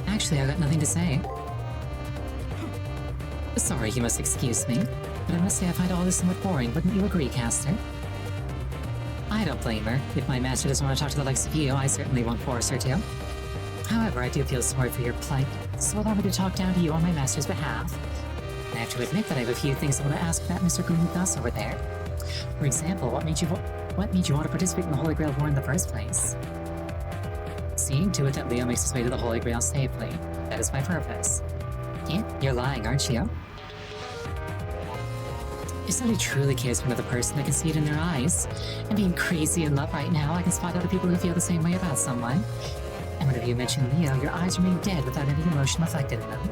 Actually, I got nothing to say. Sorry, you must excuse me, but I must say I find all this somewhat boring, wouldn't you agree, Caster? I don't blame her. If my master doesn't want to talk to the likes of you, I certainly won't force her to. However, I do feel sorry for your plight. So allow me to talk down to you on my master's behalf. I have to admit that I have a few things I want to ask that Mr. Greengrass over there. For example, what made you want to participate in the Holy Grail War in the first place? Seeing to it that Leo makes his way to the Holy Grail safely. That is my purpose. Yeah, you're lying, aren't you? If somebody truly cares for another person, I can see it in their eyes. And being crazy in love right now, I can spot other people who feel the same way about someone. And whenever you mention Leo, your eyes remain dead without any emotion reflected in them.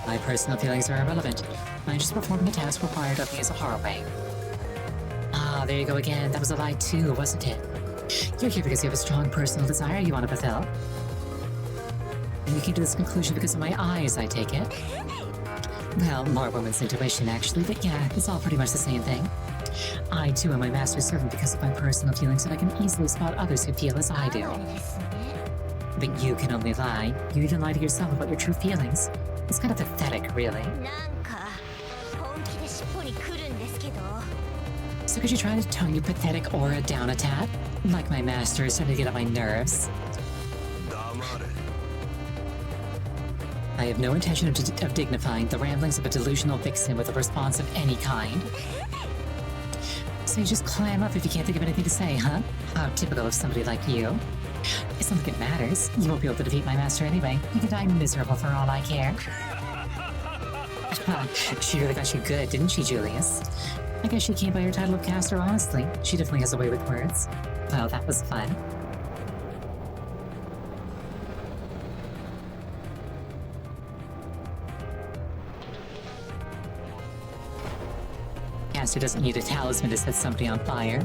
My personal feelings are irrelevant. I'm just performing a task required of me as a horrorway. Ah, there you go again. That was a lie too, wasn't it? You're here because you have a strong personal desire you want to fulfill. And you came to this conclusion because of my eyes, I take it. Well, more woman's intuition, actually, but yeah, it's all pretty much the same thing. I, too, am my master's servant because of my personal feelings, and I can easily spot others who feel as I do. But you can only lie. You even lie to yourself about your true feelings. It's kind of pathetic, really. So could you try to tone your pathetic aura down a tad? Like my master is starting to get on my nerves. I have no intention of dignifying the ramblings of a delusional vixen with a response of any kind. So you just clam up if you can't think of anything to say, huh? How typical of somebody like you. It's not like it matters. You won't be able to defeat my master anyway. You can die miserable for all I care. She really got you good, didn't she, Julius? I guess she came by her title of caster honestly. She definitely has a way with words. Well, that was fun. Caster doesn't need a talisman to set somebody on fire.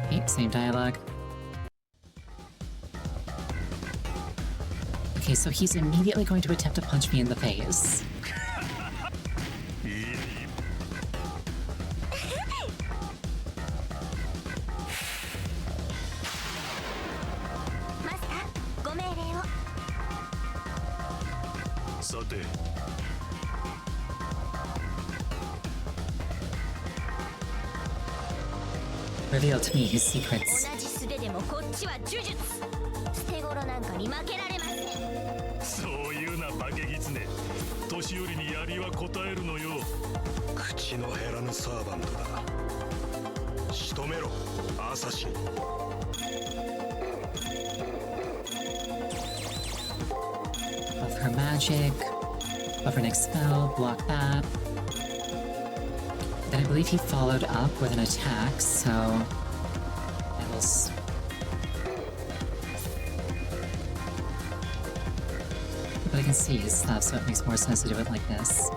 Okay, same dialogue. Okay, so he's immediately going to attempt to punch me in the face. Reveal to me his secrets. そういうな化け狐年寄りに槍は答えるのよ口の減らぬサーバントだ仕留めろアサシン Of her magic, of her next spell, block that. Then I believe he followed up with an attack, so I will. But I can see his stuff, so it makes more sense to do it like this.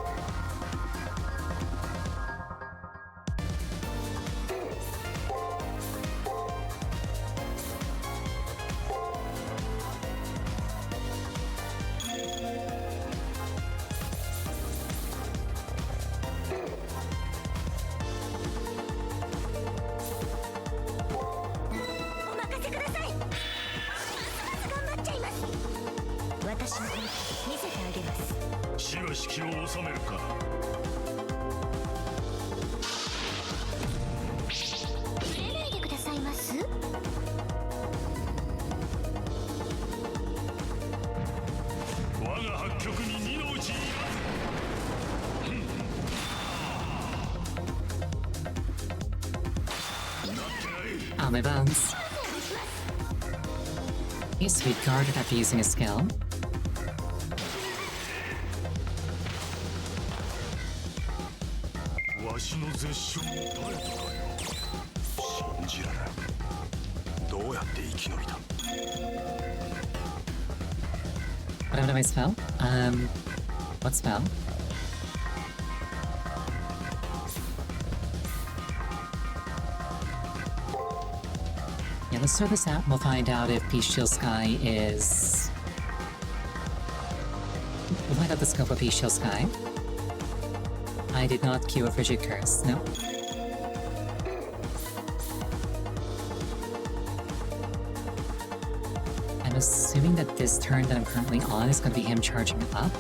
Oh, my bones. He's sweet guarded after using a skill. What happened to my spell? What spell? Yeah, let's throw this out and we'll find out if Bestial Sky is... We'll find out the scope of Bestial Sky. I did not cue a Frigid Curse, no. I'm assuming that this turn that I'm currently on is going to be him charging up.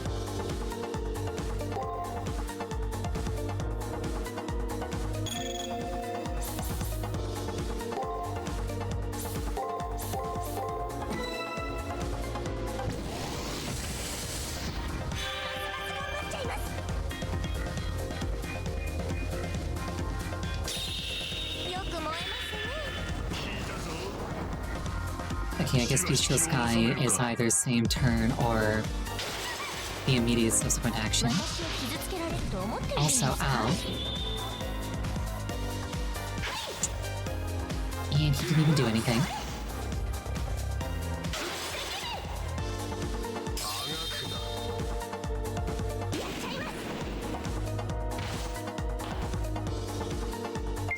Okay, I guess Bestial Sky is either same turn or the immediate subsequent action. 私を傷つけられると思っているんです Also, か ow. And he didn't even do anything.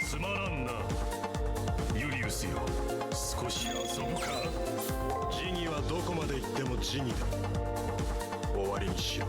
つまらんなユリウスよ。少し遊ぶか。ジギはどこまで行ってもジギだ。終わりにしろ。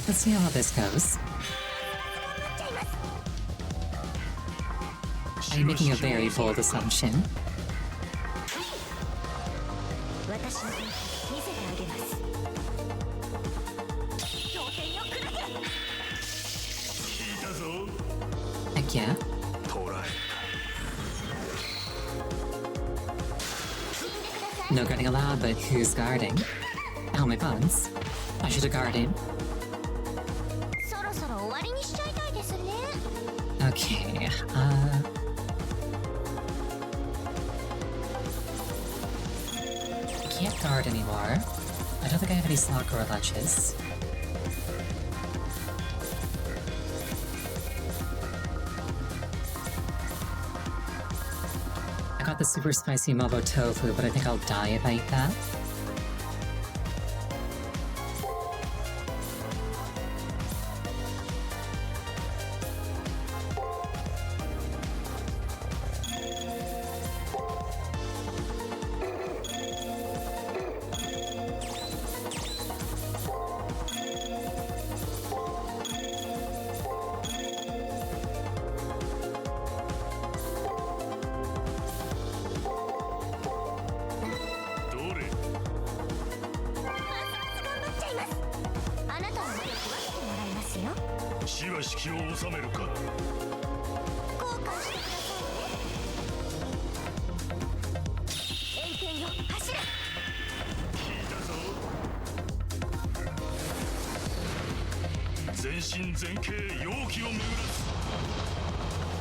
Let's see how this goes. I'm making a very bold assumption. 私の本気見せてあげます。経験をくだけ。聞いたぞ。 Heck yeah. 捕らえ No guarding allowed, but who's guarding? Ow, my bones. I should have guarded. そろそろ終わりにしちゃいたいですね。Okay, I can't guard anymore. I don't think I have any Slock or Lunches. I got the super spicy Mobo Tofu, but I think I'll die if I eat that.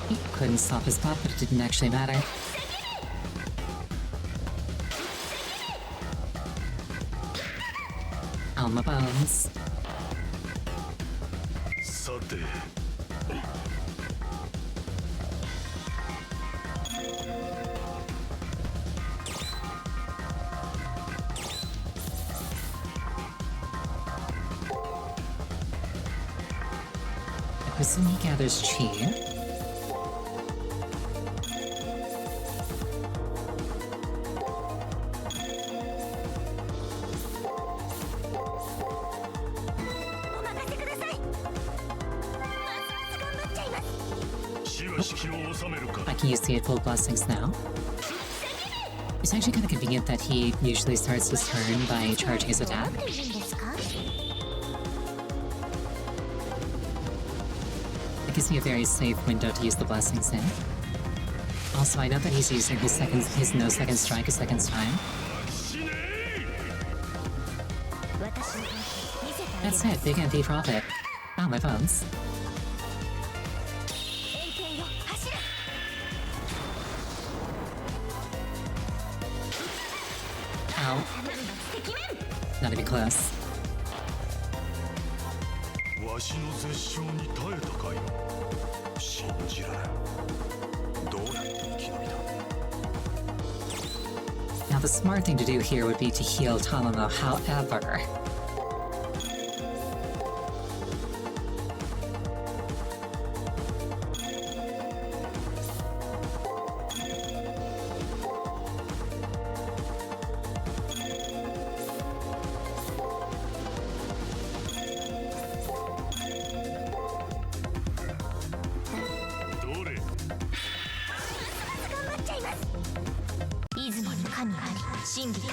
He couldn't stop his butt, but it didn't actually matter. On my bones. さて Kusumi gathers chi. I can use the 8-volt blessings now. It's actually kind of convenient that he usually starts his turn by charging his attack. It gives me a very safe window to use the blessings in. Also, I know that he's using his no second strike a second time. That's it, big MP profit. Oh, my bones. Ow. Not even close. わしの絶唱に耐えたかよ。信じられん。どうやって生き延びた？ Now, the smart thing to do here would be to heal Tamamo, however...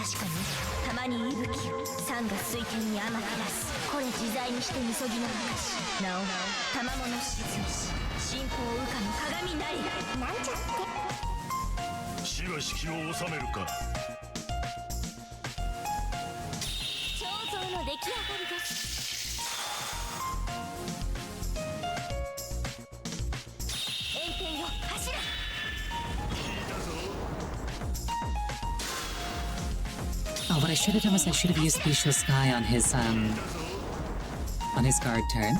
確かにたまに息吹酸が水天に甘く出すこれ自在にしてみそぎの証なお賜物静し信仰羽化の鏡なりなんちゃってしばし気を収めるか。彫像の出来上がりです炎天よ走れ Oh, what I should have done was I should have used Special Sky on his guard turn.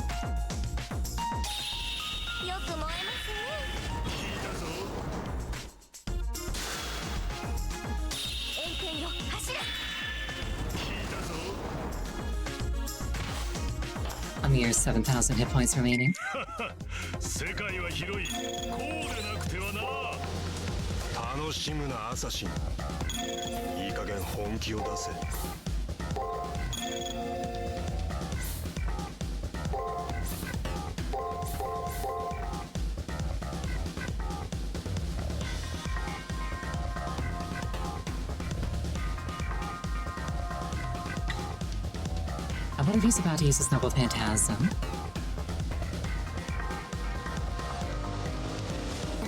よく燃えますね炎天よ走れ A mere 7,000 hit points remaining. 世界は広い。こうでなくてはな。楽しむなアサシン。いい加減本気を出せ。I wonder if he's about to use his Noble Phantasm.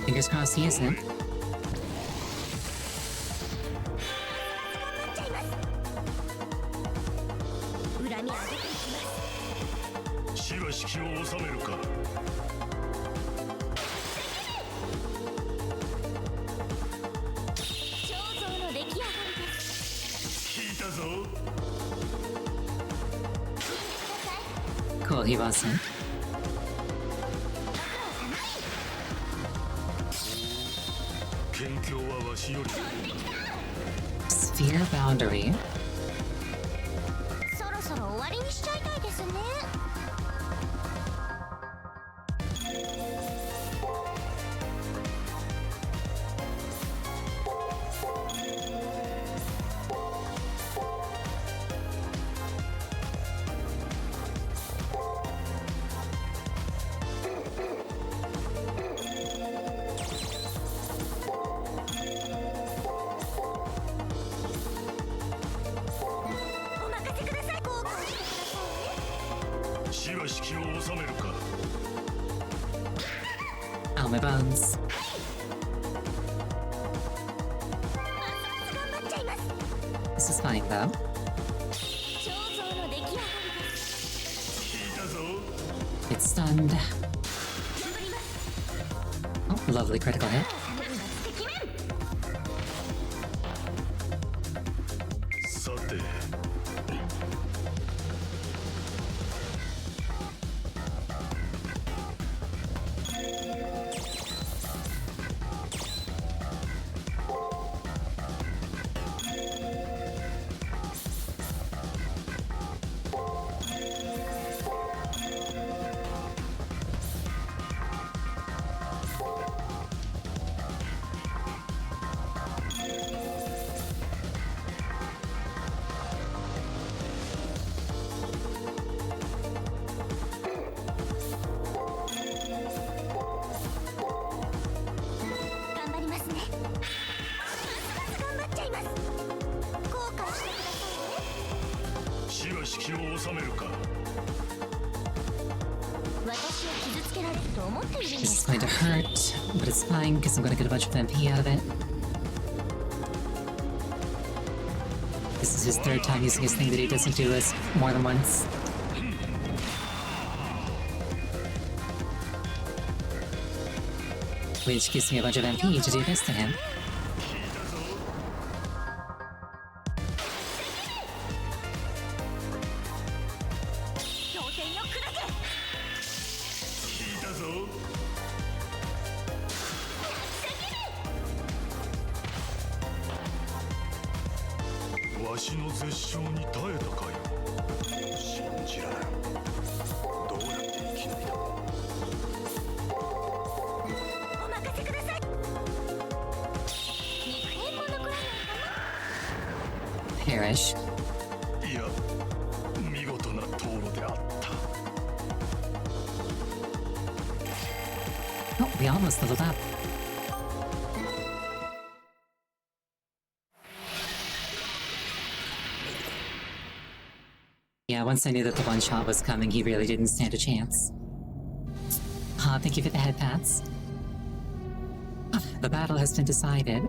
Fingers crossed he isn't. 恨み上げていきますしばし気を収めるか。彫像の出来上がりです聞いたぞ。 Cool, he wasn't. 県境はわしより。 Sphere Boundary. そろそろ終わりにしちゃいたいですね お任せください交換してくださいねしばし気を収めるか。 Oh, my bones. 頑張っちゃいます This is fine, though. 彫像の出来上がりです 聞いたぞ。 It's stunned. 頑張ります Oh, lovely critical hit. 敵面さて。 頑張りますねます頑張っちゃいます後悔してくださいねしばし気を収めるか。私を傷つけられると思っているんで This is すか going to hurt, but it's fine because I'm going to get a bunch of MP out of it. This is his third time using his thing that he doesn't do as more than once. Which gives me a bunch of MP to do this to him. 強点よ砕け聞いたぞ。わしの絶唱に耐えたかよ。信じられん。どうやって生き抜いた。お任せください肉片も残らないか Perish. いや、見事な討路であった。 Oh, we almost leveled up. once I knew that the one-shot was coming, he really didn't stand a chance. Thank you for the head pats. The battle has been decided.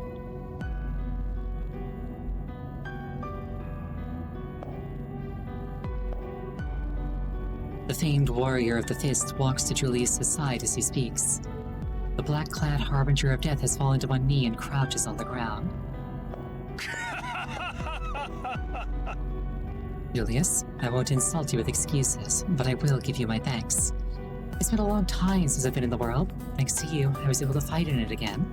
The famed warrior of the fist walks to Julius's side as he speaks. The black-clad harbinger of death has fallen to one knee and crouches on the ground. Julius, I won't insult you with excuses, but I will give you my thanks. It's been a long time since I've been in the world. Thanks to you, I was able to fight in it again.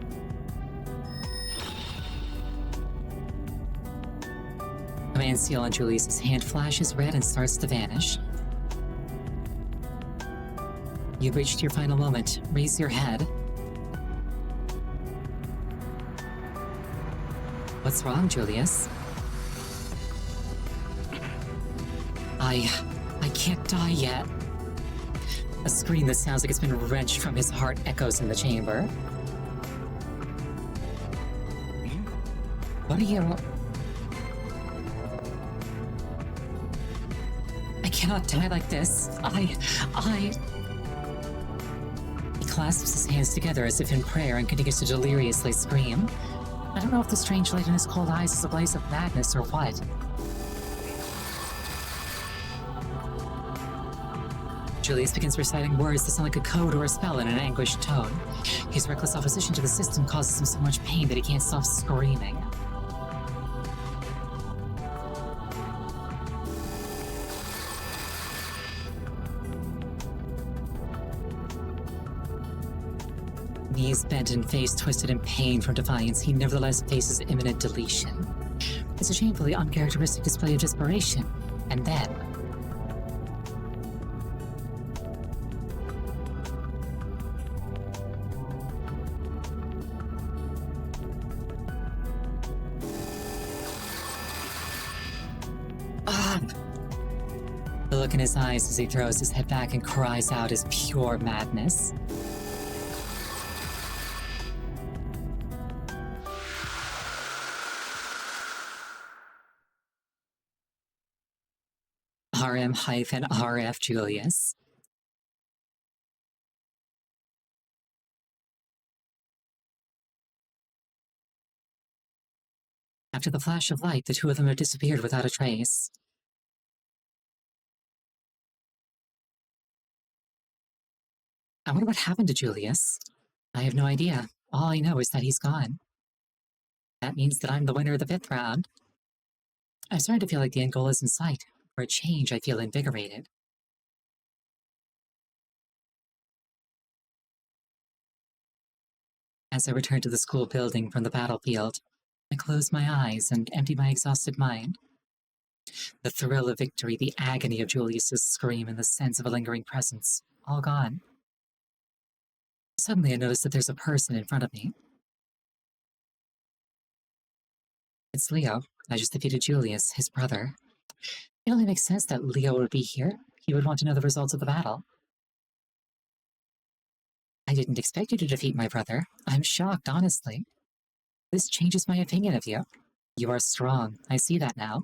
Command seal on Julius's hand flashes red and starts to vanish. You've reached your final moment. Raise your head. What's wrong, Julius? I can't die yet. A scream that sounds like it's been wrenched from his heart echoes in the chamber. What are you... I cannot die like this. He clasps his hands together as if in prayer and continues to deliriously scream. I don't know if the strange light in his cold eyes is a blaze of madness or what. Julius begins reciting words that sound like a code or a spell in an anguished tone. His reckless opposition to the system causes him so much pain that he can't stop screaming. Knees bent and face twisted in pain from defiance, he nevertheless faces imminent deletion. It's a shamefully uncharacteristic display of desperation. And then... The look in his eyes as he throws his head back and cries out is pure madness. RM-RF Julius. After the flash of light, the two of them have disappeared without a trace. I wonder what happened to Julius. I have no idea. All I know is that he's gone. That means that I'm the winner of the 5th round. I'm starting to feel like the end goal is in sight. For a change, I feel invigorated. As I return to the school building from the battlefield, I close my eyes and empty my exhausted mind. The thrill of victory, the agony of Julius's scream, and the sense of a lingering presence, all gone. Suddenly I notice that there's a person in front of me. It's Leo. I just defeated Julius, his brother. It only makes sense that Leo would be here. He would want to know the results of the battle. I didn't expect you to defeat my brother. I'm shocked, honestly. This changes my opinion of you. You are strong. I see that now.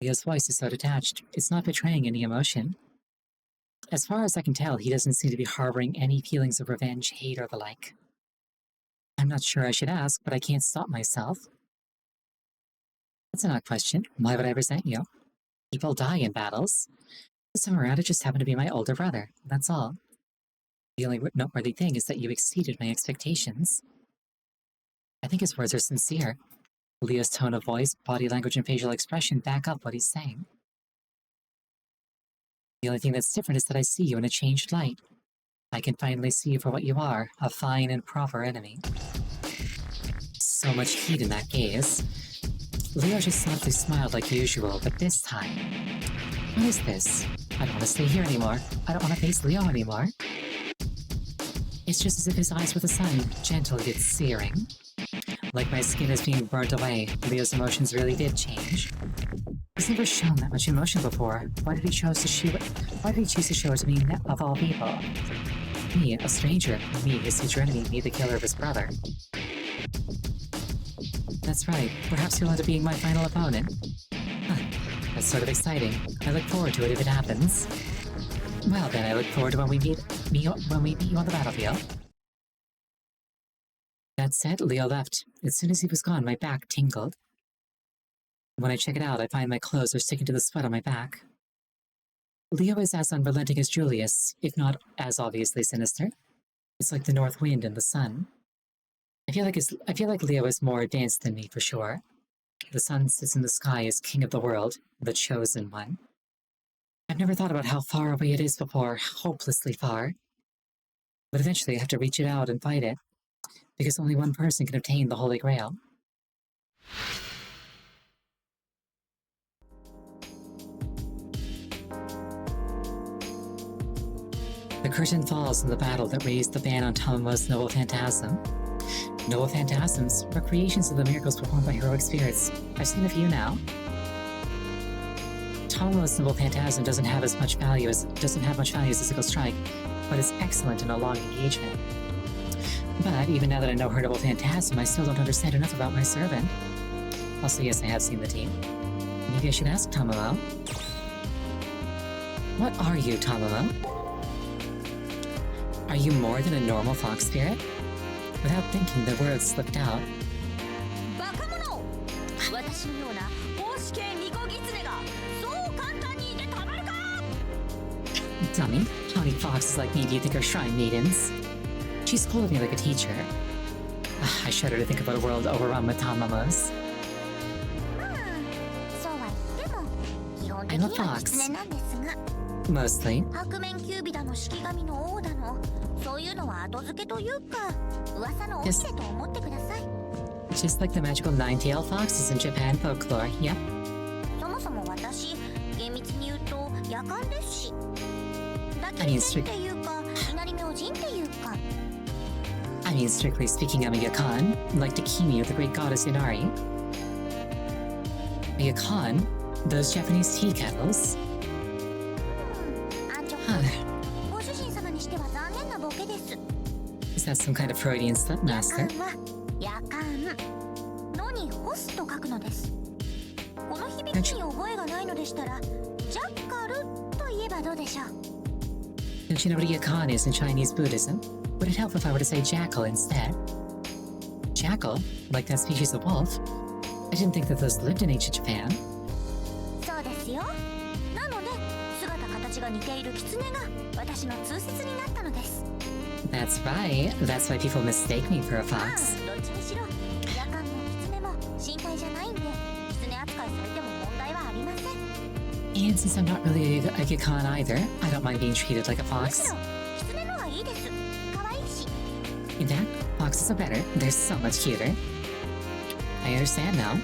Leo's voice is so detached. It's not betraying any emotion. As far as I can tell, he doesn't seem to be harboring any feelings of revenge, hate, or the like. I'm not sure I should ask, but I can't stop myself. That's an odd question. Why would I resent you? People die in battles. This time around, it just happened to be my older brother. That's all. The only noteworthy thing is that you exceeded my expectations. I think his words are sincere. Leo's tone of voice, body language, and facial expression back up what he's saying. The only thing that's different is that I see you in a changed light. I can finally see you for what you are, a fine and proper enemy. So much heat in that gaze. Leo just softly smiled like usual, but this time... What is this? I don't want to stay here anymore. I don't want to face Leo anymore. It's just as if his eyes were the sun, gentle yet searing. Like my skin is being burnt away, Leo's emotions really did change. He's never shown that much emotion before. Why did he choose to show it to me of all people? Me, a stranger. Me, his future enemy. Me, the killer of his brother. That's right. Perhaps he'll end up being my final opponent. Huh. That's sort of exciting. I look forward to it if it happens. Well then, I look forward to when we meet you on the battlefield. That said, Leo left. As soon as he was gone, my back tingled. When I check it out, I find my clothes are sticking to the sweat on my back. Leo is as unrelenting as Julius, if not as obviously sinister. It's like the north wind and the sun. I feel like Leo is more advanced than me for sure. The sun sits in the sky as king of the world, the chosen one. I've never thought about how far away it is before, hopelessly far. But eventually I have to reach it out and fight it, because only one person can obtain the Holy Grail. The curtain falls on the battle that raised the ban on Tamamo's noble phantasm. Noble phantasms were creations of the miracles performed by heroic spirits. I've seen a few now. Tamamo's noble phantasm doesn't have much value as a single strike, but it's excellent in a long engagement. But even now that I know her noble phantasm, I still don't understand enough about my servant. Also, yes, I have seen the team. Maybe I should ask Tamamo. What are you, Tamamo? Are you more than a normal fox spirit? Without thinking, the words slipped out. Dummy, how many foxes like me do you think are shrine maidens? She scolded me like a teacher. I shudder to think about a world overrun with Tamamos. I'm a fox. Mostly. Just like the magical nine-tailed foxes in Japan folklore, yep. I mean, strictly speaking, I'm a Yakan, like Takimi or the great goddess Inari. A Yakan? Those Japanese tea kettles? Is that some kind of Freudian slip, master? Don't you know what a Yakan is in Chinese Buddhism? Would it help if I were to say jackal instead? Jackal? Like that species of wolf? I didn't think that those lived in ancient Japan. That's right. That's why people mistake me for a fox. And since I'm not really a Yakan either, I don't mind being treated like a fox. In fact, foxes are better. They're so much cuter. I understand now.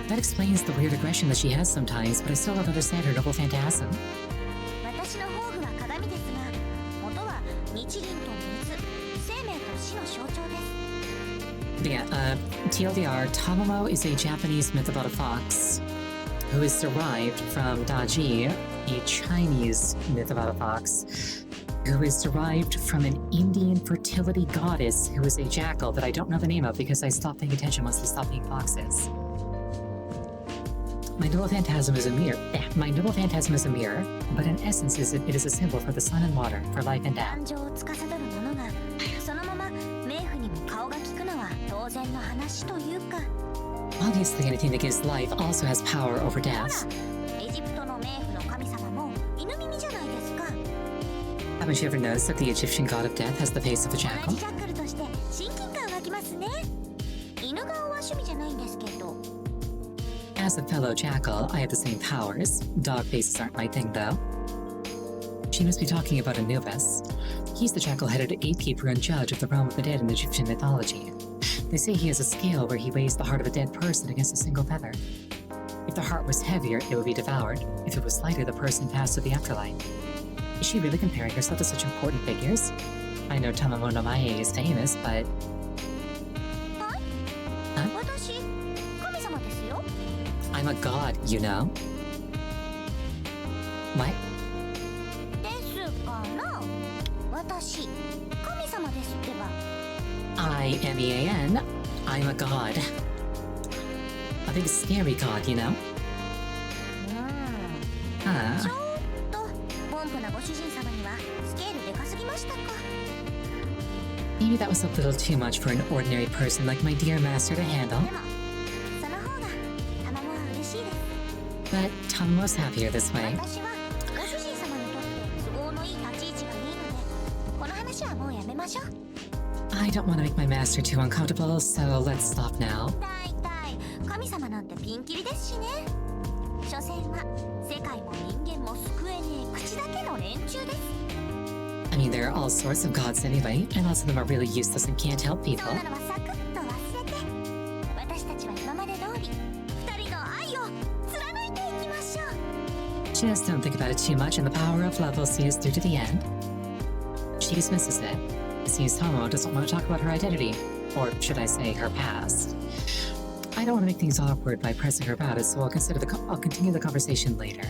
That explains the weird aggression that she has sometimes, but I still don't understand her noble phantasm. Yeah, TLDR, Tamamo is a Japanese myth about a fox, who is derived from Daji, a Chinese myth about a fox, who is derived from an Indian fertility goddess who is a jackal that I don't know the name of because I stopped paying attention once they stopped being foxes. My noble phantasm is a mirror. My noble phantasm is a mirror, but in essence it is a symbol for the sun and water, for life and death. Obviously, anything that gives life also has power over death. Haven't you ever noticed that the Egyptian god of death has the face of a jackal? As a fellow jackal, I have the same powers. Dog faces aren't my thing, though. She must be talking about Anubis. He's the jackal-headed gatekeeper and judge of the realm of the dead in Egyptian mythology. They say he has a scale where he weighs the heart of a dead person against a single feather. If the heart was heavier, it would be devoured. If it was lighter, the person passed to the afterlife. Is she really comparing herself to such important figures? I know Tamamo no Mae is famous, but... Huh? I'm a god, you know. What? I-M-E-A-N. I'm a god. A big scary god, you know? Huh. ちょっとポンプなご主人様にはスケールでかすぎましたか。 Maybe that was a little too much for an ordinary person like my dear master to handle. でもその方が卵は嬉しいです。 But Tom was happier this way. 私はご主人様にとって都合のいい立ち位置がいいので、この話はもうやめましょう。 I don't want to make my master too uncomfortable, so let's stop now. だいたい神様なんてピンキリですしね。所詮は世界も人間も救えねえ口だけの連中です。 I mean, there are all sorts of gods anyway, and lots of them are really useless and can't help そ people. んなのはサクッと忘れて、私たちは今まで通り二人の愛を貫いていきましょう。 Just don't think about it too much, and the power of love will see us through to the end. She dismisses it. It seems Tomo doesn't want to talk about her identity, or should I say, her past. I don't want to make things awkward by pressing her about it, so I'll continue the conversation later.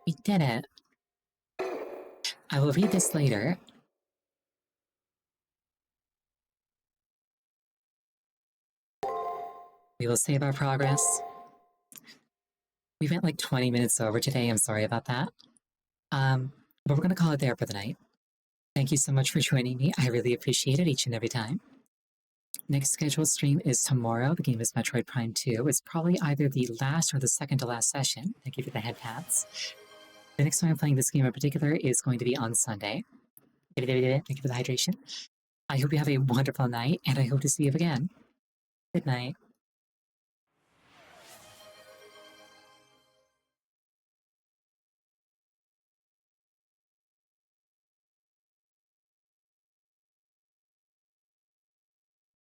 We did it. I will read this later. We will save our progress. We went like 20 minutes over today. I'm sorry about that. But we're going to call it there for the night. Thank you so much for joining me. I really appreciate it each and every time. Next scheduled stream is tomorrow. The game is Metroid Prime 2. It's probably either the last or the second to last session. Thank you for the head pats. The next time I'm playing this game in particular is going to be on Sunday. Thank you for the hydration. I hope you have a wonderful night, and I hope to see you again. Good night.